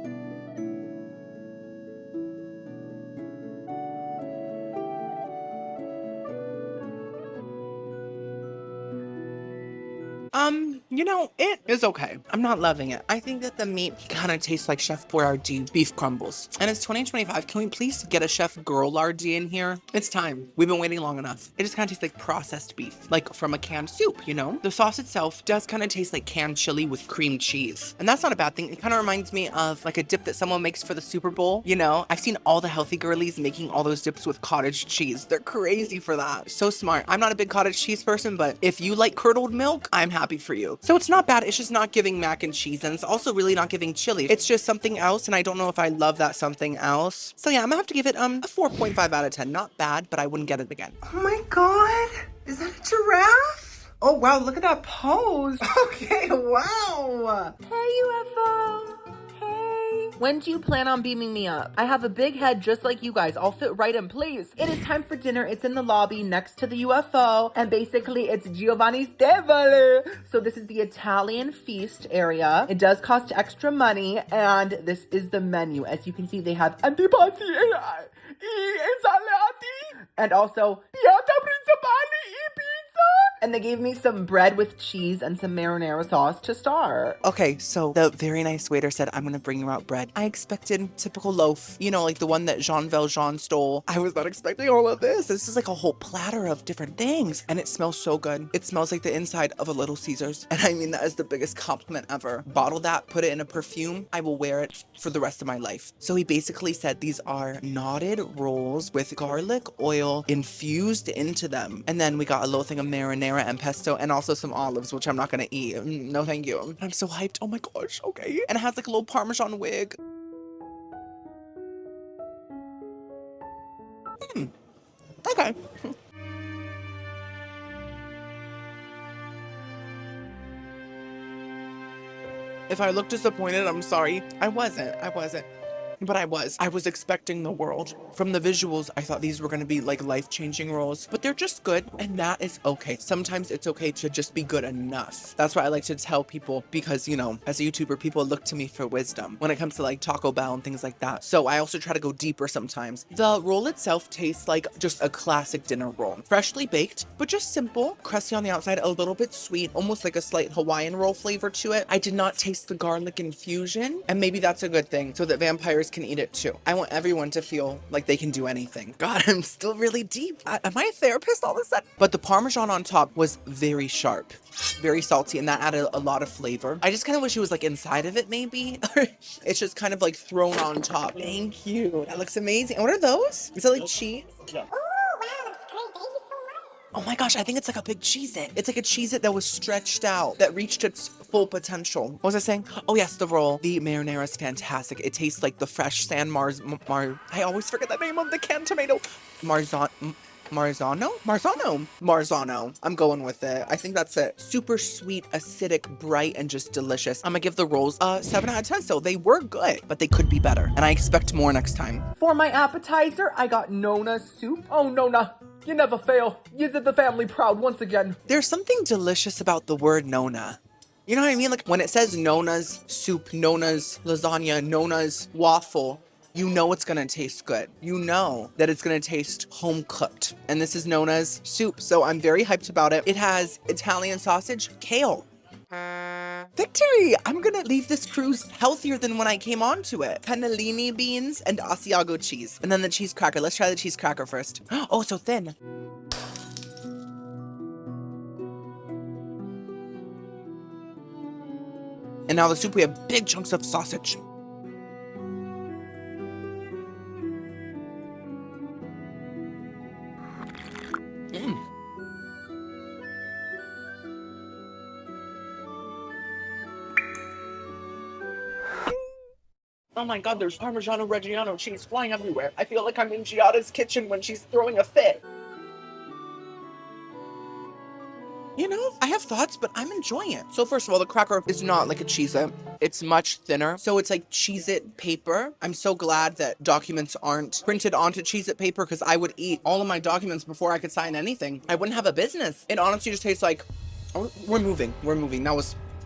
You know, it is okay. I'm not loving it. I think that the meat kind of tastes like Chef Boyardee beef crumbles. And it's 2025. Can we please get a Chef Girlardie in here? It's time. We've been waiting long enough. It just kind of tastes like processed beef, like from a canned soup, you know? The sauce itself does kind of taste like canned chili with cream cheese. And that's not a bad thing. It kind of reminds me of like a dip that someone makes for the Super Bowl, you know? I've seen all the healthy girlies making all those dips with cottage cheese. They're crazy for that. So smart. I'm not a big cottage cheese person, but if you like curdled milk, I'm happy for you. So it's not bad. It's just not giving mac and cheese, and it's also really not giving chili. It's just something else, and I don't know if I love that something else. So yeah, I'm gonna have to give it a 4.5 out of 10. Not bad, but I wouldn't get it again. Oh my god, is that a giraffe? Oh wow, look at that pose. Okay, wow. Hey, UFO. Hey. When do you plan on beaming me up? I have a big head just like you guys. I'll fit right in, please. It is time for dinner. It's in the lobby next to the UFO. And basically, it's Giovanni's table. So this is the Italian feast area. It does cost extra money. And this is the menu. As you can see, they have antipasti e insalati. And also, piatto principale e pizza. And they gave me some bread with cheese and some marinara sauce to start. Okay, so the very nice waiter said, I'm gonna bring you out bread. I expected typical loaf, you know, like the one that Jean Valjean stole. I was not expecting all of this. This is like a whole platter of different things. And it smells so good. It smells like the inside of a Little Caesars. And I mean, that is the biggest compliment ever. Bottle that, put it in a perfume. I will wear it for the rest of my life. So he basically said these are knotted rolls with garlic oil infused into them. And then we got a little thing of marinara and pesto and also some olives, which I'm not gonna eat. No, thank you. I'm so hyped. Oh my gosh. Okay. And it has like a little Parmesan wig. Okay. If I look disappointed, I'm sorry. I wasn't. But I was expecting the world. From the visuals, I thought these were going to be like life-changing rolls, but they're just good, and that is okay. Sometimes it's okay to just be good enough. That's why I like to tell people, because, you know, as a YouTuber, people look to me for wisdom when it comes to like Taco Bell and things like that. So I also try to go deeper sometimes. The roll itself tastes like just a classic dinner roll. Freshly baked, but just simple, crusty on the outside, a little bit sweet, almost like a slight Hawaiian roll flavor to it. I did not taste the garlic infusion, and maybe that's a good thing so that vampires can eat it too. I want everyone to feel like they can do anything. God, I'm still really deep. Am I a therapist all of a sudden? But the Parmesan on top was very sharp, very salty, and that added a lot of flavor. I just kind of wish it was like inside of it maybe. It's just kind of like thrown on top. Thank you. That looks amazing. And what are those? Is that like cheese? Yeah. Oh my gosh, I think it's like a big Cheez-It. It's like a Cheez-It that was stretched out, that reached its full potential. What was I saying? Oh yes, the roll. The marinara is fantastic. It tastes like the fresh San I always forget the name of the canned tomato. Marzano? I'm going with it. I think that's it. Super sweet, acidic, bright, and just delicious. I'm gonna give the rolls a 7 out of 10. So they were good, but they could be better. And I expect more next time. For my appetizer, I got Nona's soup. Oh, Nona, you never fail. You did the family proud once again. There's something delicious about the word Nona. You know what I mean? Like when it says Nona's soup, Nona's lasagna, Nona's waffle, you know it's gonna taste good. You know that it's gonna taste home cooked. And this is Nona's soup, so I'm very hyped about it. It has Italian sausage, kale. Victory! I'm gonna leave this cruise healthier than when I came onto it. Cannellini beans and Asiago cheese. And then the cheese cracker. Let's try the cheese cracker first. Oh, so thin. And now the soup, we have big chunks of sausage. Oh my God, there's Parmigiano Reggiano cheese flying everywhere. I feel like I'm in Giada's kitchen when she's throwing a fit. You know, I have thoughts, but I'm enjoying it. So first of all, the cracker is not like a Cheez-It. It's much thinner. So it's like Cheez-It paper. I'm so glad that documents aren't printed onto Cheez-It paper because I would eat all of my documents before I could sign anything. I wouldn't have a business. It honestly just tastes like, oh, we're moving.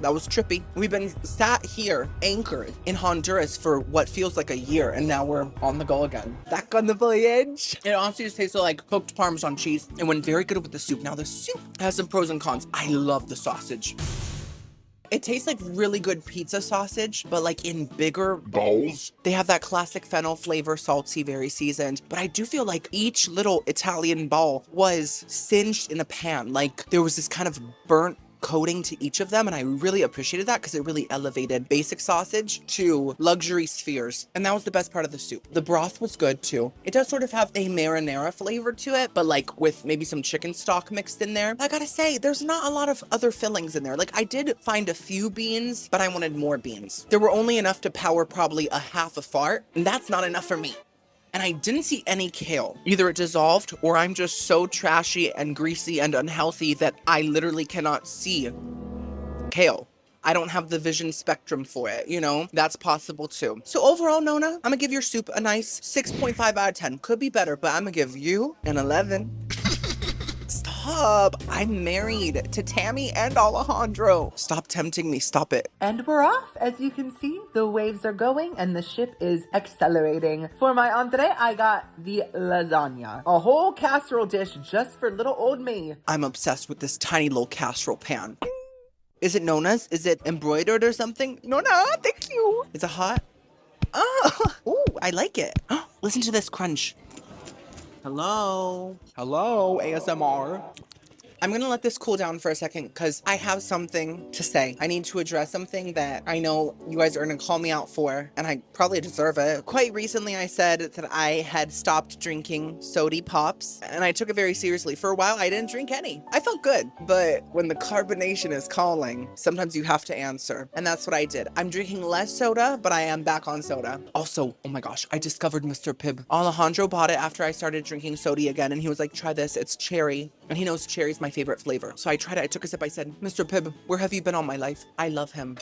That was trippy. We've been sat here, anchored in Honduras for what feels like a year, and now we're on the go again. Back on the voyage. It honestly just tasted like cooked Parmesan cheese. It went very good with the soup. Now the soup has some pros and cons. I love the sausage. It tastes like really good pizza sausage, but like in bigger Bowls? They have that classic fennel flavor, salty, very seasoned. But I do feel like each little Italian ball was singed in a pan. Like there was this kind of burnt coating to each of them, and I really appreciated that because it really elevated basic sausage to luxury spheres. And that was the best part of the soup. The broth was good too. It does sort of have a marinara flavor to it, but like with maybe some chicken stock mixed in there. I gotta say, there's not a lot of other fillings in there. Like I did find a few beans, but I wanted more beans. There were only enough to power probably a half a fart, and that's not enough for me. And I didn't see any kale. Either it dissolved or I'm just so trashy and greasy and unhealthy that I literally cannot see kale. I don't have the vision spectrum for it, you know? That's possible too. So overall, Nona, I'm gonna give your soup a nice 6.5 out of 10. Could be better, but I'm gonna give you an 11. Stop. I'm married to Tammy and Alejandro. Stop tempting me. Stop it. And we're off. As you can see, the waves are going and the ship is accelerating. For my entree, I got the lasagna. A whole casserole dish just for little old me. I'm obsessed with this tiny little casserole pan. Is it Nona's? Is it embroidered or something? Nona, thank you. Is it hot? Oh, ooh, I like it. Listen to this crunch. Hello? Hello, ASMR. I'm gonna let this cool down for a second because I have something to say. I need to address something that I know you guys are gonna call me out for, and I probably deserve it. Quite recently, I said that I had stopped drinking sody pops, and I took it very seriously. For a while, I didn't drink any. I felt good, but when the carbonation is calling, sometimes you have to answer, and that's what I did. I'm drinking less soda, but I am back on soda. Also, oh my gosh, I discovered Mr. Pibb. Alejandro bought it after I started drinking sody again, and he was like, try this, it's cherry. And he knows cherry's my favorite flavor. So I tried it, I took a sip, I said, Mr. Pibb, where have you been all my life? I love him.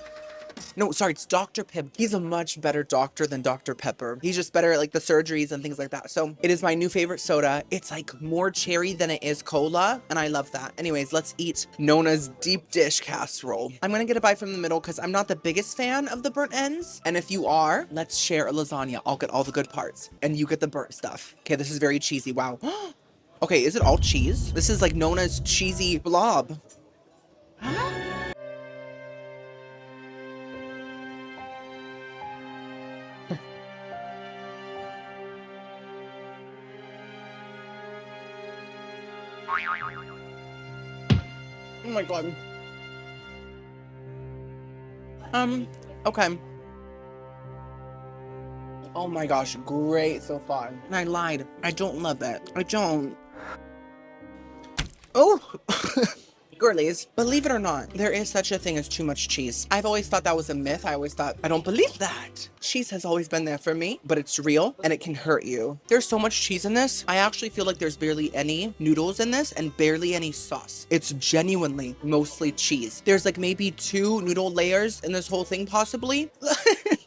No, sorry, it's Dr. Pibb. He's a much better doctor than Dr. Pepper. He's just better at like the surgeries and things like that. So it is my new favorite soda. It's like more cherry than it is cola, and I love that. Anyways, let's eat Nona's deep dish casserole. I'm gonna get a bite from the middle because I'm not the biggest fan of the burnt ends. And if you are, let's share a lasagna. I'll get all the good parts and you get the burnt stuff. Okay, this is very cheesy, wow. Okay, is it all cheese? This is like Nona's cheesy blob. Oh my god. Okay. Oh my gosh, great so far. And I lied. I don't love it. I don't. Oh! Girlies, believe it or not, there is such a thing as too much cheese. I've always thought that was a myth. I always thought, I don't believe that. Cheese has always been there for me, but it's real and it can hurt you. There's so much cheese in this. I actually feel like there's barely any noodles in this and barely any sauce. It's genuinely mostly cheese. There's like maybe 2 noodle layers in this whole thing possibly.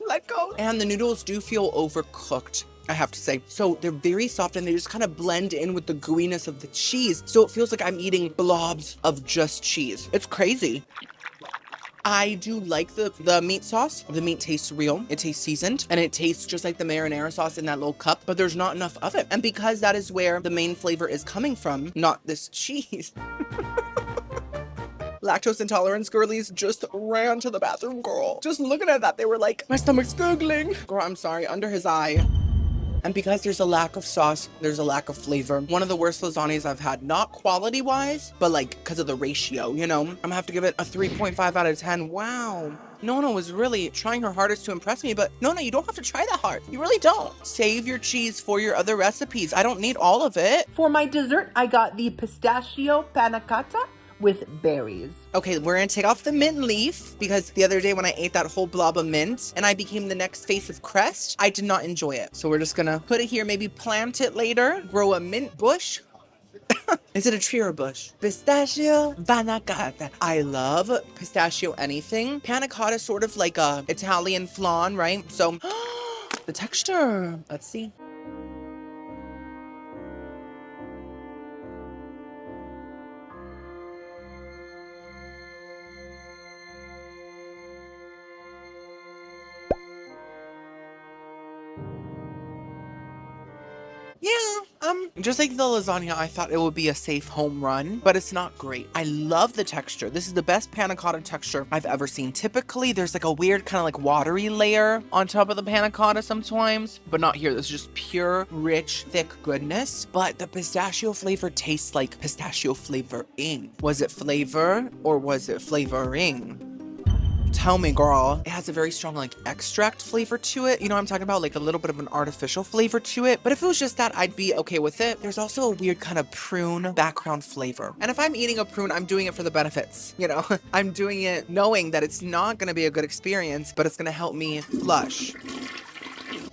Let go. And the noodles do feel overcooked, I have to say. So they're very soft and they just kind of blend in with the gooiness of the cheese. So it feels like I'm eating blobs of just cheese. It's crazy. I do like the meat sauce. The meat tastes real. It tastes seasoned and it tastes just like the marinara sauce in that little cup, but there's not enough of it. And because that is where the main flavor is coming from, not this cheese. Lactose intolerance girlies just ran to the bathroom, girl. Just looking at that, they were like, my stomach's gurgling. Girl, I'm sorry, under his eye. And because there's a lack of sauce, there's a lack of flavor. One of the worst lasagnas I've had, not quality-wise, but like because of the ratio, you know? I'm gonna have to give it a 3.5 out of 10. Wow. Nona was really trying her hardest to impress me, but Nona, you don't have to try that hard. You really don't. Save your cheese for your other recipes. I don't need all of it. For my dessert, I got the pistachio panna cotta with berries. Okay, we're gonna take off the mint leaf because the other day when I ate that whole blob of mint and I became the next face of Crest, I did not enjoy it. So we're just gonna put it here, maybe plant it later, grow a mint bush. Is it a tree or a bush? Pistachio panna cotta. I love pistachio anything. Panna cotta is sort of like a Italian flan, right? So the texture, let's see. Yeah, Just like the lasagna, I thought it would be a safe home run, but it's not great. I love the texture. This is the best panna cotta texture I've ever seen. Typically, there's like a weird kind of like watery layer on top of the panna cotta sometimes, but not here. This is just pure, rich, thick goodness. But the pistachio flavor tastes like pistachio flavoring. Was it flavor or was it flavoring? Tell me, girl. It has a very strong like extract flavor to it. You know what I'm talking about? Like a little bit of an artificial flavor to it. But if it was just that, I'd be okay with it. There's also a weird kind of prune background flavor. And if I'm eating a prune, I'm doing it for the benefits. You know, I'm doing it knowing that it's not going to be a good experience, but it's going to help me flush.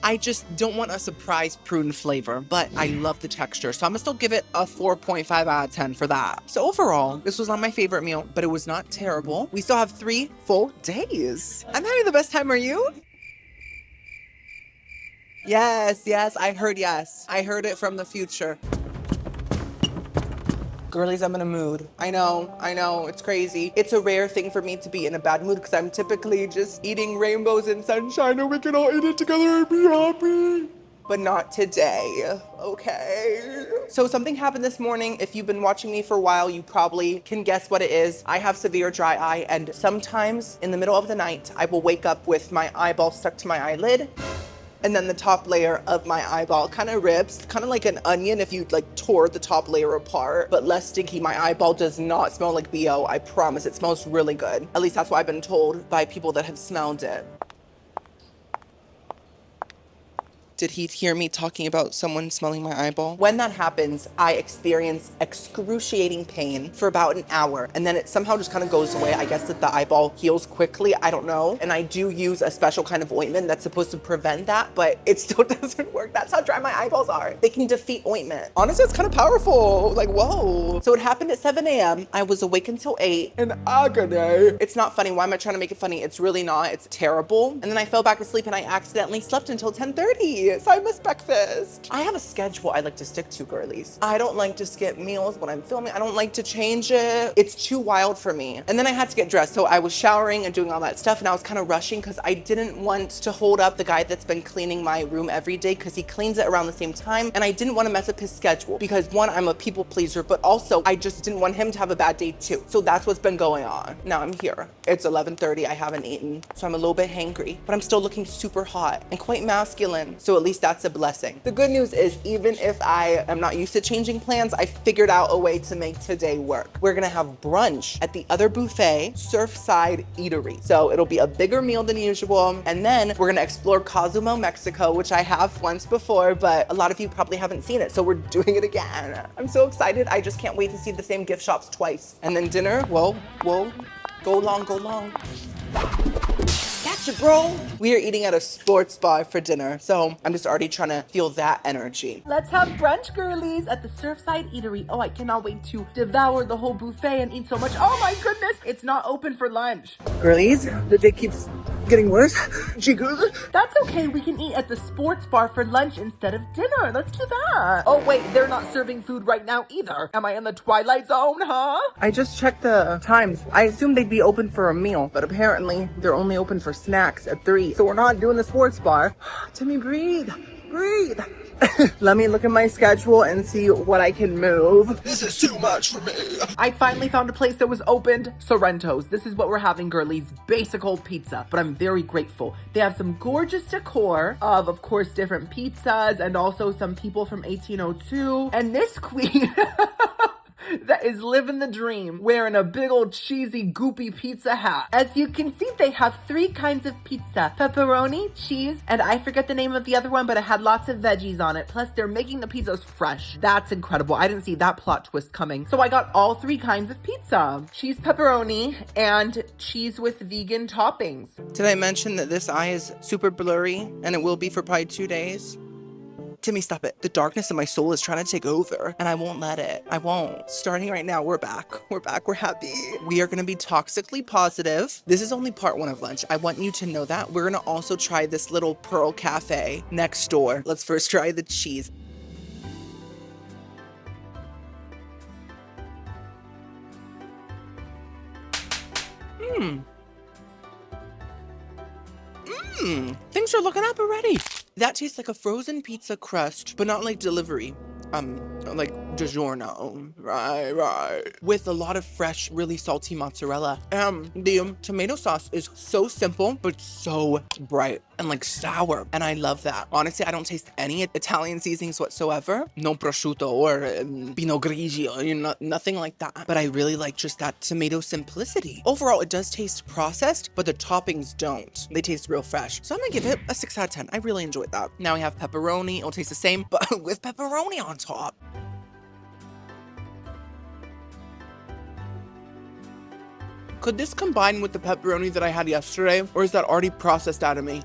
I just don't want a surprise prune flavor, but I love the texture. So I'm gonna still give it a 4.5 out of 10 for that. So overall, this was not my favorite meal, but it was not terrible. We still have 3 full days. I'm having the best time, are you? Yes, I heard yes. I heard it from the future. Girlies, I'm in a mood. I know, it's crazy. It's a rare thing for me to be in a bad mood because I'm typically just eating rainbows and sunshine and we can all eat it together and be happy. But not today, okay? So something happened this morning. If you've been watching me for a while, you probably can guess what it is. I have severe dry eye, and sometimes in the middle of the night, I will wake up with my eyeball stuck to my eyelid. And then the top layer of my eyeball kind of rips, kind of like an onion if you like tore the top layer apart, but less stinky. My eyeball does not smell like BO, I promise. It smells really good. At least that's what I've been told by people that have smelled it. Did he hear me talking about someone smelling my eyeball? When that happens, I experience excruciating pain for about an hour, and then it somehow just kind of goes away. I guess that the eyeball heals quickly, I don't know. And I do use a special kind of ointment that's supposed to prevent that, but it still doesn't work. That's how dry my eyeballs are. They can defeat ointment. Honestly, it's kind of powerful. Like, whoa. So it happened at 7 a.m. I was awake until 8 in agony. It's not funny. Why am I trying to make it funny? It's really not. It's terrible. And then I fell back asleep and I accidentally slept until 10:30. So I missed breakfast. I have a schedule I like to stick to, girlies. I don't like to skip meals when I'm filming. I don't like to change it. It's too wild for me. And then I had to get dressed. So I was showering and doing all that stuff and I was kind of rushing because I didn't want to hold up the guy that's been cleaning my room every day because he cleans it around the same time. And I didn't want to mess up his schedule because one, I'm a people pleaser, but also I just didn't want him to have a bad day too. So that's what's been going on. Now I'm here. It's 11:30. I haven't eaten. So I'm a little bit hangry, but I'm still looking super hot and quite masculine. So at least that's a blessing. The good news is even if I am not used to changing plans, I figured out a way to make today work. We're gonna have brunch at the other buffet, Surfside Eatery. So it'll be a bigger meal than usual. And then we're gonna explore Cozumel, Mexico, which I have once before, but a lot of you probably haven't seen it. So we're doing it again. I'm so excited. I just can't wait to see the same gift shops twice. And then dinner, whoa, go long. Gotcha, bro. We are eating at a sports bar for dinner, so I'm just already trying to feel that energy. Let's have brunch, girlies, at the Surfside Eatery. Oh, I cannot wait to devour the whole buffet and eat so much. Oh my goodness, it's not open for lunch. Girlies, the day keeps getting worse. Jiggle. That's okay, we can eat at the sports bar for lunch instead of dinner. Let's do that. Oh wait, they're not serving food right now either. Am I in the Twilight Zone, huh? I just checked the times. I assumed they'd be open for a meal, but apparently they're only open for snacks at 3. So we're not doing the sports bar. Timmy, breathe. Let me look at my schedule and see what I can move. This is too much for me. I finally found a place that was opened. Sorrento's. This is what we're having, girlies. Basic old pizza, but I'm very grateful. They have some gorgeous decor of course, different pizzas and also some people from 1802. And this queen that is living the dream, wearing a big old cheesy goopy pizza hat. As you can see, they have 3 kinds of pizza: pepperoni, cheese, and I forget the name of the other one, but it had lots of veggies on it. Plus, they're making the pizzas fresh. That's incredible. I didn't see that plot twist coming. So I got all 3 kinds of pizza: cheese pepperoni and cheese with vegan toppings. Did I mention that this eye is super blurry and it will be for probably 2 days? Timmy, stop it. The darkness in my soul is trying to take over and I won't let it. I won't. Starting right now, we're back. We're happy. We are gonna be toxically positive. This is only part 1 of lunch. I want you to know that. We're gonna also try this little Pearl Cafe next door. Let's first try the cheese. Things are looking up already. That tastes like a frozen pizza crust, but not like delivery. like DiGiorno, right, with a lot of fresh, really salty mozzarella. The tomato sauce is so simple, but so bright and like sour, and I love that. Honestly, I don't taste any Italian seasonings whatsoever. No prosciutto or Pinot Grigio, you know, nothing like that. But I really like just that tomato simplicity. Overall, it does taste processed, but the toppings don't. They taste real fresh. So I'm gonna give it a 6 out of 10. I really enjoyed that. Now we have pepperoni. It'll taste the same, but with pepperoni on top. Could this combine with the pepperoni that I had yesterday, or is that already processed out of me?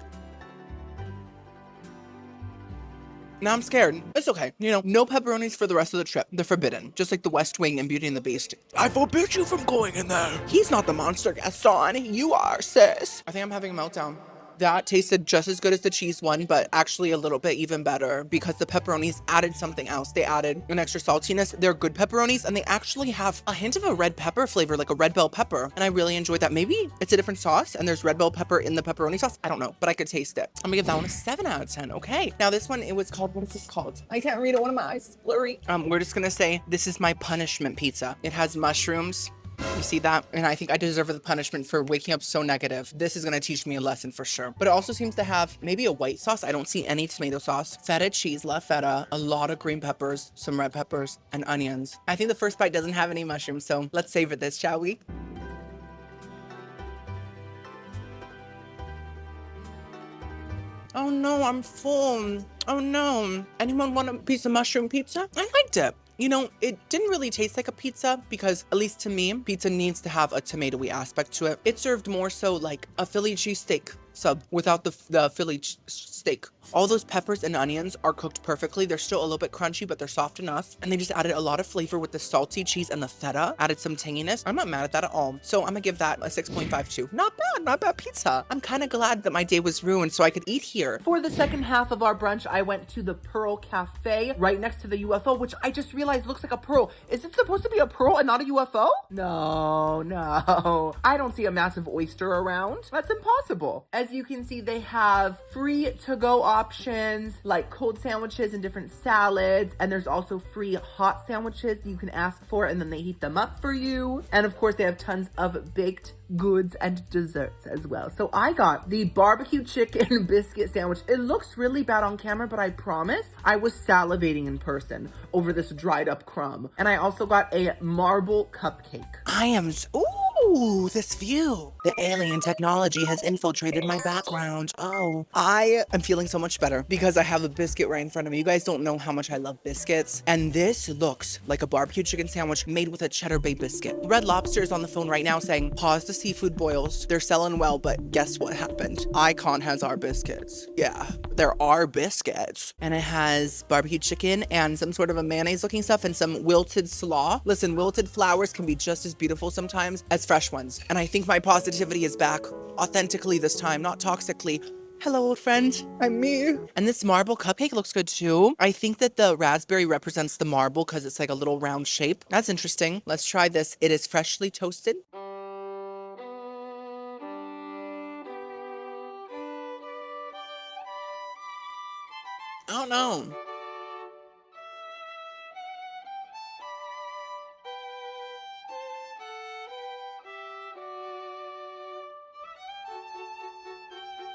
Now I'm scared. It's okay. You know, no pepperonis for the rest of the trip. They're forbidden. Just like the West Wing and Beauty and the Beast. I forbid you from going in there. He's not the monster, Gaston. You are, sis. I think I'm having a meltdown. That tasted just as good as the cheese one, but actually a little bit even better because the pepperonis added something else. They added an extra saltiness. They're good pepperonis, and they actually have a hint of a red pepper flavor, like a red bell pepper. And I really enjoyed that. Maybe it's a different sauce and there's red bell pepper in the pepperoni sauce. I don't know, but I could taste it. I'm gonna give that one a 7 out of 10. Okay. Now this one, it was called, what is this called? I can't read it. One of my eyes is blurry. We're just gonna say this is my punishment pizza. It has mushrooms. You see that? And I think I deserve the punishment for waking up so negative. This is gonna teach me a lesson for sure. But it also seems to have maybe a white sauce. I don't see any tomato sauce. Feta cheese, love feta, a lot of green peppers, some red peppers, and onions. I think the first bite doesn't have any mushrooms, so let's savor this, shall we? Oh no, I'm full. Oh no. Anyone want a piece of mushroom pizza? I liked it. You know, it didn't really taste like a pizza because, at least to me, pizza needs to have a tomatoey aspect to it. It served more so like a Philly cheesesteak sub without the Philly steak. All those peppers and onions are cooked perfectly. They're still a little bit crunchy, but they're soft enough. And they just added a lot of flavor with the salty cheese and the feta. Added some tanginess. I'm not mad at that at all. So I'm gonna give that a 6.52. Not bad pizza. I'm kind of glad that my day was ruined so I could eat here. For the second half of our brunch, I went to the Pearl Cafe right next to the UFO, which I just realized looks like a pearl. Is it supposed to be a pearl and not a UFO? No. I don't see a massive oyster around. That's impossible. As you can see, they have free to-go options like cold sandwiches and different salads, and there's also free hot sandwiches you can ask for and then they heat them up for you. And of course they have tons of baked goods and desserts as well. So I got the barbecue chicken biscuit sandwich. It looks really bad on camera, but I promise I was salivating in person over this dried up crumb. And I also got a marble cupcake. Ooh, this view. The alien technology has infiltrated my background. Oh, I am feeling so much better because I have a biscuit right in front of me. You guys don't know how much I love biscuits. And this looks like a barbecue chicken sandwich made with a cheddar bay biscuit. Red Lobster is on the phone right now saying, pause the seafood boils. They're selling well, but guess what happened? Icon has our biscuits. Yeah, there are biscuits. And it has barbecue chicken and some sort of a mayonnaise looking stuff and some wilted slaw. Listen, wilted flowers can be just as beautiful sometimes as fresh ones. And I think my positivity is back authentically this time, not toxically. Hello, old friend. I'm me. And this marble cupcake looks good too. I think that the raspberry represents the marble because it's like a little round shape. That's interesting. Let's try this. It is freshly toasted. Oh no.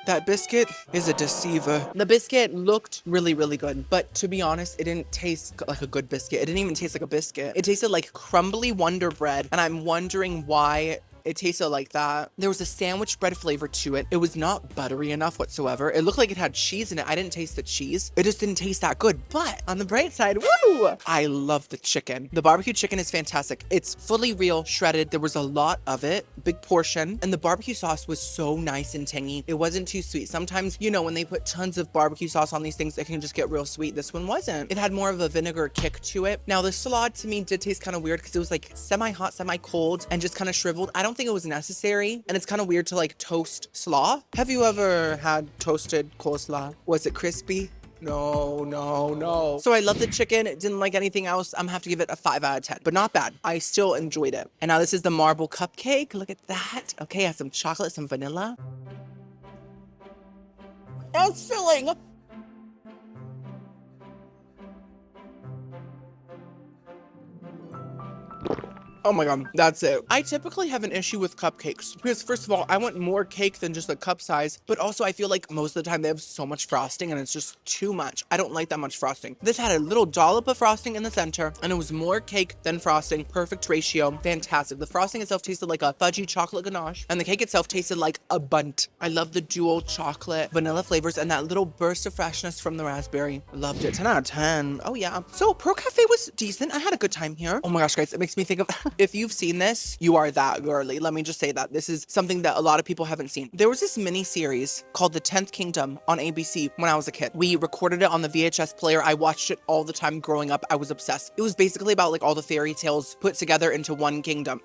That biscuit is a deceiver. The biscuit looked really, really good. But to be honest, it didn't taste like a good biscuit. It didn't even taste like a biscuit. It tasted like crumbly Wonder Bread. And I'm wondering why it tasted like that. There was a sandwich bread flavor to it. It was not buttery enough whatsoever. It looked like it had cheese in it. I didn't taste the cheese. It just didn't taste that good. But on the bright side, woo! I love the chicken. The barbecue chicken is fantastic. It's fully real, shredded. There was a lot of it, big portion. And the barbecue sauce was so nice and tangy. It wasn't too sweet. Sometimes, you know, when they put tons of barbecue sauce on these things, it can just get real sweet. This one wasn't. It had more of a vinegar kick to it. Now the salad to me did taste kind of weird because it was like semi-hot, semi-cold and just kind of shriveled. I don't think it was necessary. And it's kind of weird to like toast slaw. Have you ever had toasted coleslaw? Was it crispy? No. So I love the chicken. It didn't like anything else. I'm gonna have to give it a 5 out of 10, but not bad. I still enjoyed it. And now this is the marble cupcake. Look at that. Okay, it has some chocolate, some vanilla. It's filling. Oh my god, that's it. I typically have an issue with cupcakes because first of all, I want more cake than just a cup size, but also I feel like most of the time they have so much frosting and it's just too much. I don't like that much frosting. This had a little dollop of frosting in the center and it was more cake than frosting. Perfect ratio. Fantastic. The frosting itself tasted like a fudgy chocolate ganache and the cake itself tasted like a bunt. I love the dual chocolate vanilla flavors and that little burst of freshness from the raspberry. Loved it. 10 out of 10. Oh yeah. So Pro Cafe was decent. I had a good time here. Oh my gosh, guys, it makes me think of if you've seen this, you are that girly. Let me just say that. This is something that a lot of people haven't seen. There was this mini series called The 10th Kingdom on ABC when I was a kid. We recorded it on the VHS player. I watched it all the time growing up. I was obsessed. It was basically about like all the fairy tales put together into one kingdom.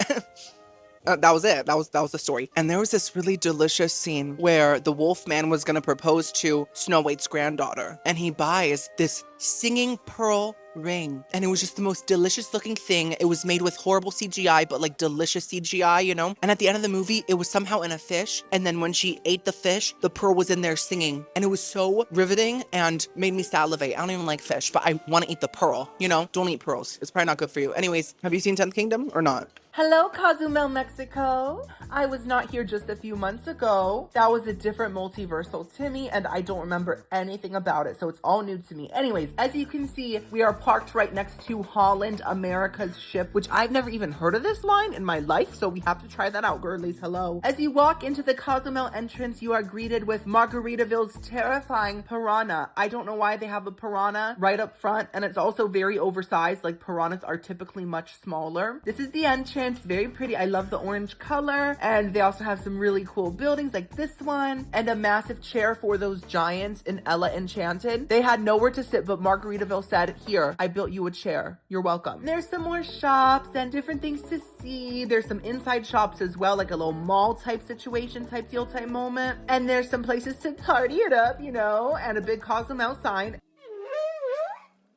That was it. That was the story. And there was this really delicious scene where the wolf man was going to propose to Snow White's granddaughter. And he buys this singing pearl ring. And it was just the most delicious looking thing. It was made with horrible CGI, but like delicious CGI, you know? And at the end of the movie, it was somehow in a fish. And then when she ate the fish, the pearl was in there singing. And it was so riveting and made me salivate. I don't even like fish, but I want to eat the pearl, you know? Don't eat pearls. It's probably not good for you. Anyways, have you seen 10th Kingdom or not? Hello, Cozumel, Mexico. I was not here just a few months ago. That was a different multiversal Timmy, and I don't remember anything about it, so it's all new to me. Anyways, as you can see, we are parked right next to Holland America's ship, which I've never even heard of this line in my life, so we have to try that out, girlies. Hello. As you walk into the Cozumel entrance, you are greeted with Margaritaville's terrifying piranha. I don't know why they have a piranha right up front, and it's also very oversized. Like, piranhas are typically much smaller. This is the entrance. Very pretty. I love the orange color, and they also have some really cool buildings like this one and a massive chair for those giants in Ella Enchanted. They had nowhere to sit, but Margaritaville said, "Here, I built you a chair. You're welcome." There's some more shops and different things to see. There's some inside shops as well, like a little mall type situation, type deal, type moment. And there's some places to party it up, you know, and a big Cozumel sign.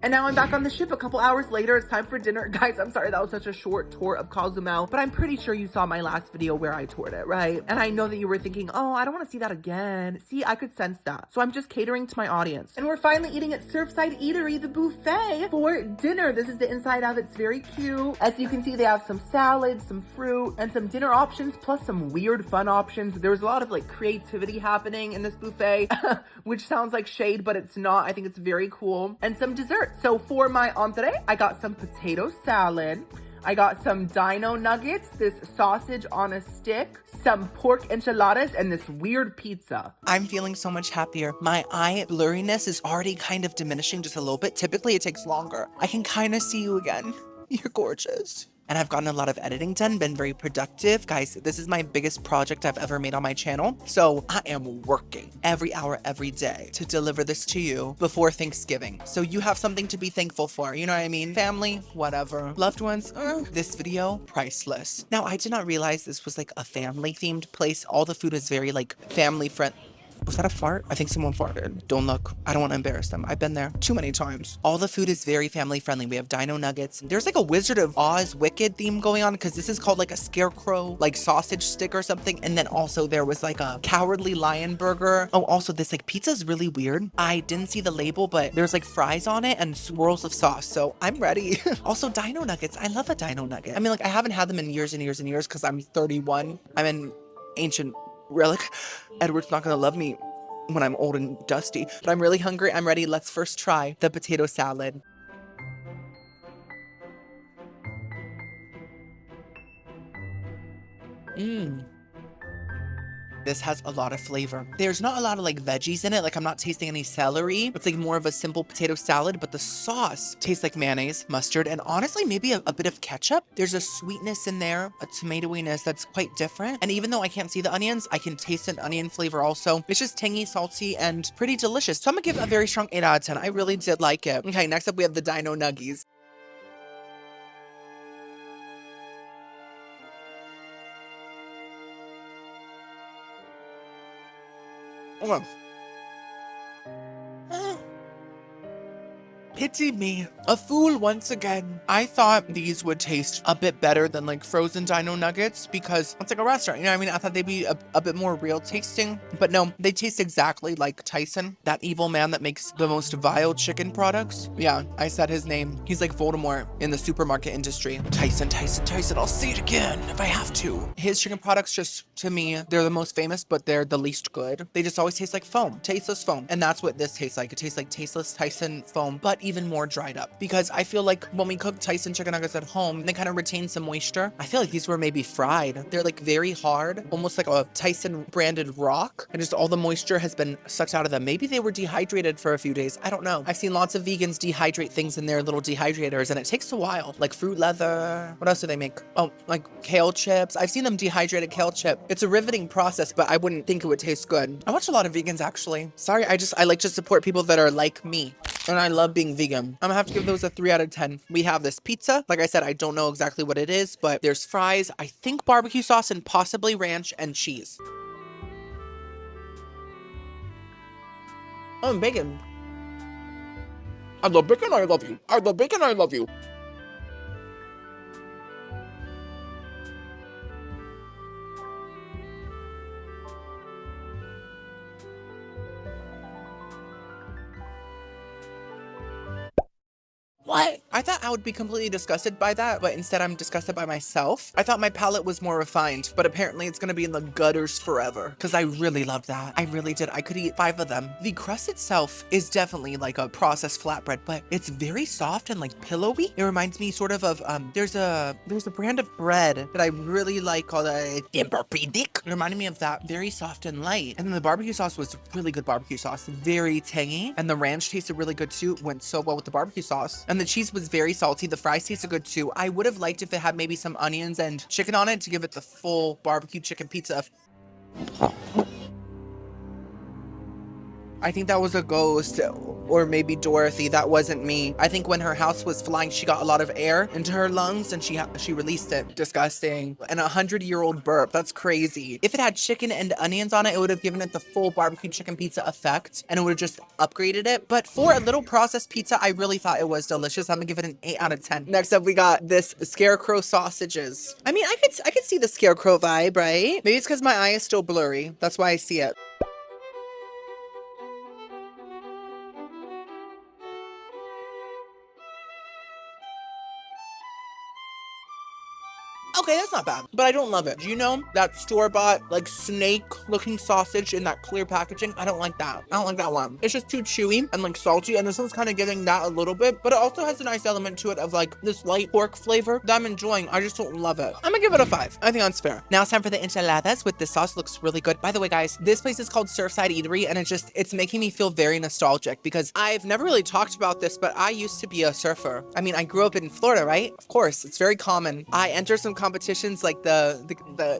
And now I'm back on the ship a couple hours later. It's time for dinner. Guys, I'm sorry that was such a short tour of Cozumel, but I'm pretty sure you saw my last video where I toured it, right? And I know that you were thinking, oh, I don't want to see that again. See, I could sense that. So I'm just catering to my audience. And we're finally eating at Surfside Eatery, the buffet, for dinner. This is the inside of it. It's very cute. As you can see, they have some salads, some fruit, and some dinner options, plus some weird fun options. There was a lot of like creativity happening in this buffet, which sounds like shade, but it's not. I think it's very cool. And some dessert. So for my entree, I got some potato salad. I got some dino nuggets, this sausage on a stick, some pork enchiladas, and this weird pizza. I'm feeling so much happier. My eye blurriness is already kind of diminishing just a little bit. Typically, it takes longer. I can kind of see you again. You're gorgeous. And I've gotten a lot of editing done, been very productive. Guys, this is my biggest project I've ever made on my channel. So I am working every hour, every day to deliver this to you before Thanksgiving. So you have something to be thankful for. You know what I mean? Family, whatever. Loved ones, this video, priceless. Now, I did not realize this was like a family themed place. All the food is very like family friendly. Was that a fart? I think someone farted. Don't look. I don't want to embarrass them. I've been there too many times. All the food is very family friendly. We have dino nuggets. There's like a Wizard of Oz Wicked theme going on because this is called like a scarecrow, like sausage stick or something. And then also there was like a cowardly lion burger. Oh, also this like pizza is really weird. I didn't see the label, but there's like fries on it and swirls of sauce. So I'm ready. Also dino nuggets. I love a dino nugget. I mean, like I haven't had them in years and years and years because I'm 31. I'm an ancient relic. Edward's not gonna love me when I'm old and dusty, but I'm really hungry. I'm ready. Let's first try the potato salad. This has a lot of flavor. There's not a lot of like veggies in it. Like I'm not tasting any celery. It's like more of a simple potato salad, but the sauce tastes like mayonnaise, mustard, and honestly, maybe a bit of ketchup. There's a sweetness in there, a tomatoiness that's quite different. And even though I can't see the onions, I can taste an onion flavor also. It's just tangy, salty, and pretty delicious. So I'm gonna give it a very strong 8 out of 10. I really did like it. Okay, next up we have the dino nuggies. Pity me. A fool once again. I thought these would taste a bit better than like frozen dino nuggets because it's like a restaurant. You know what I mean? I thought they'd be a bit more real tasting, but no, they taste exactly like Tyson, that evil man that makes the most vile chicken products. Yeah, I said his name. He's like Voldemort in the supermarket industry. Tyson, Tyson, Tyson. I'll say it again if I have to. His chicken products just, to me, they're the most famous, but they're the least good. They just always taste like foam, tasteless foam. And that's what this tastes like. It tastes like tasteless Tyson foam, but even more dried up. Because I feel like when we cook Tyson chicken nuggets at home, they kind of retain some moisture. I feel like these were maybe fried. They're like very hard, almost like a Tyson branded rock. And just all the moisture has been sucked out of them. Maybe they were dehydrated for a few days. I don't know. I've seen lots of vegans dehydrate things in their little dehydrators and it takes a while. Like fruit leather. What else do they make? Oh, like kale chips. I've seen them dehydrated kale chip. It's a riveting process, but I wouldn't think it would taste good. I watch a lot of vegans actually. Sorry, I like to support people that are like me. And I love being vegan. I'm gonna have to give those a 3 out of 10. We have this pizza. Like I said, I don't know exactly what it is, but there's fries, I think barbecue sauce, and possibly ranch and cheese. Oh, and bacon. I love bacon, I love you. I love bacon, I love you. What? I thought I would be completely disgusted by that, but instead I'm disgusted by myself. I thought my palate was more refined, but apparently it's gonna be in the gutters forever because I really loved that. I really did. I could eat 5 of them. The crust itself is definitely like a processed flatbread, but it's very soft and like pillowy. It reminds me sort of there's a brand of bread that I really like called a Tempur-Pedic. It reminded me of that, very soft and light. And then the barbecue sauce was really good barbecue sauce, very tangy. And the ranch tasted really good too. It went so well with the barbecue sauce. And the cheese was very salty. The fries tasted good too. I would have liked if it had maybe some onions and chicken on it to give it the full barbecue chicken pizza. I think that was a ghost or maybe Dorothy. That wasn't me. I think when her house was flying, she got a lot of air into her lungs and she released it. Disgusting. And a 100-year-old burp. That's crazy. If it had chicken and onions on it, it would have given it the full barbecue chicken pizza effect and it would have just upgraded it. But for a little processed pizza, I really thought it was delicious. I'm gonna give it an 8 out of 10. Next up, we got this scarecrow sausages. I mean, I could see the scarecrow vibe, right? Maybe it's because my eye is still blurry. That's why I see it. Okay, that's not bad, but I don't love it. Do you know that store-bought, like, snake-looking sausage in that clear packaging? I don't like that. I don't like that one. It's just too chewy and, like, salty, and this one's kind of getting that a little bit, but it also has a nice element to it of, like, this light pork flavor that I'm enjoying. I just don't love it. I'm gonna give it a 5. I think that's fair. Now it's time for the enchiladas with the sauce. Looks really good. By the way, guys, this place is called Surfside Eatery, and it's making me feel very nostalgic because I've never really talked about this, but I used to be a surfer. I mean, I grew up in Florida, right? Of course, it's very common. I enter some competitions like the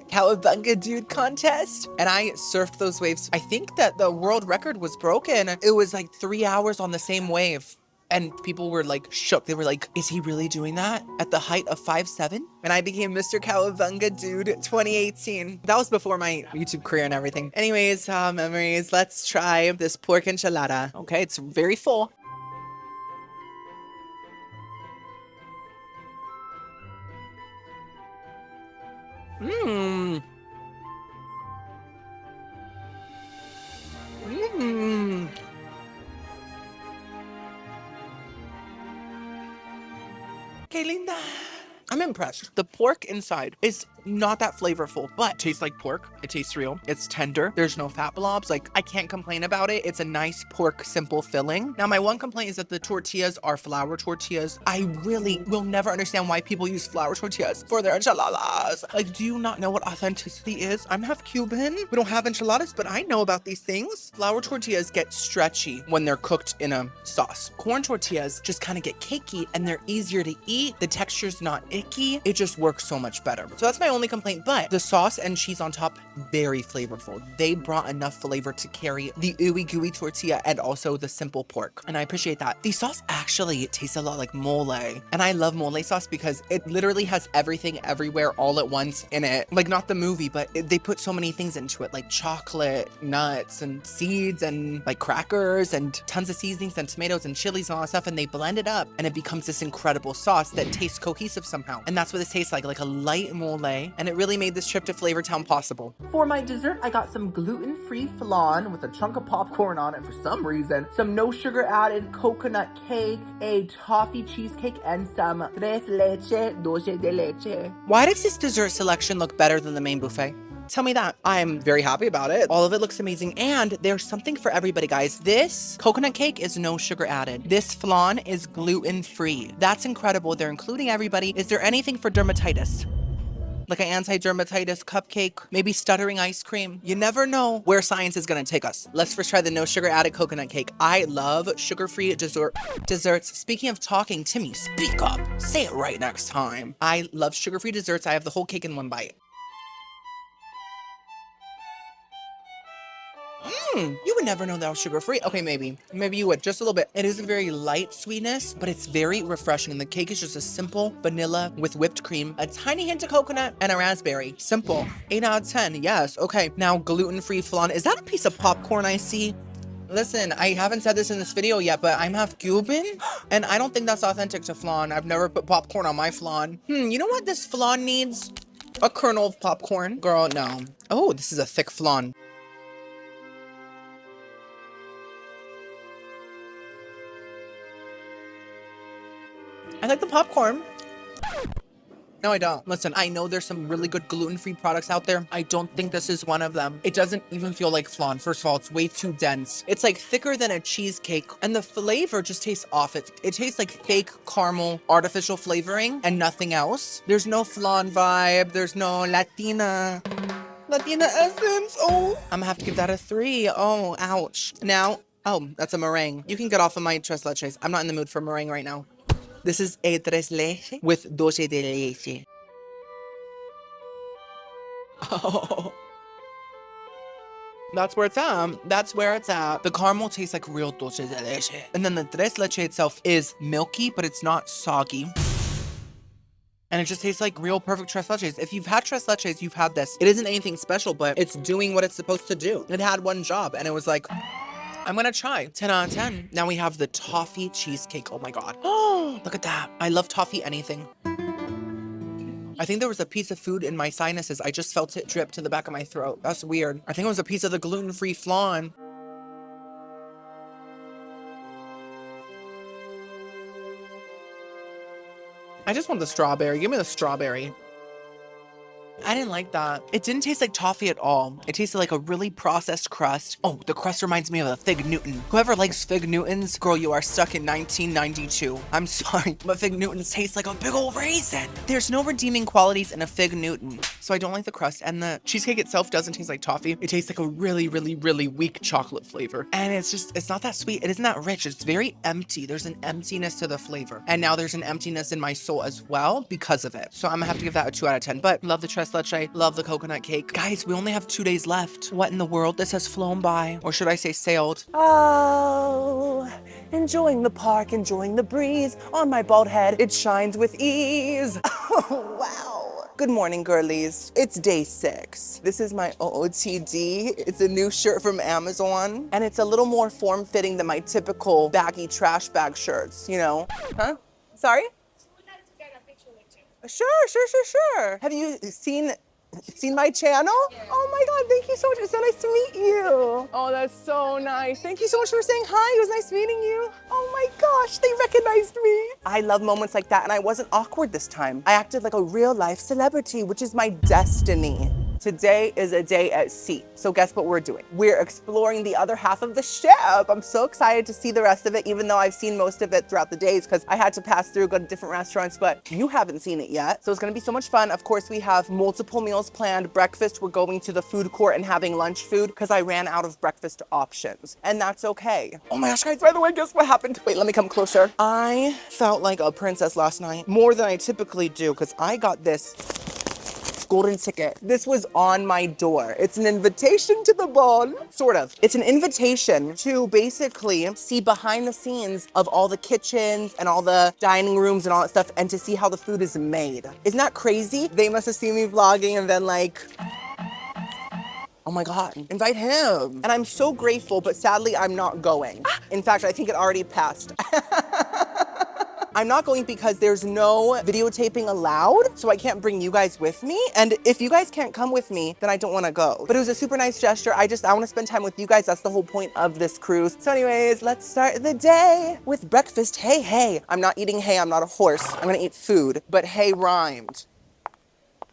Cowabunga Dude contest, and I surfed those waves. I think that the world record was broken. It was like 3 hours on the same wave. And people were like shook. They were like, is he really doing that at the height of 5'7"? And I became Mr. Cowabunga Dude 2018. That was before my YouTube career and everything. Anyways, memories. Let's try this pork enchilada. Okay, it's very full. Mmm. Mmm. Qué linda. I'm impressed. The pork inside is not that flavorful, but tastes like pork. It tastes real. It's tender. There's no fat blobs. Like, I can't complain about it. It's a nice pork simple filling. Now, my one complaint is that the tortillas are flour tortillas. I really will never understand why people use flour tortillas for their enchiladas. Like, do you not know what authenticity is? I'm half Cuban. We don't have enchiladas, but I know about these things. Flour tortillas get stretchy when they're cooked in a sauce. Corn tortillas just kind of get cakey and they're easier to eat. The texture's not icky. It just works so much better. So that's my only complaint, but the sauce and cheese on top, very flavorful. They brought enough flavor to carry the ooey gooey tortilla and also the simple pork. And I appreciate that. The sauce actually tastes a lot like mole. And I love mole sauce because it literally has everything everywhere all at once in it. Like not the movie, but they put so many things into it, like chocolate, nuts, and seeds, and like crackers, and tons of seasonings and tomatoes and chilies and all that stuff. And they blend it up and it becomes this incredible sauce that tastes cohesive somehow. And that's what this tastes like a light mole. And it really made this trip to Flavortown possible. For my dessert, I got some gluten-free flan with a chunk of popcorn on it for some reason, some no sugar added coconut cake, a toffee cheesecake, and some tres leche dulce de leche. Why does this dessert selection look better than the main buffet? Tell me that. I'm very happy about it. All of it looks amazing. And there's something for everybody, guys. This coconut cake is no sugar added. This flan is gluten-free. That's incredible. They're including everybody. Is there anything for dermatitis? Like an anti-dermatitis cupcake, maybe stuttering ice cream. You never know where science is gonna take us. Let's first try the no sugar added coconut cake. I love sugar-free desserts. Speaking of talking, Timmy, speak up. Say it right next time. I love sugar-free desserts. I have the whole cake in one bite. You would never know that was sugar-free. Okay, maybe you would, just a little bit. It is a very light sweetness, but it's very refreshing. The cake is just a simple vanilla with whipped cream, a tiny hint of coconut, and a raspberry. Simple. 8 out of 10, yes. Okay, now gluten-free flan. Is that a piece of popcorn I see? Listen, I haven't said this in this video yet, but I'm half Cuban, and I don't think that's authentic to flan. I've never put popcorn on my flan. You know what this flan needs? A kernel of popcorn. Girl, no. Oh, this is a thick flan. I like the popcorn. No, I don't. Listen, I know there's some really good gluten-free products out there. I don't think this is one of them. It doesn't even feel like flan. First of all, it's way too dense. It's like thicker than a cheesecake, and the flavor just tastes off. It tastes like fake caramel, artificial flavoring, and nothing else. There's no flan vibe. There's no Latina essence. Oh, I'm gonna have to give that a 3. Oh, ouch. Now, oh, that's a meringue. You can get off of my tres leches. I'm not in the mood for meringue right now. This is a tres leche with dulce de leche. Oh. That's where it's at. That's where it's at. The caramel tastes like real dulce de leche. And then the tres leche itself is milky, but it's not soggy. And it just tastes like real perfect tres leches. If you've had tres leches, you've had this. It isn't anything special, but it's doing what it's supposed to do. It had one job, and it was like, I'm gonna try. 10 out of 10. Now we have the toffee cheesecake. Oh my God. Oh, look at that. I love toffee anything. I think there was a piece of food in my sinuses. I just felt it drip to the back of my throat. That's weird. I think it was a piece of the gluten-free flan. I just want the strawberry. Give me the strawberry. I didn't like that. It didn't taste like toffee at all. It tasted like a really processed crust. Oh, the crust reminds me of a Fig Newton. Whoever likes Fig Newtons, girl, you are stuck in 1992. I'm sorry, but Fig Newtons taste like a big old raisin. There's no redeeming qualities in a Fig Newton. So I don't like the crust, and the cheesecake itself doesn't taste like toffee. It tastes like a really, really, really weak chocolate flavor. And it's not that sweet. It isn't that rich. It's very empty. There's an emptiness to the flavor. And now there's an emptiness in my soul as well because of it. So I'm gonna have to give that a 2 out of 10, but love the tres leche, love the coconut cake. Guys, we only have 2 days left. What in the world? This has flown by. Or should I say sailed? Oh, enjoying the park, enjoying the breeze. On my bald head, it shines with ease. Oh, wow. Good morning, girlies. It's day 6. This is my OOTD. It's a new shirt from Amazon, and it's a little more form-fitting than my typical baggy trash bag shirts, you know? Huh? Sorry? Sure. Have you seen my channel? Yeah. Oh my God, thank you so much. It's so nice to meet you. Oh, that's so nice. Thank you so much for saying hi. It was nice meeting you. Oh my gosh, they recognized me. I love moments like that, and I wasn't awkward this time. I acted like a real life celebrity, which is my destiny. Today is a day at sea. So guess what we're doing? We're exploring the other half of the ship. I'm so excited to see the rest of it, even though I've seen most of it throughout the days because I had to pass through, go to different restaurants, but you haven't seen it yet. So it's gonna be so much fun. Of course, we have multiple meals planned. Breakfast, we're going to the food court and having lunch food because I ran out of breakfast options. And that's okay. Oh my gosh, guys, by the way, guess what happened? Wait, let me come closer. I felt like a princess last night, more than I typically do, because I got this golden ticket. This was on my door. It's an invitation to the ball. Sort of. It's an invitation to basically see behind the scenes of all the kitchens and all the dining rooms and all that stuff and to see how the food is made. Isn't that crazy? They must have seen me vlogging and been like, oh my God, invite him. And I'm so grateful, but sadly, I'm not going. In fact, I think it already passed. I'm not going because there's no videotaping allowed, so I can't bring you guys with me. And if you guys can't come with me, then I don't wanna go. But it was a super nice gesture. I wanna spend time with you guys. That's the whole point of this cruise. So anyways, let's start the day with breakfast. Hey, hey. I'm not eating hay, I'm not a horse. I'm gonna eat food, but hay rhymed.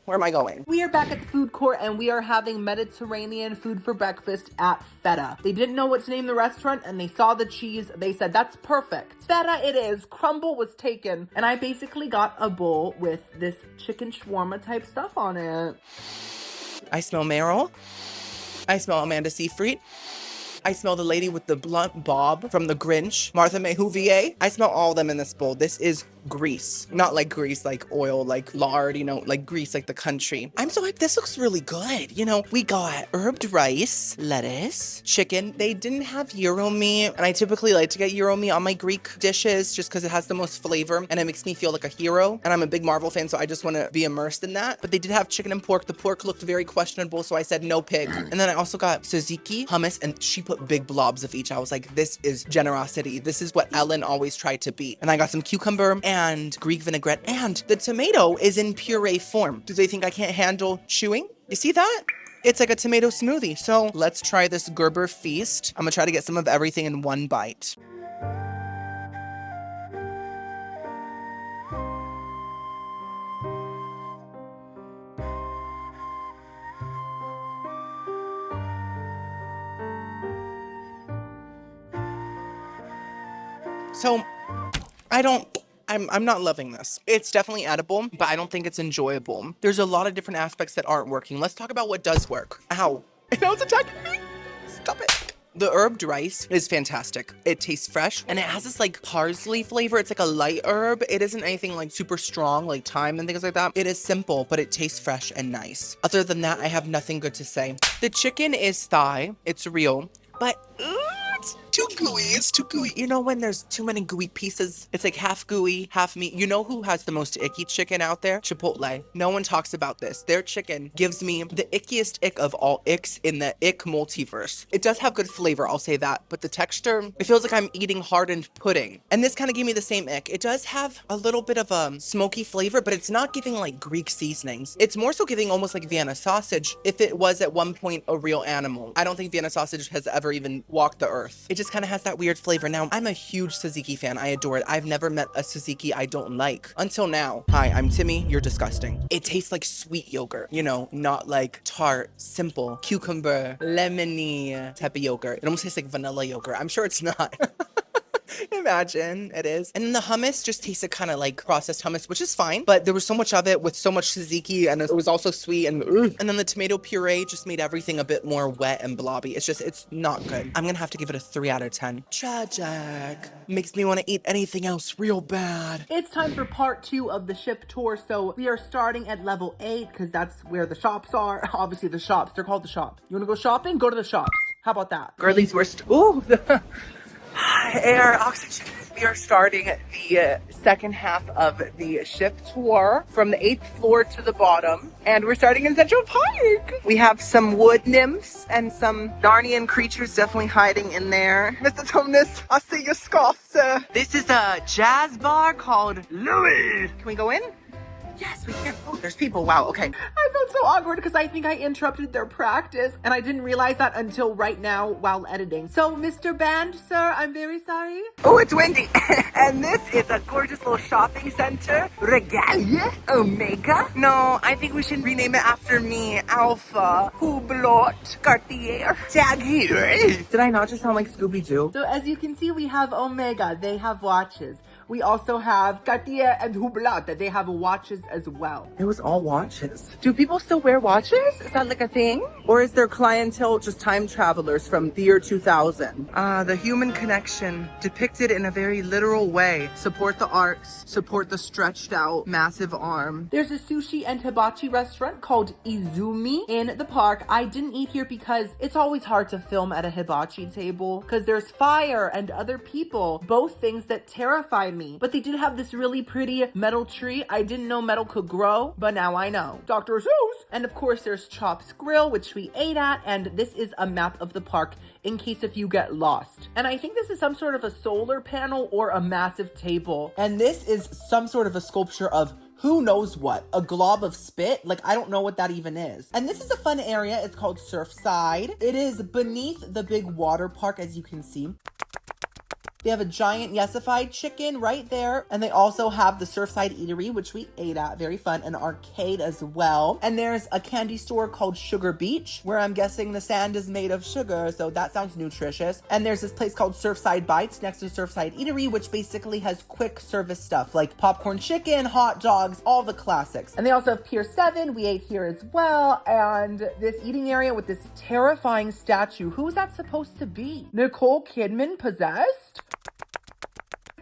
Where am I going? We are back at the food court and we are having Mediterranean food for breakfast at Feta. They didn't know what to name the restaurant and they saw the cheese. They said, that's perfect. Feta it is. Crumble was taken. And I basically got a bowl with this chicken shawarma type stuff on it. I smell Meryl. I smell Amanda Seyfried. I smell the lady with the blunt bob from The Grinch, Martha May Whovier. I smell all of them in this bowl. This is grease. Not like grease, like oil, like lard, you know, like grease, like the country. I'm so hyped. This looks really good. You know, we got herbed rice, lettuce, chicken. They didn't have gyro meat, and I typically like to get gyro meat on my Greek dishes just because it has the most flavor and it makes me feel like a hero. And I'm a big Marvel fan, so I just want to be immersed in that. But they did have chicken and pork. The pork looked very questionable, so I said no pig. And then I also got tzatziki, hummus, and she put big blobs of each. I was like, this is generosity. This is what Ellen always tried to be. And I got some cucumber and Greek vinaigrette, and the tomato is in puree form. Do they think I can't handle chewing? You see that? It's like a tomato smoothie. So let's try this Gerber feast. I'm gonna try to get some of everything in one bite. So I'm not loving this. It's definitely edible, but I don't think it's enjoyable. There's a lot of different aspects that aren't working. Let's talk about what does work. Ow. Now it's attacking me. Stop it. The herbed rice is fantastic. It tastes fresh and it has this like parsley flavor. It's like a light herb. It isn't anything like super strong like thyme and things like that. It is simple, but it tastes fresh and nice. Other than that, I have nothing good to say. The chicken is thigh. It's real, but it's too gooey. It's too gooey. You know when there's too many gooey pieces? It's like half gooey, half meat. You know who has the most icky chicken out there? Chipotle. No one talks about this. Their chicken gives me the ickiest ick of all icks in the ick multiverse. It does have good flavor, I'll say that, but the texture, it feels like I'm eating hardened pudding. And this kind of gave me the same ick. It does have a little bit of a smoky flavor, but it's not giving like Greek seasonings. It's more so giving almost like Vienna sausage if it was at one point a real animal. I don't think Vienna sausage has ever even walked the earth. It just kind of has that weird flavor. Now, I'm a huge tzatziki fan. I adore it. I've never met a tzatziki I don't like until now. Hi, I'm Timmy. You're disgusting. It tastes like sweet yogurt, you know, not like tart, simple, cucumber, lemony type of yogurt. It almost tastes like vanilla yogurt. I'm sure it's not. Imagine it is. And then the hummus just tasted kind of like processed hummus, which is fine, but there was so much of it with so much tzatziki and it was also sweet and then the tomato puree just made everything a bit more wet and blobby. It's not good. I'm gonna have to give it a 3 out of 10. Tragic. Makes me want to eat anything else real bad. It's time for part 2 of the ship tour. So we are starting at level 8 because that's where the shops are. Obviously the shops, they're called the shops. You want to go shopping? Go to the shops. How about that? Girlies, ooh, air, oxygen. We are starting the second half of the ship tour from the 8th floor to the bottom. And we're starting in Central Park. We have some wood nymphs and some Narnian creatures definitely hiding in there. Mr. Tumnus, I see your scoff, sir. This is a jazz bar called Louis. Can we go in? Yes, we can. Oh, there's people. Wow, okay. I felt so awkward because I think I interrupted their practice and I didn't realize that until right now while editing. So, Mr. Band, sir, I'm very sorry. Oh, it's windy. And this is a gorgeous little shopping center. Regalia? Omega? No, I think we should rename it after me. Alpha. Hublot. Cartier. Tag here. Did I not just sound like Scooby-Doo? So as you can see, we have Omega. They have watches. We also have Cartier and Hublot. They have watches as well. It was all watches. Do people still wear watches? Is that like a thing? Or is their clientele just time travelers from the year 2000? The human connection depicted in a very literal way. Support the arts, support the stretched out massive arm. There's a sushi and hibachi restaurant called Izumi in the park. I didn't eat here because it's always hard to film at a hibachi table because there's fire and other people, both things that terrify me. But they did have this really pretty metal tree. I didn't know metal could grow, but now I know. Dr. Seuss! And of course there's Chop's Grill, which we ate at, and this is a map of the park in case if you get lost. And I think this is some sort of a solar panel or a massive table. And this is some sort of a sculpture of who knows what, a glob of spit? Like, I don't know what that even is. And this is a fun area. It's called Surfside. It is beneath the big water park, as you can see. They have a giant yesified chicken right there. And they also have the Surfside Eatery, which we ate at. Very fun. An arcade as well. And there's a candy store called Sugar Beach, where I'm guessing the sand is made of sugar. So that sounds nutritious. And there's this place called Surfside Bites next to Surfside Eatery, which basically has quick service stuff like popcorn chicken, hot dogs, all the classics. And they also have Pier 7. We ate here as well. And this eating area with this terrifying statue. Who is that supposed to be? Nicole Kidman possessed?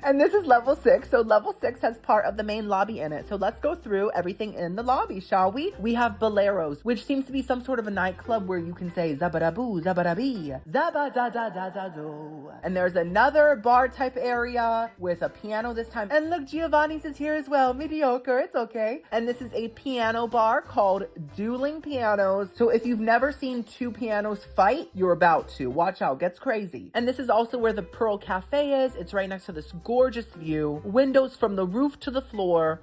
And this is level 6. So level 6 has part of the main lobby in it. So let's go through everything in the lobby, shall we? We have Boleros, which seems to be some sort of a nightclub where you can say zabadaboo, zabadabi, zabadadadadado. And there's another bar type area with a piano this time. And look, Giovanni's is here as well. Mediocre, it's okay. And this is a piano bar called Dueling Pianos. So if you've never seen two pianos fight, you're about to. Watch out, gets crazy. And this is also where the Pearl Cafe is. It's right next to this gorgeous view, windows from the roof to the floor.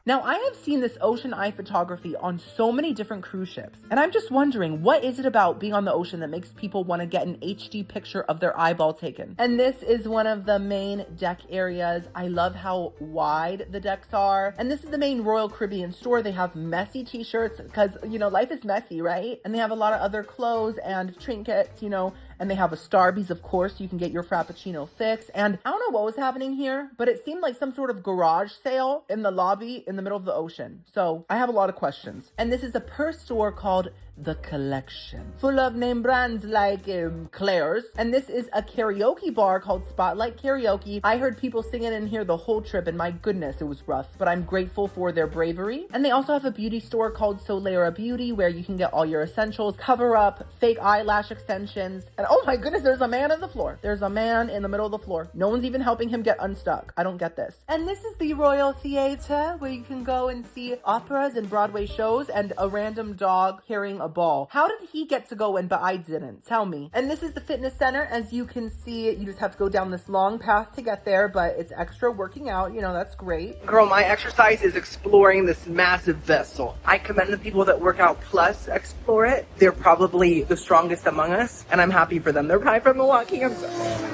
Now, I have seen this ocean eye photography on so many different cruise ships, and I'm just wondering, what is it about being on the ocean that makes people want to get an HD picture of their eyeball taken? And this is one of the main deck areas. I love how wide the decks are. And this is the main Royal Caribbean store. They have messy t-shirts because, you know, life is messy, right? And they have a lot of other clothes and trinkets, you know, and they have a Starbucks, of course, you can get your Frappuccino fix. And I don't know what was happening here, but it seemed like some sort of garage sale in the lobby in the middle of the ocean. So I have a lot of questions. And this is a purse store called The Collection, full of name brands like Claire's. And this is a karaoke bar called Spotlight Karaoke. I heard people singing in here the whole trip, and my goodness, it was rough, but I'm grateful for their bravery. And they also have a beauty store called Solera Beauty, where you can get all your essentials, cover up, fake eyelash extensions. And oh my goodness, there's a man on the floor. There's a man in the middle of the floor. No one's even helping him get unstuck. I don't get this. And this is the Royal Theatre, where you can go and see operas and Broadway shows, and a random dog carrying a ball. How did he get to go in, but I didn't? Tell me. And this is the fitness center. As you can see, you just have to go down this long path to get there, but it's extra working out. You know, that's great. Girl, my exercise is exploring this massive vessel. I commend the people that work out plus explore it. They're probably the strongest among us, and I'm happy for them. They're probably from Milwaukee. I'm sorry.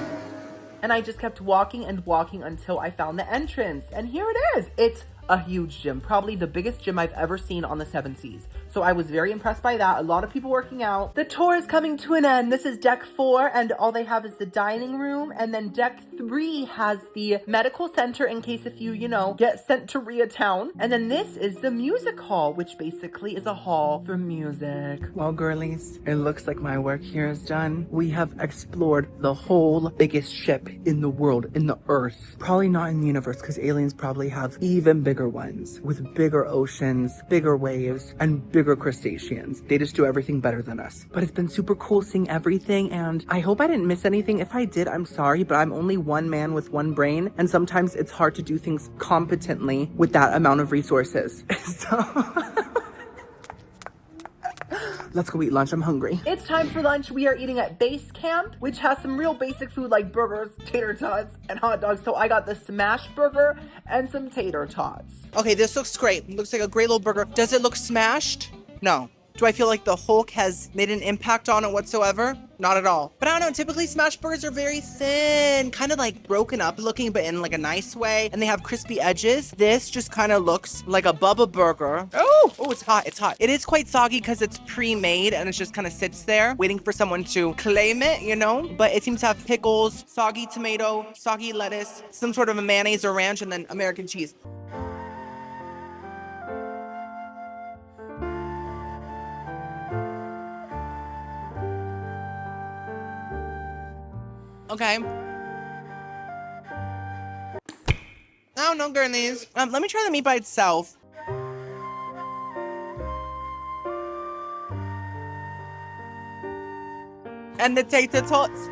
And I just kept walking and walking until I found the entrance. And here it is. It's a huge gym, probably the biggest gym I've ever seen on the 7 Seas. So I was very impressed by that. A lot of people working out. The tour is coming to an end. This is deck 4, and all they have is the dining room. And then deck 3 has the medical center in case if you, get sent to Town. And then this is the music hall, which basically is a hall for music. Well, girlies, it looks like my work here is done. We have explored the whole biggest ship in the world, in the earth. Probably not in the universe, because aliens probably have even bigger ones with bigger oceans, bigger waves, and bigger crustaceans. They just do everything better than us. But it's been super cool seeing everything, and I hope I didn't miss anything. If I did, I'm sorry, but I'm only one man with one brain, and sometimes it's hard to do things competently with that amount of resources. So let's go eat lunch. I'm hungry. It's time for lunch. We are eating at Base Camp, which has some real basic food like burgers, tater tots, and hot dogs. So I got the smash burger and some tater tots. Okay, this looks great. It looks like a great little burger. Does it look smashed? No. Do I feel like the Hulk has made an impact on it whatsoever? Not at all. But I don't know, typically smash burgers are very thin, kind of like broken up looking, but in like a nice way. And they have crispy edges. This just kind of looks like a Bubba burger. Oh, it's hot, it's hot. It is quite soggy because it's pre-made and it just kind of sits there waiting for someone to claim it, you know? But it seems to have pickles, soggy tomato, soggy lettuce, some sort of a mayonnaise or ranch, and then American cheese. Okay. Oh, no girlies. Let me try the meat by itself. And the tater tots.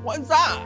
What's that?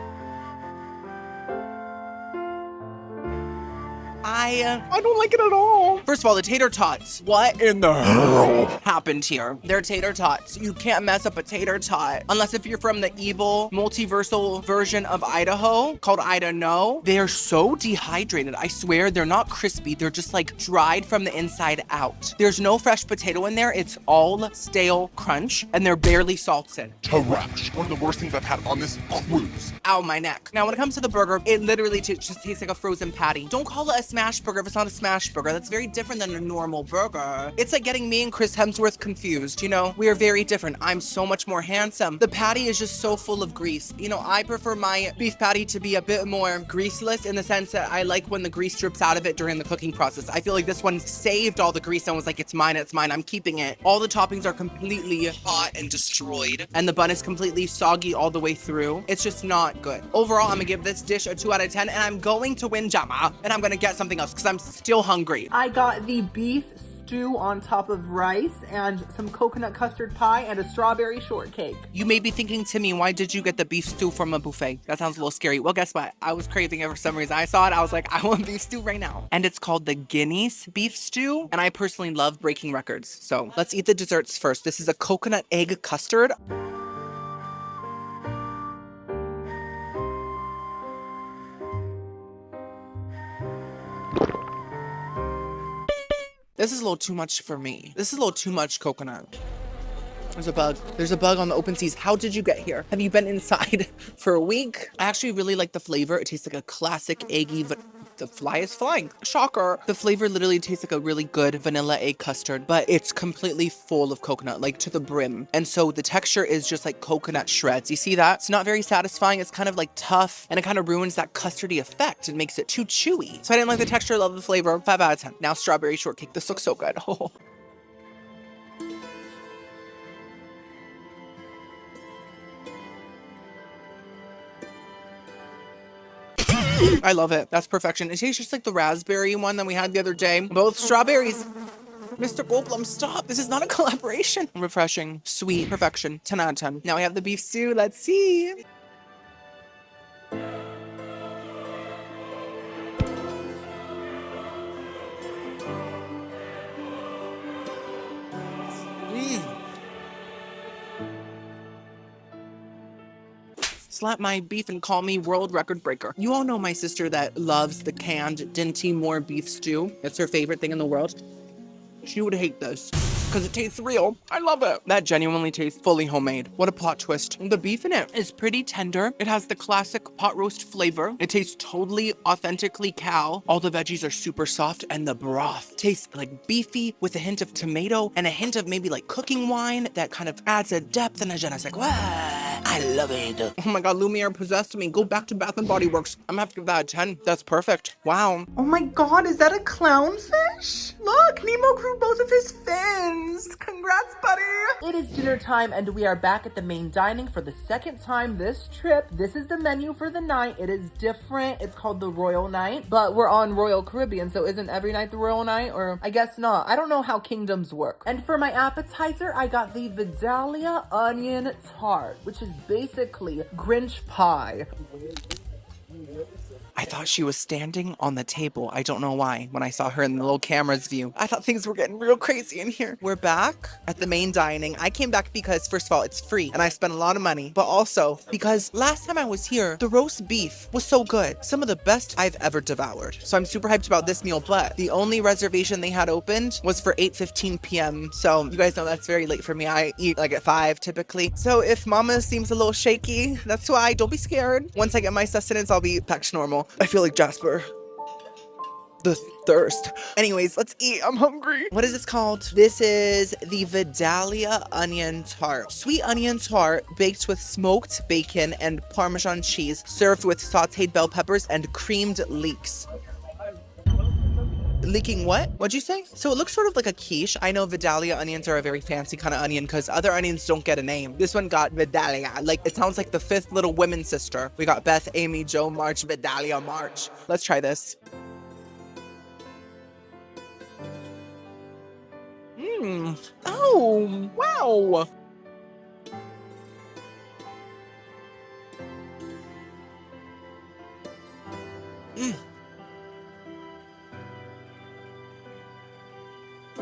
I don't like it at all. First of all, the tater tots. What in the hell happened here? They're tater tots. You can't mess up a tater tot. Unless if you're from the evil multiversal version of Idaho called Ida No. They're so dehydrated. I swear they're not crispy. They're just like dried from the inside out. There's no fresh potato in there. It's all stale crunch and they're barely salted. Trash. One of the worst things I've had on this cruise. Ow, my neck. Now, when it comes to the burger, it literally just tastes like a frozen patty. Don't call it a smash burger if it's not a smash burger. That's very different than a normal burger. It's like getting me and Chris Hemsworth confused, you know? We are very different. I'm so much more handsome. The patty is just so full of grease. You know, I prefer my beef patty to be a bit more greaseless in the sense that I like when the grease drips out of it during the cooking process. I feel like this one saved all the grease and was like, it's mine, I'm keeping it. All the toppings are completely hot and destroyed. And the bun is completely soggy all the way through. It's just not good. Overall, I'm gonna give this dish a 2 out of 10 and I'm going to win Jama and I'm gonna get something else because I'm still hungry. I got the beef stew on top of rice and some coconut custard pie and a strawberry shortcake. You may be thinking, Timmy, why did you get the beef stew from a buffet? That sounds a little scary. Well, guess what? I was craving it for some reason. I saw it. I was like, I want beef stew right now. And it's called the Guinness beef stew. And I personally love breaking records. So let's eat the desserts first. This is a coconut egg custard. This is a little too much for me. This is a little too much coconut. There's a bug. There's a bug on the open seas. How did you get here? Have you been inside for a week? I actually really like the flavor. It tastes like a classic eggy, the fly is flying. Shocker. The flavor literally tastes like a really good vanilla egg custard, but it's completely full of coconut, like to the brim. And so the texture is just like coconut shreds. You see that? It's not very satisfying. It's kind of like tough and it kind of ruins that custardy effect and makes it too chewy. So I didn't like the texture, love the flavor. 5 out of 10. Now strawberry shortcake. This looks so good. Oh. I love it. That's perfection. It tastes just like the raspberry one that we had the other day. Both strawberries. Mr. Goldblum, stop. This is not a collaboration. Refreshing. Sweet. Perfection. 10 out of 10. Now we have the beef stew. Let's see. Slap my beef and call me world record breaker. You all know my sister that loves the canned Dinty Moore beef stew. It's her favorite thing in the world. She would hate this because it tastes real. I love it. That genuinely tastes fully homemade. What a plot twist. The beef in it is pretty tender. It has the classic pot roast flavor. It tastes totally authentically cow. All the veggies are super soft and the broth tastes like beefy with a hint of tomato and a hint of maybe like cooking wine that kind of adds a depth and a je ne sais quoi. I love it. Oh my God, Lumiere possessed me. Go back to Bath and Body Works. I'm gonna have to give that a 10. That's perfect. Wow. Oh my God, is that a clownfish? Look, Nemo grew both of his fins. Congrats, buddy. It is dinner time and we are back at the main dining for the second time this trip. This is the menu for the night. It is different. It's called the Royal Night, but we're on Royal Caribbean, so isn't every night the Royal Night? Or I guess not. I don't know how kingdoms work. And for my appetizer, I got the Vidalia onion tart, which is basically Grinch pie. I thought she was standing on the table. I don't know why. When I saw her in the little camera's view, I thought things were getting real crazy in here. We're back at the main dining. I came back because, first of all, it's free and I spent a lot of money, but also because last time I was here, the roast beef was so good. Some of the best I've ever devoured. So I'm super hyped about this meal, but the only reservation they had opened was for 8:15 p.m. So you guys know that's very late for me. I eat like at 5 typically. So if mama seems a little shaky, that's why. Don't be scared. Once I get my sustenance, I'll be back to normal. I feel like Jasper. The thirst. Anyways, let's eat. I'm hungry. What is this called? This is the Vidalia onion tart. Sweet onion tart baked with smoked bacon and Parmesan cheese, served with sauteed bell peppers and creamed leeks. Leaking what? What'd you say? So it looks sort of like a quiche. I know Vidalia onions are a very fancy kind of onion because other onions don't get a name. This one got Vidalia. Like, it sounds like the fifth little women's sister. We got Beth, Amy, Jo, March, Vidalia, March. Let's try this. Oh, wow.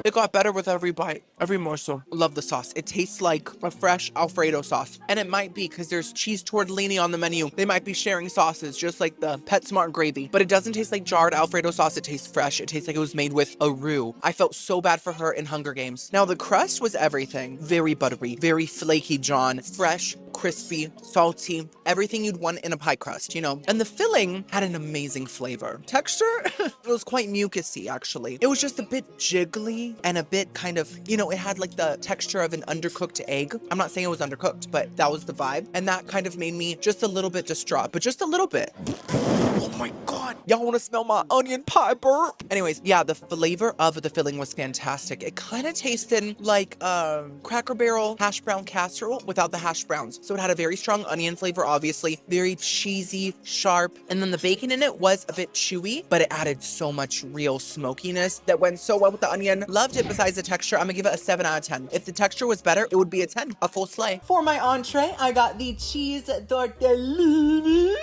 It got better with every bite, every morsel. Love the sauce. It tastes like a fresh Alfredo sauce. And it might be because there's cheese tortellini on the menu. They might be sharing sauces, just like the PetSmart gravy. But it doesn't taste like jarred Alfredo sauce. It tastes fresh. It tastes like it was made with a roux. I felt so bad for her in Hunger Games. Now, the crust was everything. Very buttery, very flaky, John. Fresh, crispy, salty, everything you'd want in a pie crust, you know? And the filling had an amazing flavor. Texture, it was quite mucusy, actually. It was just a bit jiggly and a bit kind of, you know, it had like the texture of an undercooked egg. I'm not saying it was undercooked, but that was the vibe. And that kind of made me just a little bit distraught, but just a little bit. Oh my God. Y'all want to smell my onion pie burp? Anyways, yeah, the flavor of the filling was fantastic. It kind of tasted like Cracker Barrel hash brown casserole without the hash browns. So it had a very strong onion flavor, obviously, very cheesy, sharp. And then the bacon in it was a bit chewy, but it added so much real smokiness that went so well with the onion. Loved it. Besides the texture, I'm gonna give it a 7 out of 10. If the texture was better, it would be a 10, a full slay. For my entree, I got the cheese tortellini.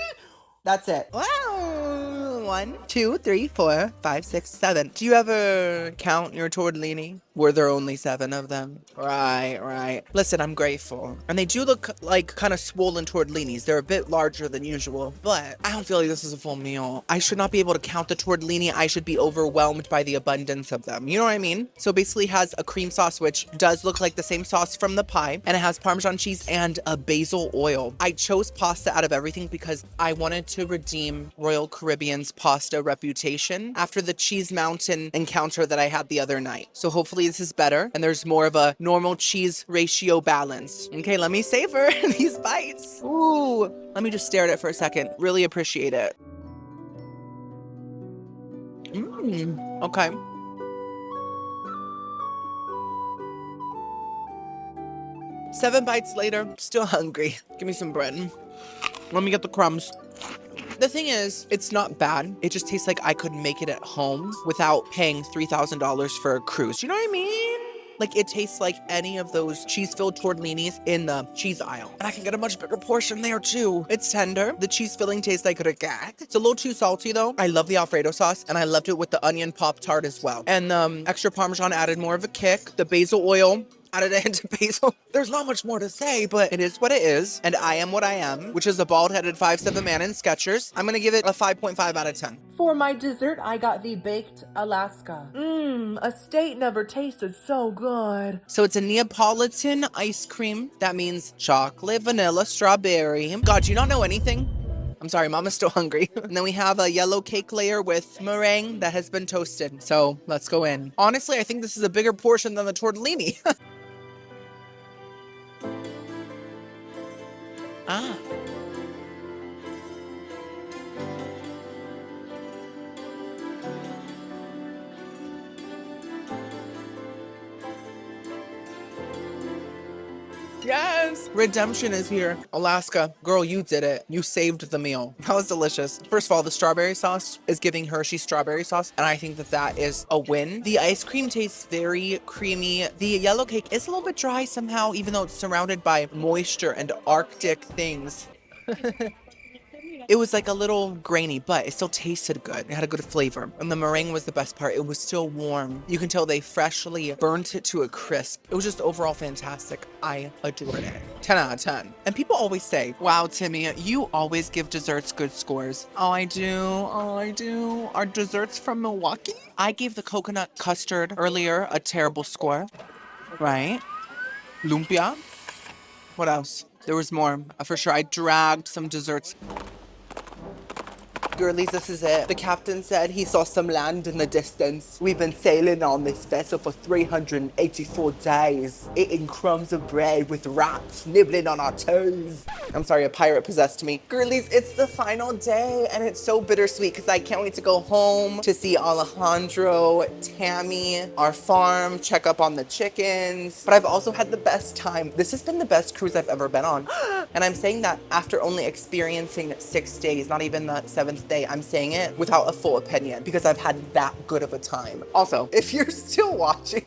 That's it. Wow. 1, 2, 3, 4, 5, 6, 7. Do you ever count your tortellini? Were there only 7 of them? Right. Listen, I'm grateful. And they do look like kind of swollen tortellinis. They're a bit larger than usual, but I don't feel like this is a full meal. I should not be able to count the tortellini. I should be overwhelmed by the abundance of them. You know what I mean? So basically it has a cream sauce, which does look like the same sauce from the pie, and it has Parmesan cheese and a basil oil. I chose pasta out of everything because I wanted to redeem Royal Caribbean's pasta reputation after the cheese mountain encounter that I had the other night. So hopefully this is better and there's more of a normal cheese ratio balance. Okay, let me savor these bites. Ooh, let me just stare at it for a second. Really appreciate it. Okay. Seven bites later, still hungry. Give me some bread. Let me get the crumbs. The thing is, it's not bad. It just tastes like I could make it at home without paying $3,000 for a cruise. You know what I mean? Like, it tastes like any of those cheese-filled tortellinis in the cheese aisle. And I can get a much bigger portion there, too. It's tender. The cheese filling tastes like rigat. It's a little too salty, though. I love the Alfredo sauce, and I loved it with the onion Pop-Tart as well. And the extra Parmesan added more of a kick. The basil oil added a hint of basil. There's not much more to say, but it is what it is. And I am what I am, which is a bald-headed 5'7" man in Skechers. I'm gonna give it a 5.5 out of 10. For my dessert, I got the baked Alaska. A steak never tasted so good. So it's a Neapolitan ice cream. That means chocolate, vanilla, strawberry. God, do you not know anything? I'm sorry, Mama's still hungry. And then we have a yellow cake layer with meringue that has been toasted. So let's go in. Honestly, I think this is a bigger portion than the tortellini. Ah. Yes! Redemption is here. Alaska, girl, you did it. You saved the meal. That was delicious. First of all, the strawberry sauce is giving Hershey strawberry sauce, and I think that that is a win. The ice cream tastes very creamy. The yellow cake is a little bit dry somehow, even though it's surrounded by moisture and Arctic things. It was like a little grainy, but it still tasted good. It had a good flavor. And the meringue was the best part. It was still warm. You can tell they freshly burnt it to a crisp. It was just overall fantastic. I adored it. 10 out of 10. And people always say, wow, Timmy, you always give desserts good scores. Oh, I do. Oh, I do. Are desserts from Milwaukee? I gave the coconut custard earlier a terrible score. Right? Lumpia. What else? There was more. For sure, I dragged some desserts. Girlies, this is it. The captain said he saw some land in the distance. We've been sailing on this vessel for 384 days, eating crumbs of bread with rats nibbling on our toes. I'm sorry, a pirate possessed me. Girlies, it's the final day, and it's so bittersweet because I can't wait to go home to see Alejandro, Tammy, our farm, check up on the chickens. But I've also had the best time. This has been the best cruise I've ever been on. And I'm saying that after only experiencing 6 days, not even the 7th day. I'm saying it without a full opinion because I've had that good of a time. Also, if you're still watching,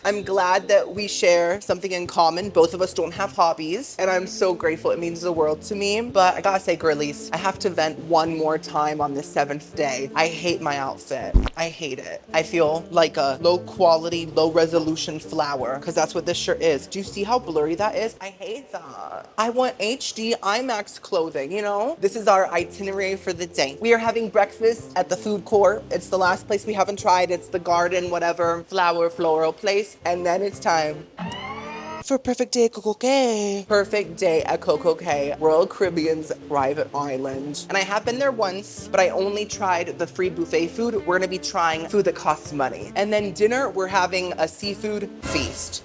I'm glad that we share something in common. Both of us don't have hobbies, and I'm so grateful. It means the world to me. But I gotta say, girlies, I have to vent one more time on the 7th day. I hate my outfit. I hate it. I feel like a low quality, low resolution flower, because that's what this shirt is. Do you see how blurry that is? I hate that. I want HD IMAX clothing, you know? This is our itinerary for the day. We are having breakfast at the food court. It's the last place we haven't tried. It's the garden, whatever, floral place. And then it's time for perfect day at CocoCay. Perfect day at CocoCay, Royal Caribbean's private island. And I have been there once, but I only tried the free buffet food. We're gonna be trying food that costs money. And then dinner, we're having a seafood feast.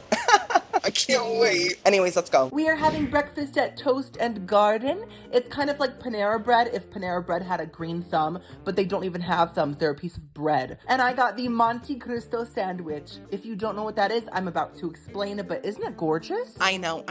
I can't wait. Anyways, let's go. We are having breakfast at Toast and Garden. It's kind of like Panera Bread if Panera Bread had a green thumb, but they don't even have thumbs. They're a piece of bread. And I got the Monte Cristo sandwich. If you don't know what that is, I'm about to explain it, but isn't it gorgeous? I know.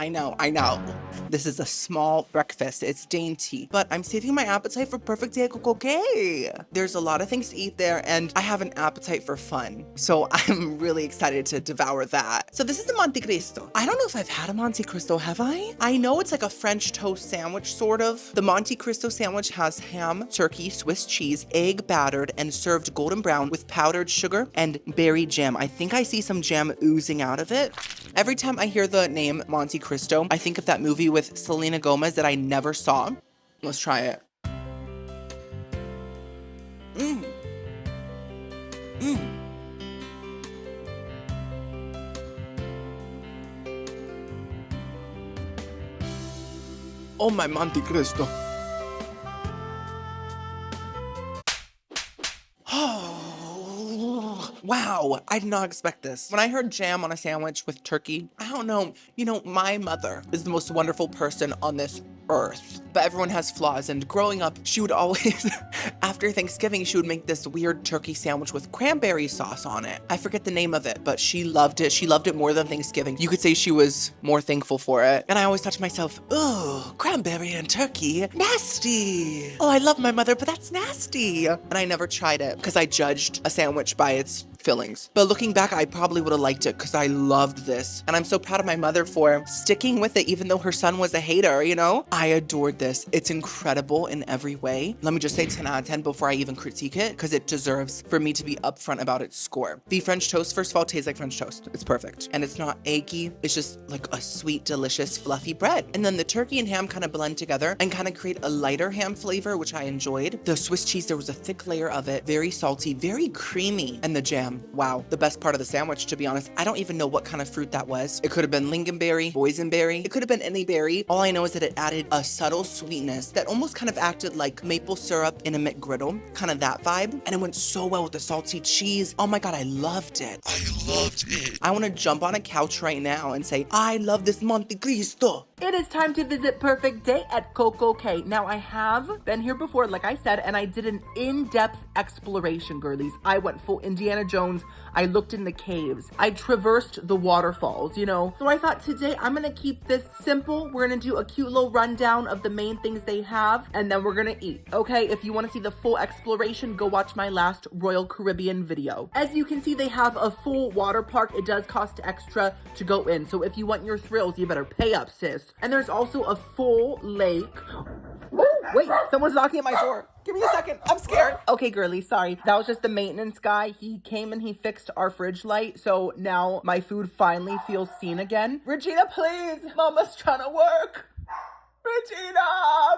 This is a small breakfast. It's dainty, but I'm saving my appetite for perfect day at CocoCay. There's a lot of things to eat there, and I have an appetite for fun. So I'm really excited to devour that. So this is the Monte Cristo. I don't know if I've had a Monte Cristo, have I? I know it's like a French toast sandwich, sort of. The Monte Cristo sandwich has ham, turkey, Swiss cheese, egg battered, and served golden brown with powdered sugar and berry jam. I think I see some jam oozing out of it. Every time I hear the name Monte Cristo, I think of that movie with Selena Gomez that I never saw. Let's try it. Oh, my Monte Cristo. Oh, wow. I did not expect this. When I heard jam on a sandwich with turkey, I don't know. You know, my mother is the most wonderful person on this earth. But everyone has flaws, and growing up, she would always, after Thanksgiving, she would make this weird turkey sandwich with cranberry sauce on it. I forget the name of it, but she loved it. She loved it more than Thanksgiving. You could say she was more thankful for it. And I always thought to myself, oh, cranberry and turkey, nasty. Oh, I love my mother, but that's nasty. And I never tried it because I judged a sandwich by its fillings. But looking back, I probably would have liked it because I loved this. And I'm so proud of my mother for sticking with it, even though her son was a hater, you know? I adored this. It's incredible in every way. Let me just say 10 out of 10 before I even critique it, because it deserves for me to be upfront about its score. The French toast, first of all, tastes like French toast. It's perfect. And it's not eggy. It's just like a sweet, delicious, fluffy bread. And then the turkey and ham kind of blend together and kind of create a lighter ham flavor, which I enjoyed. The Swiss cheese, there was a thick layer of it, very salty, very creamy. And the jam, wow, the best part of the sandwich, to be honest. I don't even know what kind of fruit that was. It could have been lingonberry, boysenberry. It could have been any berry. All I know is that it added a subtle sweetness that almost kind of acted like maple syrup in a McGriddle, kind of that vibe. And it went so well with the salty cheese. Oh my God, I loved it. I want to jump on a couch right now and say, I love this Monte Cristo. It is time to visit Perfect Day at CocoCay. Now, I have been here before, like I said, and I did an in-depth exploration, girlies. I went full Indiana Jones. I looked in the caves. I traversed the waterfalls, you know. So I thought today I'm gonna keep this simple. We're gonna do a cute little rundown of the main things they have, and then we're gonna eat, okay? If you wanna see the full exploration, go watch my last Royal Caribbean video. As you can see, they have a full water park. It does cost extra to go in. So if you want your thrills, you better pay up, sis. delicious. And there's also a full lake. Oh, wait, someone's knocking at my door. Give me a second. I'm scared. Okay, girly, sorry. That was just the maintenance guy. He came and he fixed our fridge light. So now my food finally feels seen again. Regina, please. Mama's trying to work. Regina!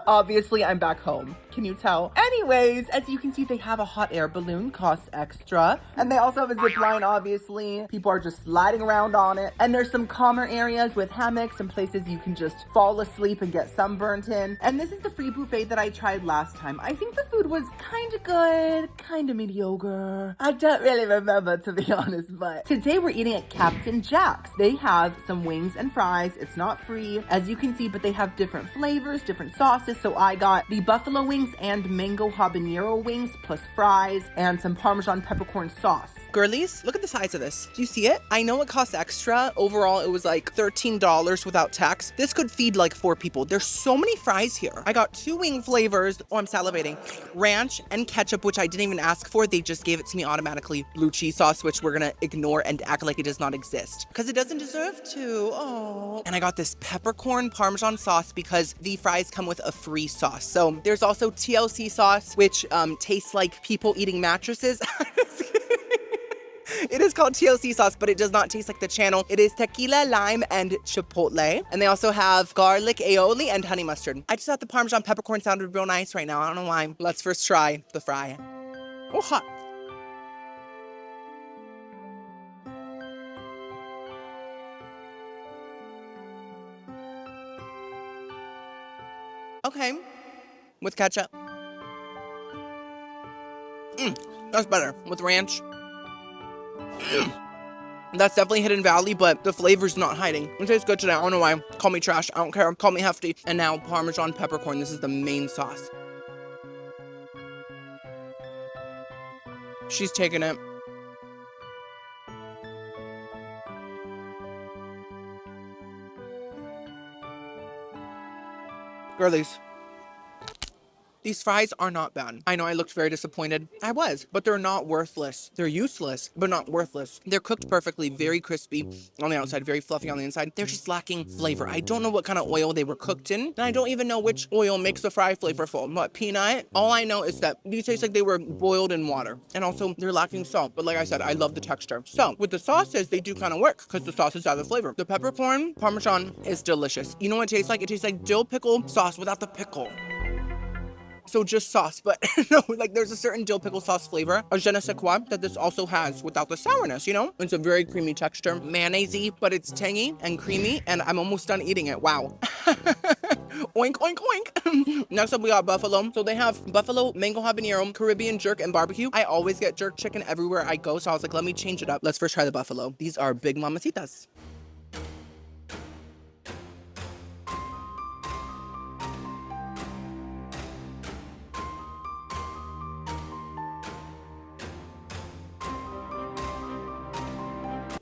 Obviously, I'm back home. Can you tell? Anyways, as you can see, they have a hot air balloon, costs extra. And they also have a zip line, obviously. People are just sliding around on it. And there's some calmer areas with hammocks and places you can just fall asleep and get sunburnt in. And this is the free buffet that I tried last time. I think the food was kind of good, kind of mediocre. I don't really remember, to be honest, but today we're eating at Captain Jack's. They have some wings and fries. It's not free, as you can see, but they have different flavors, different sauces. So I got the buffalo wings and mango habanero wings plus fries and some Parmesan peppercorn sauce. Girlies, look at the size of this. Do you see it? I know it costs extra. Overall, it was like $13 without tax. This could feed like 4 people. There's so many fries here. I got 2 wing flavors. Oh, I'm salivating. Ranch and ketchup, which I didn't even ask for. They just gave it to me automatically. Blue cheese sauce, which we're gonna ignore and act like it does not exist because it doesn't deserve to. Oh. And I got this peppercorn Parmesan sauce because the fries come with a free sauce. So there's also TLC sauce, which tastes like people eating mattresses. It is called TLC sauce, but it does not taste like the channel. It is tequila, lime, and chipotle. And they also have garlic aioli and honey mustard. I just thought the Parmesan peppercorn sounded real nice right now. I don't know why. Let's first try the fry. Oh, hot. Okay, with ketchup. That's better. With ranch. That's definitely Hidden Valley, but the flavor's not hiding. It tastes good today. I don't know why. Call me trash. I don't care. Call me hefty. And now Parmesan peppercorn. This is the main sauce. She's taking it. Girlies. These fries are not bad. I know I looked very disappointed. I was, but they're not worthless. They're useless, but not worthless. They're cooked perfectly, very crispy on the outside, very fluffy on the inside. They're just lacking flavor. I don't know what kind of oil they were cooked in, and I don't even know which oil makes the fry flavorful. What, peanut? All I know is that these taste like they were boiled in water, and also they're lacking salt. But like I said, I love the texture. So with the sauces, they do kind of work because the sauces have the flavor. The peppercorn Parmesan is delicious. You know what it tastes like? It tastes like dill pickle sauce without the pickle. So just sauce, but no, like there's a certain dill pickle sauce flavor, a je ne sais quoi, that this also has without the sourness, you know? It's a very creamy texture, mayonnaise-y, but it's tangy and creamy, and I'm almost done eating it. Wow. Oink, oink, oink. Next up, we got buffalo. So they have buffalo, mango habanero, Caribbean jerk, and barbecue. I always get jerk chicken everywhere I go, so I was like, let me change it up. Let's first try the buffalo. These are big mamacitas.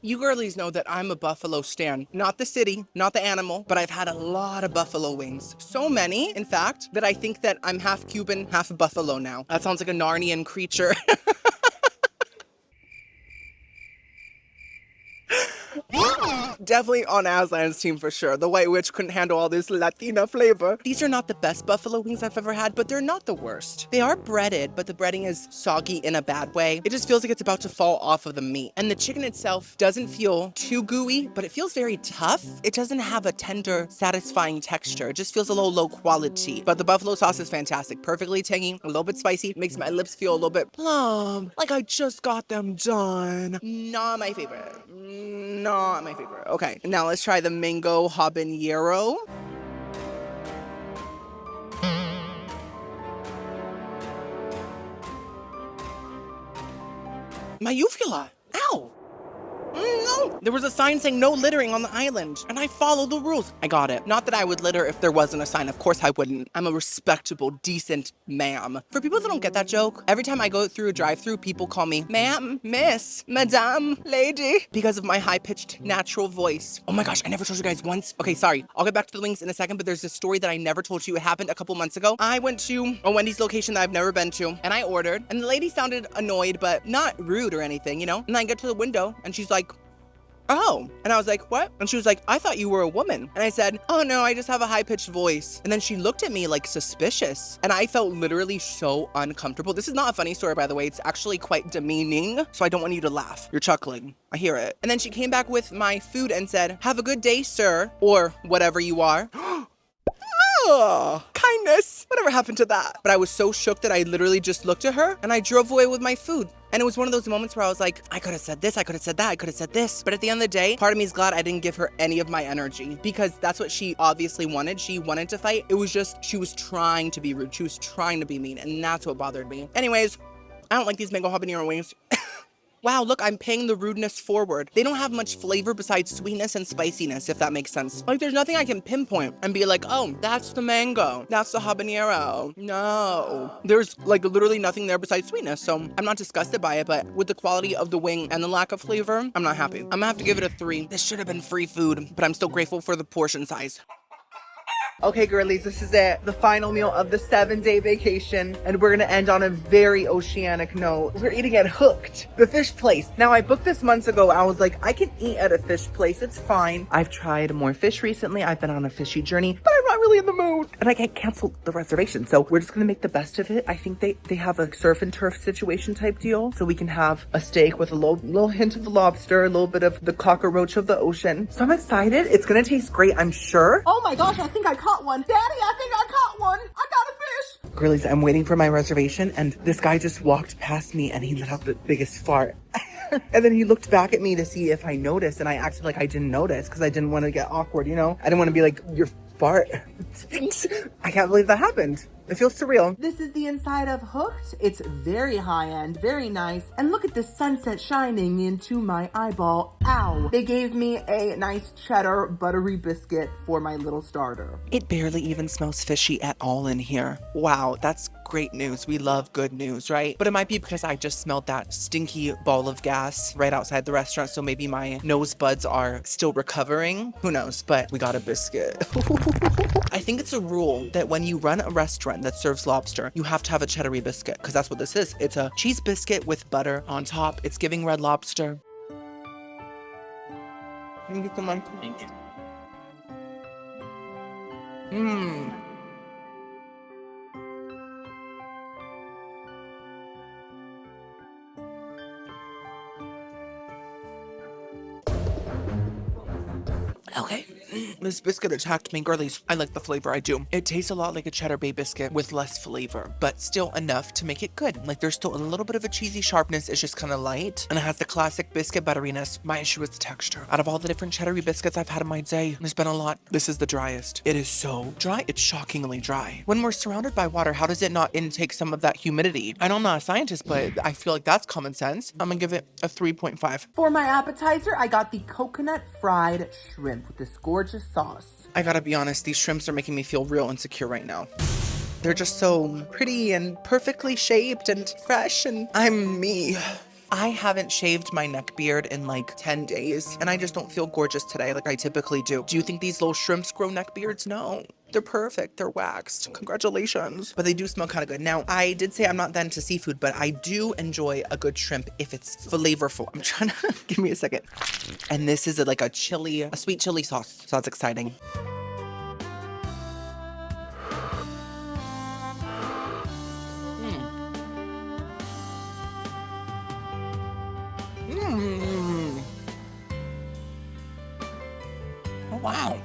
You girlies know that I'm a buffalo stan. Not the city, not the animal, but I've had a lot of buffalo wings. So many, in fact, that I think that I'm half Cuban, half buffalo now. That sounds like a Narnian creature. Definitely on Aslan's team for sure. The White Witch couldn't handle all this Latina flavor. These are not the best buffalo wings I've ever had, but they're not the worst. They are breaded, but the breading is soggy in a bad way. It just feels like it's about to fall off of the meat. And the chicken itself doesn't feel too gooey, but it feels very tough. It doesn't have a tender, satisfying texture. It just feels a little low quality. But the buffalo sauce is fantastic. Perfectly tangy, a little bit spicy, makes my lips feel a little bit plump, like I just got them done. Not my favorite. Not my favorite. Okay, now let's try the mango habanero. My uvula. Ow. No. There was a sign saying no littering on the island, and I followed the rules. I got it. Not that I would litter if there wasn't a sign. Of course I wouldn't. I'm a respectable, decent ma'am. For people that don't get that joke, every time I go through a drive-thru, people call me ma'am, miss, madame, lady, because of my high-pitched, natural voice. Oh my gosh, I never told you guys once. Okay, sorry. I'll get back to the wings in a second, but there's a story that I never told you. It happened a couple months ago. I went to a Wendy's location that I've never been to, and I ordered, and the lady sounded annoyed, but not rude or anything, you know? And I get to the window, and she's like, oh. And I was like, what? And she was like, I thought you were a woman. And I said, oh no, I just have a high-pitched voice. And then she looked at me like suspicious. And I felt literally so uncomfortable. This is not a funny story, by the way. It's actually quite demeaning. So I don't want you to laugh. You're chuckling. I hear it. And then she came back with my food and said, have a good day, sir. Or whatever you are. Oh, kindness. Whatever happened to that? But I was so shook that I literally just looked at her and I drove away with my food. And it was one of those moments where I was like, I could have said this, I could have said that, I could have said this. But at the end of the day, part of me is glad I didn't give her any of my energy because that's what she obviously wanted. She wanted to fight. It was just, she was trying to be rude. She was trying to be mean. And that's what bothered me. Anyways, I don't like these mango habanero wings. Wow, look, I'm paying the rudeness forward. They don't have much flavor besides sweetness and spiciness, if that makes sense. Like, there's nothing I can pinpoint and be like, oh, that's the mango. That's the habanero. No. There's, like, literally nothing there besides sweetness. So I'm not disgusted by it, but with the quality of the wing and the lack of flavor, I'm not happy. I'm gonna have to give it a 3. This should have been free food, but I'm still grateful for the portion size. Okay, girlies, this is it. The final meal of the 7-day vacation. And we're gonna end on a very oceanic note. We're eating at Hooked, the fish place. Now, I booked this months ago. I was like, I can eat at a fish place. It's fine. I've tried more fish recently. I've been on a fishy journey, but I'm not really in the mood. And I can't cancel the reservation. So we're just gonna make the best of it. I think they have a surf and turf situation type deal. So we can have a steak with a little hint of the lobster, a little bit of the cockroach of the ocean. So I'm excited. It's gonna taste great, I'm sure. Oh my gosh, I think I caught one. Daddy, I think I caught one. I got a fish. Girlies, I'm waiting for my reservation and this guy just walked past me and he let out the biggest fart. And then he looked back at me to see if I noticed and I acted like I didn't notice because I didn't want to get awkward, you know? I didn't want to be like, your fart stinks. I can't believe that happened. It feels surreal. This is the inside of Hooked. It's very high-end, very nice. And look at the sunset shining into my eyeball. Ow. They gave me a nice cheddar buttery biscuit for my little starter. It barely even smells fishy at all in here. Wow, that's great news. We love good news, right? But it might be because I just smelled that stinky ball of gas right outside the restaurant, so maybe my nose buds are still recovering. Who knows? But we got a biscuit. I think it's a rule that when you run a restaurant that serves lobster, you have to have a cheddar biscuit because that's what this is. It's a cheese biscuit with butter on top. It's giving Red Lobster. Thank you so much. Thank you. Mmm. Okay. This biscuit attacked me. Girlies, I like the flavor. I do. It tastes a lot like a cheddar bay biscuit with less flavor, but still enough to make it good. Like there's still a little bit of a cheesy sharpness. It's just kind of light. And it has the classic biscuit butteriness. My issue is the texture. Out of all the different cheddar biscuits I've had in my day, there's been a lot. This is the driest. It is so dry. It's shockingly dry. When we're surrounded by water, how does it not intake some of that humidity? I know I'm not a scientist, but I feel like that's common sense. I'm gonna give it a 3.5. For my appetizer, I got the coconut fried shrimp with this gorgeous sauce. I gotta be honest, these shrimps are making me feel real insecure right now. They're just so pretty and perfectly shaped and fresh, and I'm me. I haven't shaved my neck beard in like 10 days, and I just don't feel gorgeous today like I typically do. Do you think these little shrimps grow neck beards? No. They're perfect. They're waxed. Congratulations. But they do smell kind of good. Now, I did say I'm not that into seafood, but I do enjoy a good shrimp if it's flavorful. I'm trying to... Give me a second. And this is like a sweet chili sauce. So that's exciting. Oh, wow.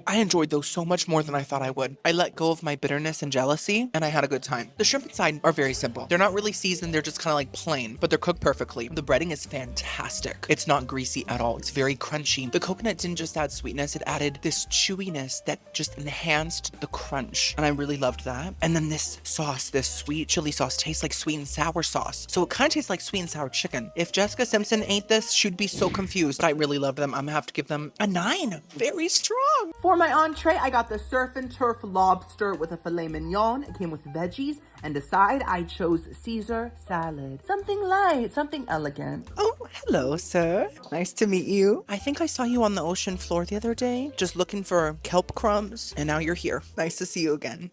I enjoyed those so much more than I thought I would. I let go of my bitterness and jealousy, and I had a good time. The shrimp inside are very simple. They're not really seasoned, they're just kind of like plain, but they're cooked perfectly. The breading is fantastic. It's not greasy at all. It's very crunchy. The coconut didn't just add sweetness, it added this chewiness that just enhanced the crunch, and I really loved that. And then this sauce, this sweet chili sauce, tastes like sweet and sour sauce. So it kind of tastes like sweet and sour chicken. If Jessica Simpson ate this, she'd be so confused. I really love them. I'm gonna have to give them a 9. Very strong. For my entree, I got the surf and turf lobster with a filet mignon. It came with veggies, and aside, I chose Caesar salad. Something light, something elegant. Oh, hello, sir. Nice to meet you. I think I saw you on the ocean floor the other day, just looking for kelp crumbs, and now you're here. Nice to see you again.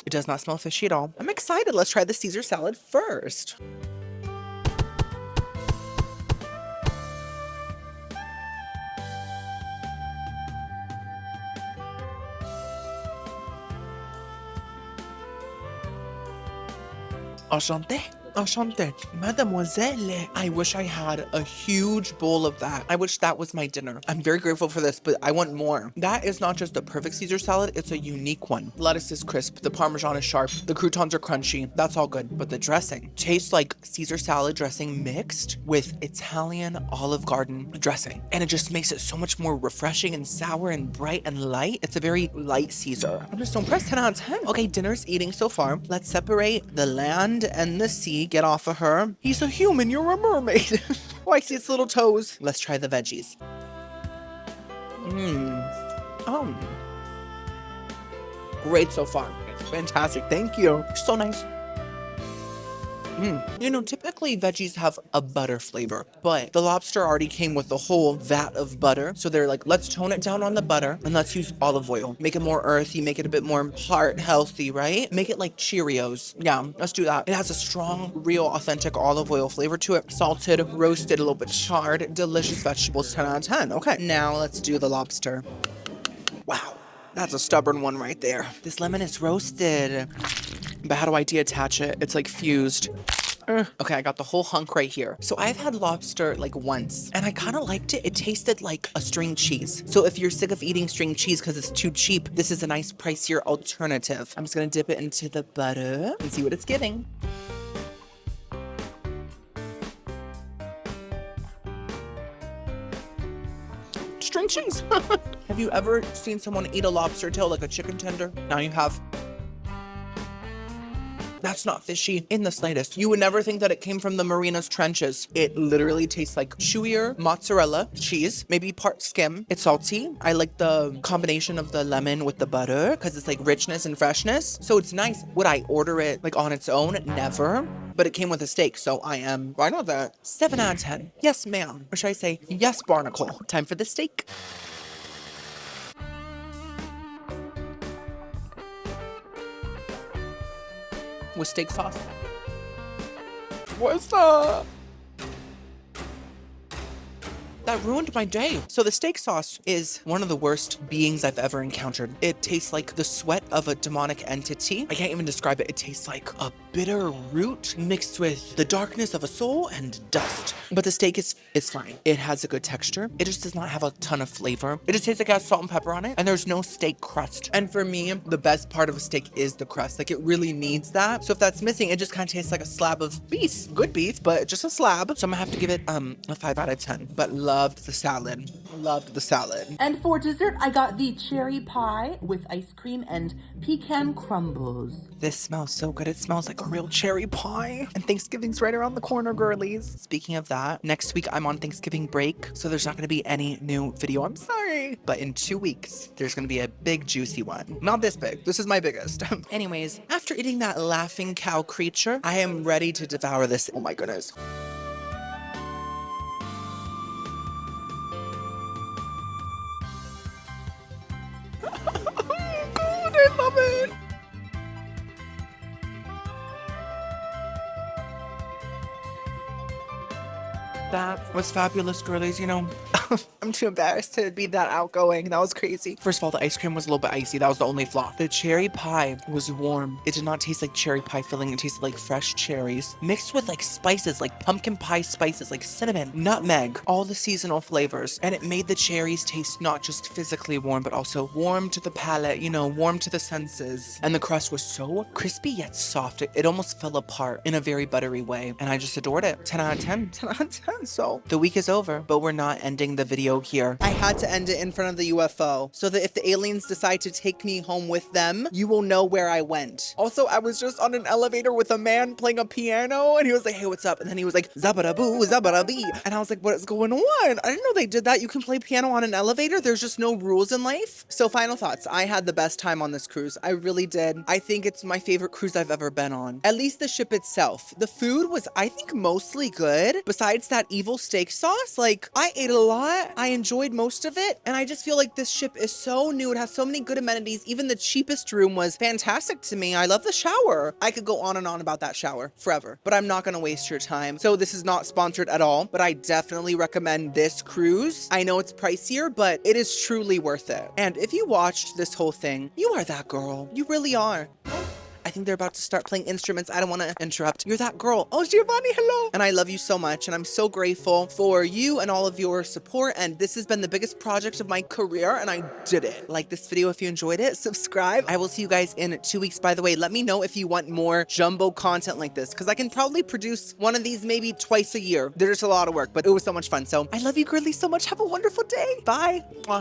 It does not smell fishy at all. I'm excited. Let's try the Caesar salad first. Enchanté. Enchanté. Mademoiselle. I wish I had a huge bowl of that. I wish that was my dinner. I'm very grateful for this, but I want more. That is not just a perfect Caesar salad, it's a unique one. Lettuce is crisp, the Parmesan is sharp, the croutons are crunchy. That's all good. But the dressing tastes like Caesar salad dressing mixed with Italian Olive Garden dressing. And it just makes it so much more refreshing and sour and bright and light. It's a very light Caesar. I'm just so impressed. 10 out of 10. Okay, dinner's eating so far. Let's separate the land and the sea. Get off of her. He's a human, you're a mermaid. Oh, I see its little toes. Let's try the veggies. Great so far. Fantastic, thank you. So nice. You know, typically veggies have a butter flavor, but the lobster already came with a whole vat of butter. So they're like, let's tone it down on the butter and let's use olive oil. Make it more earthy, make it a bit more heart healthy, right? Make it like Cheerios. Yeah, let's do that. It has a strong, real, authentic olive oil flavor to it. Salted, roasted, a little bit charred, delicious vegetables, 10 out of 10. Okay, now let's do the lobster. Wow, that's a stubborn one right there. This lemon is roasted. But how do I detach it? It's like fused. Okay, I got the whole hunk right here. So I've had lobster like once and I kind of liked it. It tasted like a string cheese. So if you're sick of eating string cheese because it's too cheap, this is a nice pricier alternative. I'm just gonna dip it into the butter and see what it's giving. String cheese. Have you ever seen someone eat a lobster tail like a chicken tender? Now you have. That's not fishy in the slightest. You would never think that it came from the Marina's trenches. It literally tastes like chewier mozzarella cheese, maybe part skim. It's salty. I like the combination of the lemon with the butter because it's like richness and freshness. So it's nice. Would I order it like on its own? Never. But it came with a steak, so I am right on that. 7 out of 10. Yes, ma'am. Or should I say, yes, barnacle. Time for the steak. With steak sauce. What's that? That ruined my day. So the steak sauce is one of the worst beings I've ever encountered. It tastes like the sweat of a demonic entity. I can't even describe it. It tastes like a bitter root mixed with the darkness of a soul and dust. But the steak is fine. It has a good texture. It just does not have a ton of flavor. It just tastes like it has salt and pepper on it, and there's no steak crust. And for me, the best part of a steak is the crust. Like, it really needs that. So if that's missing, it just kind of tastes like a slab of beef. Good beef, but just a slab. So I'm gonna have to give it a 5 out of 10. But loved the salad. Loved the salad. And for dessert, I got the cherry pie with ice cream and pecan crumbles. This smells so good. It smells like a real cherry pie. And Thanksgiving's right around the corner, girlies. Speaking of that, next week I'm on Thanksgiving break, so there's not gonna be any new video. I'm sorry. But in 2 weeks, there's gonna be a big, juicy one. Not this big. This is my biggest. Anyways, after eating that laughing cow creature, I am ready to devour this. Oh my goodness. I love it. That was fabulous, girlies. You know, I'm too embarrassed to be that outgoing. That was crazy. First of all, the ice cream was a little bit icy. That was the only flaw. The cherry pie was warm. It did not taste like cherry pie filling. It tasted like fresh cherries mixed with like spices, like pumpkin pie spices, like cinnamon, nutmeg, all the seasonal flavors. And it made the cherries taste not just physically warm, but also warm to the palate, you know, warm to the senses. And the crust was so crispy yet soft. It almost fell apart in a very buttery way. And I just adored it. 10 out of 10. 10 out of 10. So the week is over, but we're not ending the video here. I had to end it in front of the UFO so that if the aliens decide to take me home with them, you will know where I went. Also, I was just on an elevator with a man playing a piano and he was like, hey, what's up? And then he was like, zabba-da-boo, zabba-da-bee. And I was like, what is going on? I didn't know they did that. You can play piano on an elevator. There's just no rules in life. So final thoughts. I had the best time on this cruise. I really did. I think it's my favorite cruise I've ever been on. At least the ship itself. The food was, I think, mostly good. Besides that evil steak sauce, like, I ate a lot. I enjoyed most of it. And I just feel like this ship is so new. It has so many good amenities. Even the cheapest room was fantastic to me. I love the shower. I could go on and on about that shower forever, but I'm not going to waste your time. So this is not sponsored at all, but I definitely recommend this cruise. I know it's pricier, but it is truly worth it. And if you watched this whole thing, you are that girl. You really are. I think they're about to start playing instruments. I don't want to interrupt. You're that girl. Oh, Giovanni, hello. And I love you so much. And I'm so grateful for you and all of your support. And this has been the biggest project of my career. And I did it. Like this video if you enjoyed it. Subscribe. I will see you guys in 2 weeks. By the way, let me know if you want more jumbo content like this, because I can probably produce one of these maybe twice a year. There's a lot of work, but it was so much fun. So I love you, girly, so much. Have a wonderful day. Bye. Mwah.